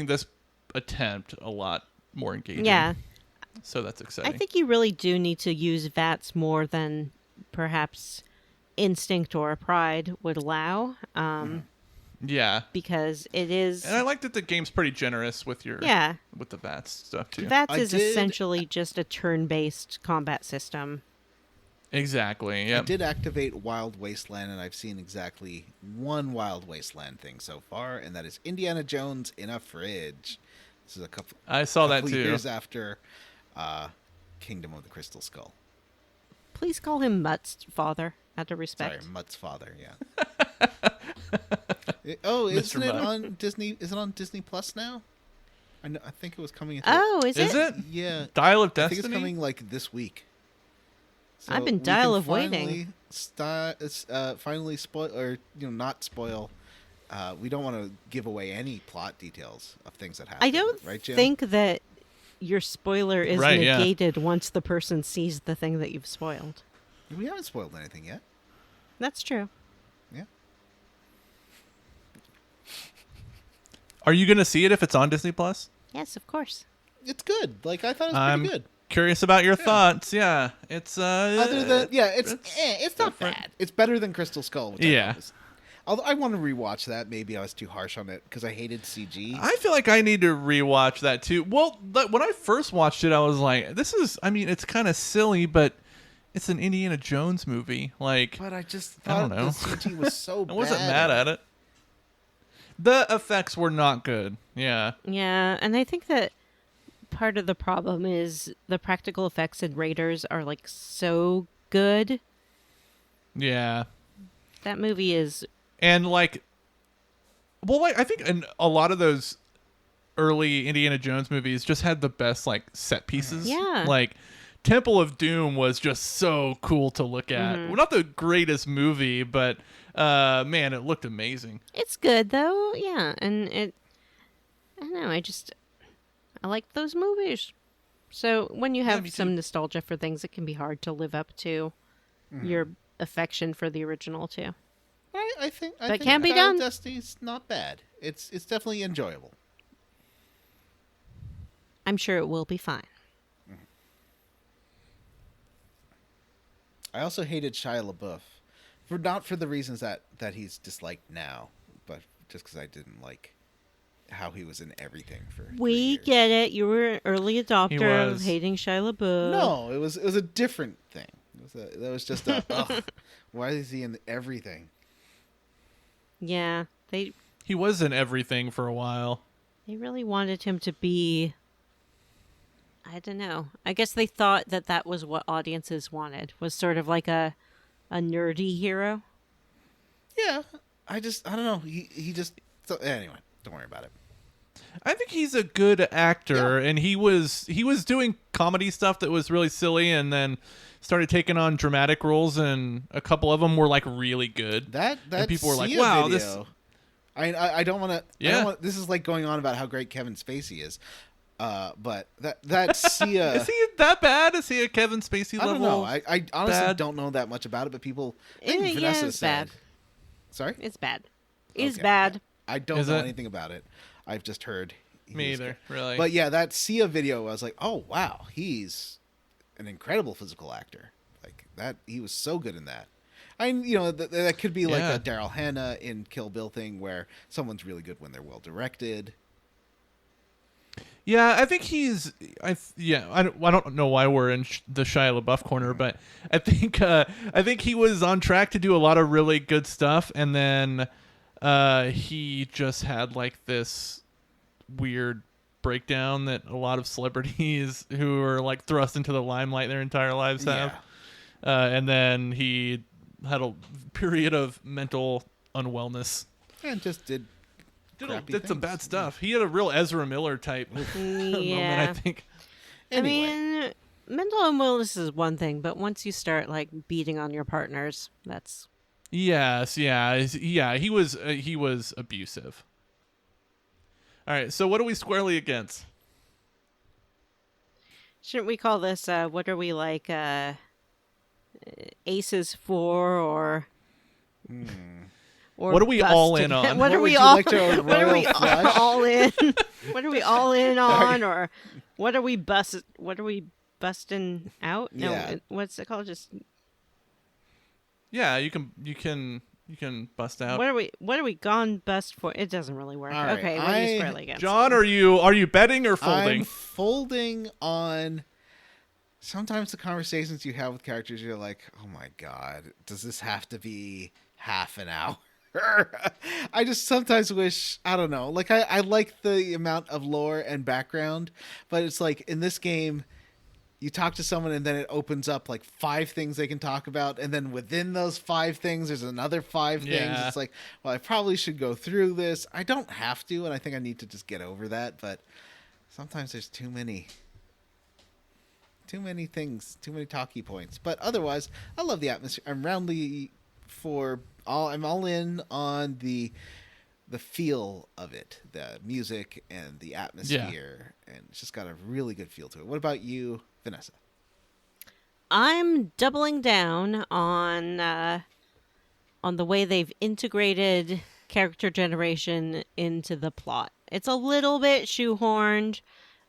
this attempt a lot more engaging. Yeah. So that's exciting. I think you really do need to use VATS more than perhaps Instinct or Pride would allow. Yeah. Because it is. And I like that the game's pretty generous with your with the VATS stuff too. VATS is essentially just a turn-based combat system. Exactly. Yeah. I did activate Wild Wasteland, and I've seen exactly one Wild Wasteland thing so far, and that is Indiana Jones in a fridge. This is I saw that too. Years after Kingdom of the Crystal Skull. Please call him Mutt's father, out of respect. Sorry, Mutt's father. Yeah. Isn't it on Disney? Is it on Disney Plus now? I think it was coming. Is it? Is it? Yeah. Dial of I Destiny. think it's coming like this week. So I've been dial of waiting. Finally spoil, or not spoil. We don't want to give away any plot details of things that happen. I don't right, Jim? think that your spoiler is Right, yeah. negated once the person sees the thing that you've spoiled. We haven't spoiled anything yet. That's true. Yeah. Are you going to see it if it's on Disney Plus? Yes, of course. It's good. Like, I thought it was pretty good. Curious about your thoughts. Yeah, it's Other than it's not bad. It's better than Crystal Skull. Which Yeah. Although I want to rewatch that. Maybe I was too harsh on it because I hated CG. I feel like I need to rewatch that too. Well, when I first watched it, I was like, "This is." I mean, it's kind of silly, but it's an Indiana Jones movie. Like, But I just I thought don't know. the CG was so bad. I wasn't mad at it. The effects were not good. Yeah. Yeah, and I think that part of the problem is the practical effects in Raiders are like so good. Yeah. That movie is. And like, well, like I think in a lot of those early Indiana Jones movies just had the best like set pieces. Yeah. Like Temple of Doom was just so cool to look at. Mm-hmm. Well, not the greatest movie, but man, it looked amazing. It's good though, yeah, and I don't know. I like those movies. So when you have me some too. nostalgia for things, it can be hard to live up to your affection for the original too. I think. But it can be Dial of done. Destiny's not bad. It's definitely enjoyable. I'm sure it will be fine. I also hated Shia LaBeouf, not for the reasons that he's disliked now, but just because I didn't like how he was in everything for 3 We years. get it. You were an early adopter of was. hating Shia LaBeouf. No, it was a different thing. That was just a ugh, why is he in everything? Yeah, they He was in everything for a while. really wanted him to be. I don't know. I guess they thought that was what audiences wanted. Was sort of like a nerdy hero. Yeah, I don't know. He just anyway. Don't worry about it. I think he's a good actor, and he was doing comedy stuff that was really silly, and then started taking on dramatic roles, and a couple of them were like really good. That and people were like, Sia "Wow, video, this." I don't want to. Yeah. This is like going on about how great Kevin Spacey is. But that Sia. Is he that bad? Is he a Kevin Spacey I level? don't know. I honestly bad? don't know that much about it, but people. I think Yeah, Vanessa it's said. bad. Sorry. It's bad. It's Okay, bad. yeah. I don't Is know it? anything about it. I've just heard. he Me was either, good. really. But yeah, that Sia video, I was like, oh wow, he's an incredible physical actor. Like that, he was so good in that. That could be like Yeah. a Daryl Hannah in Kill Bill thing, where someone's really good when they're well directed. Yeah, I think he's. I don't know why we're in the Shia LaBeouf corner, but I think he was on track to do a lot of really good stuff, and then he just had like this weird breakdown that a lot of celebrities who are like thrust into the limelight their entire lives have, and then he had a period of mental unwellness. And just did Did some bad things. stuff. He had a real Ezra Miller type moment, I think. Anyway. I mean, mental illness is one thing, but once you start like beating on your partners, that's Yes, yeah. He was abusive. All right, so what are we squarely against? shouldn't we call this what are we like aces for or What are we all busted- in on? What are What we would you all like to what are we royal flush? all in? What are we all in on or what are we busting out? No, Yeah. what's it called? Just Yeah, you can bust out. what are we gone bust for? It doesn't really work. All right, Okay, what are you squarely against? John, are you betting or folding? I'm folding on. Sometimes the conversations you have with characters, you're like, oh my god, does this have to be half an hour? I just sometimes wish, I don't know, like I like the amount of lore and background, but it's like in this game, you talk to someone and then it opens up like 5 things they can talk about, and then within those 5 things, there's another 5 things. Yeah. It's like, well, I probably should go through this. I don't have to, and I think I need to just get over that, but sometimes there's too many things, too many talkie points. But otherwise, I love the atmosphere. I'm all in on the feel of it, the music and the atmosphere, and it's just got a really good feel to it. What about you, Vanessa? I'm doubling down on the way they've integrated character generation into the plot. It's a little bit shoehorned,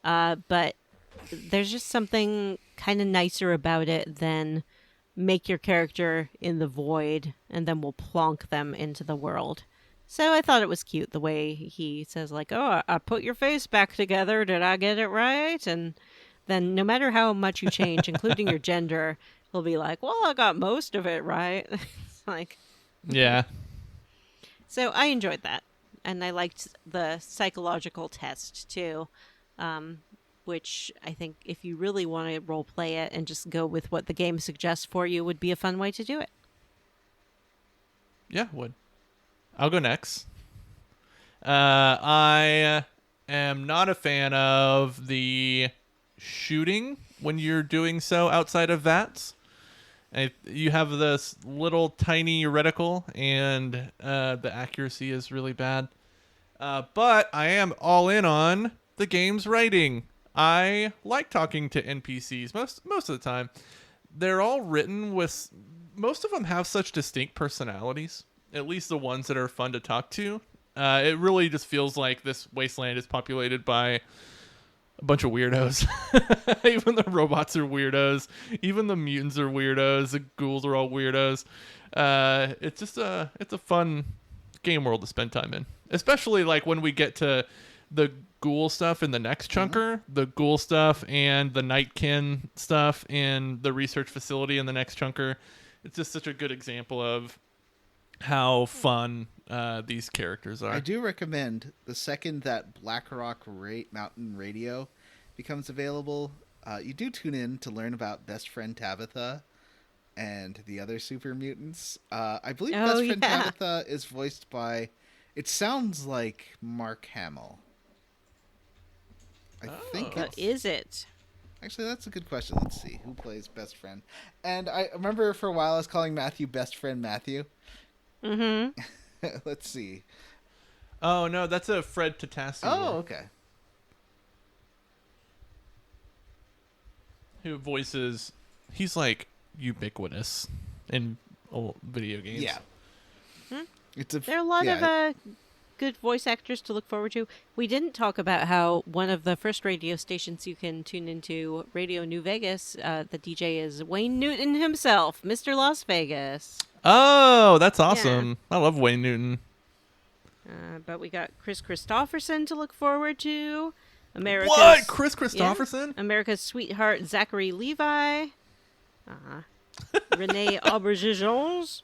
but there's just something kind of nicer about it than make your character in the void and then we'll plonk them into the world. So I thought it was cute the way he says like, oh, I put your face back together. Did I get it right? And then no matter how much you change, including your gender, he'll be like, well, I got most of it right. It's like, Yeah. so I enjoyed that. And I liked the psychological test too, which I think if you really want to role play it and just go with what the game suggests for you would be a fun way to do it. Yeah, would. I'll go next. I am not a fan of the shooting when you're doing so outside of VATS. You have this little tiny reticle, and the accuracy is really bad. But I am all in on the game's writing. I like talking to NPCs most of the time. They're all written with... Most of them have such distinct personalities, at least the ones that are fun to talk to. It really just feels like this wasteland is populated by a bunch of weirdos. Even the robots are weirdos. Even the mutants are weirdos. The ghouls are all weirdos. It's just it's a fun game world to spend time in. Especially like when we get to the ghoul stuff in the next chunker, the ghoul stuff and the Nightkin stuff in the research facility in the next chunker. It's just such a good example of how fun these characters are. I do recommend the second that Black Rock Mountain Radio becomes available, you do tune in to learn about Best Friend Tabitha and the other super mutants. I believe Best Friend Tabitha is voiced by, it sounds like Mark Hamill. I think But is it? Actually, that's a good question. Let's see. Who plays Best Friend? And I remember for a while I was calling Matthew Best Friend Matthew. Mm-hmm. Let's see. Oh, no, that's a Fred Tatassi. Oh, okay. who voices. He's like ubiquitous in old video games. Yeah. There are a lot of good voice actors to look forward to. We didn't talk about how one of the first radio stations you can tune into, Radio New Vegas, the DJ is Wayne Newton himself, Mr. Las Vegas. Oh, that's awesome. I love Wayne Newton. But we got Chris Christopherson to look forward to. What? Chris Christopherson? Yeah. America's sweetheart, Zachary Levi. Renee Aubergines.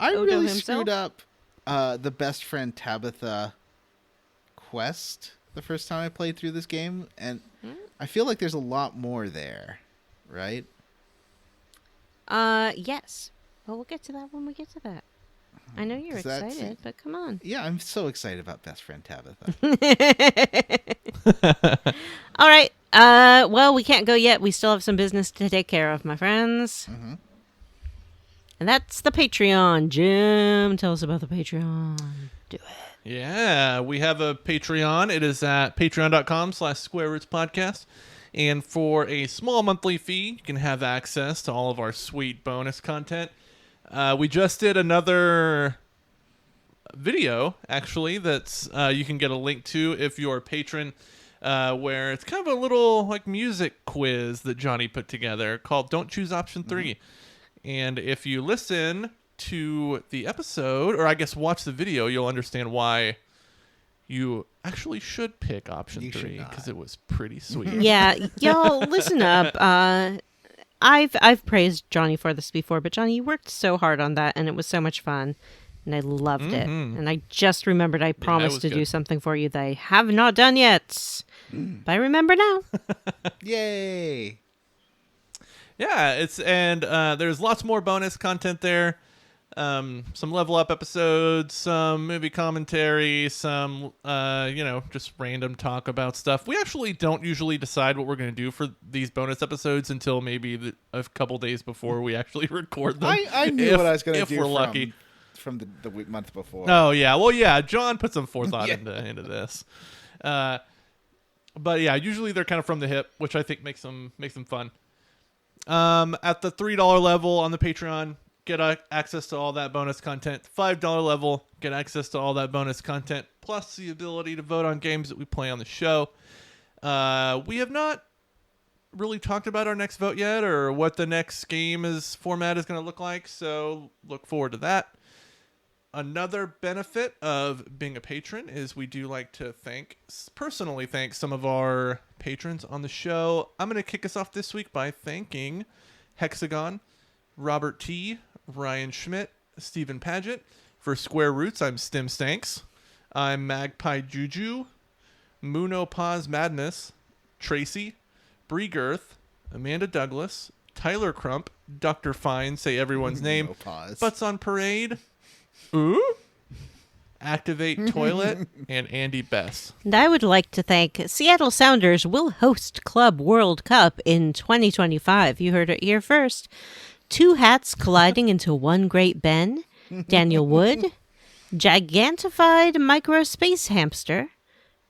I Odo really himself? screwed up the best friend Tabitha quest the first time I played through this game, and I feel like there's a lot more there, right? Yes. Well, we'll get to that when we get to that. I know you're 'Cause that's- excited, but come on. Yeah, I'm so excited about best friend Tabitha. All right. Well, we can't go yet. We still have some business to take care of, my friends. Mm-hmm. And that's the Patreon. Jim, tell us about the Patreon. Do it. Yeah, we have a Patreon. It is at patreon.com/SquareRootsPodcast. And for a small monthly fee, you can have access to all of our sweet bonus content. We just did another video, actually, that's you can get a link to if you're a patron, where it's kind of a little like music quiz that Johnny put together called Don't Choose Option 3. And if you listen to the episode, or I guess watch the video, you'll understand why you actually should pick option 3, because it was pretty sweet. Yeah, y'all, listen up. I've praised Johnny for this before, but Johnny, you worked so hard on that, and it was so much fun, and I loved it. And I just remembered I promised to do something for you that I have not done yet. But I remember now. Yay! Yeah, there's lots more bonus content there. Some level up episodes, some movie commentary, some just random talk about stuff. We actually don't usually decide what we're going to do for these bonus episodes until maybe a couple days before we actually record them. I knew what I was going to do if we're lucky. From the month before. Oh yeah, well yeah, John put some forethought into this. But yeah, usually they're kind of from the hip, which I think makes them fun. At the $3 level on the Patreon, get access to all that bonus content. $5 level, get access to all that bonus content, plus the ability to vote on games that we play on the show. We have not really talked about our next vote yet, or what the next format is going to look like, so look forward to that. Another benefit of being a patron is we do like to personally thank some of our patrons on the show. I'm going to kick us off this week by thanking Hexagon, Robert T., Ryan Schmidt, Stephen Paget. For Square Roots, I'm Stim Stanks. I'm Magpie Juju, Muno Paz Madness, Tracy, Bree Girth, Amanda Douglas, Tyler Crump, Dr. Fine, say everyone's name, Butts on Parade, Activate Toilet, and Andy Bess. And I would like to thank Seattle Sounders will host Club World Cup in 2025. You heard it here first. Two hats colliding into one great Ben. Daniel Wood, Gigantified Microspace Hamster,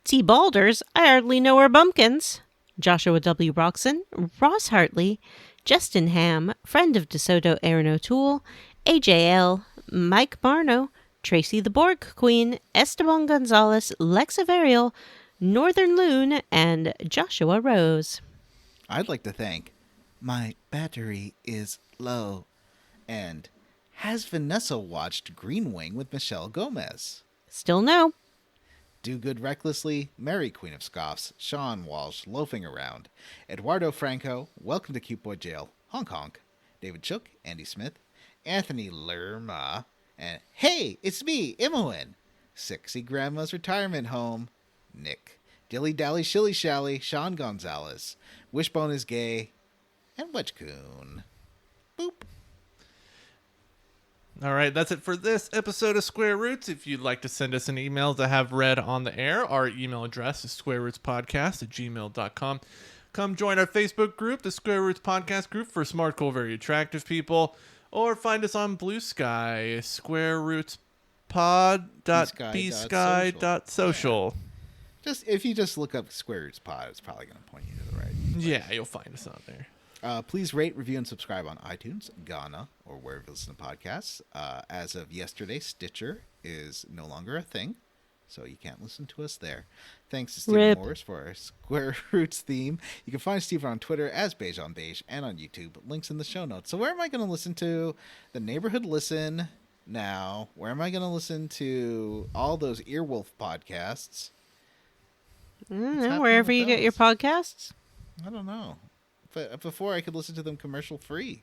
T. Balders, I Hardly Know Her Bumpkins, Joshua W. Roxon, Ross Hartley, Justin Ham, Friend of DeSoto Aaron O'Toole, AJL, Mike Barno, Tracy the Borg Queen, Esteban Gonzalez, Lexa Varial, Northern Loon, and Joshua Rose. I'd like to thank My Battery is Low and Has Vanessa Watched Green Wing with Michelle Gomez? Still no. Do Good Recklessly, Mary Queen of Scoffs, Sean Walsh, Loafing Around, Eduardo Franco, Welcome to Cute Boy Jail, Honk Honk, David Chook, Andy Smith, Anthony Lerma, and Hey, it's me, Imoen, Sexy Grandma's Retirement Home, Nick, Dilly Dally Shilly Shally, Sean Gonzalez, Wishbone is Gay, and Wedgecoon. Boop. All right, that's it for this episode of Square Roots. If you'd like to send us an email to have read on the air, our email address is squarerootspodcast@gmail.com. Come join our Facebook group, the Square Roots Podcast group for smart, cool, very attractive people. Or find us on Blue Sky, squarerootspod.bsky.social. If you just look up Square Roots Pod, it's probably going to point you to the right. Yeah, you'll find us on there. Please rate, review, and subscribe on iTunes, Ghana, or wherever you listen to podcasts. As of yesterday, Stitcher is no longer a thing, so you can't listen to us there. Thanks to Stephen Rip. Morris for our Square Roots theme. You can find Stephen on Twitter as Beige on Beige and on YouTube. Links in the show notes. So where am I going to listen to the Neighborhood Listen now? Where am I going to listen to all those Earwolf podcasts? happening Wherever with you get your those? podcasts. I don't know. But before I could listen to them commercial free.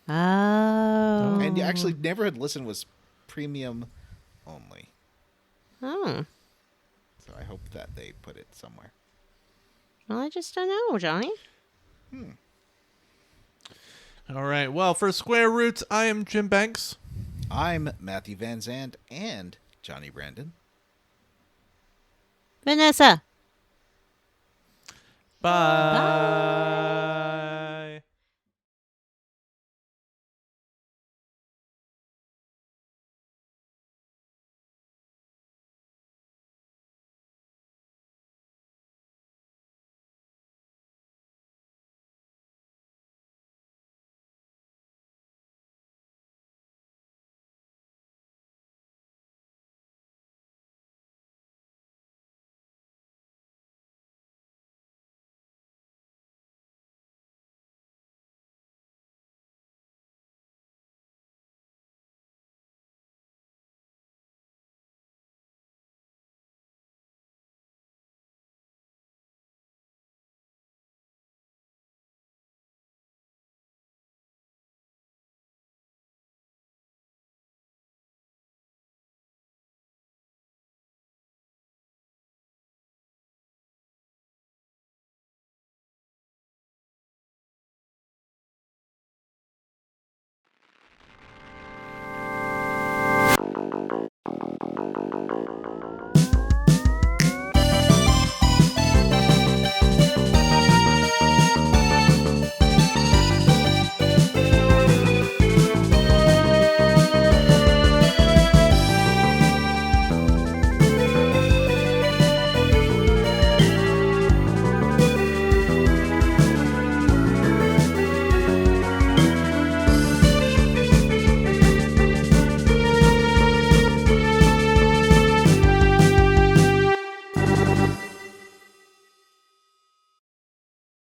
Oh. And actually, Neighborhood Listen was premium only. Oh. So I hope that they put it somewhere. Well, I just don't know, Johnny. All right. Well, for Square Roots, I am Jim Banks. I'm Matthew Van Zandt and Johnny Brandon. Vanessa. Bye.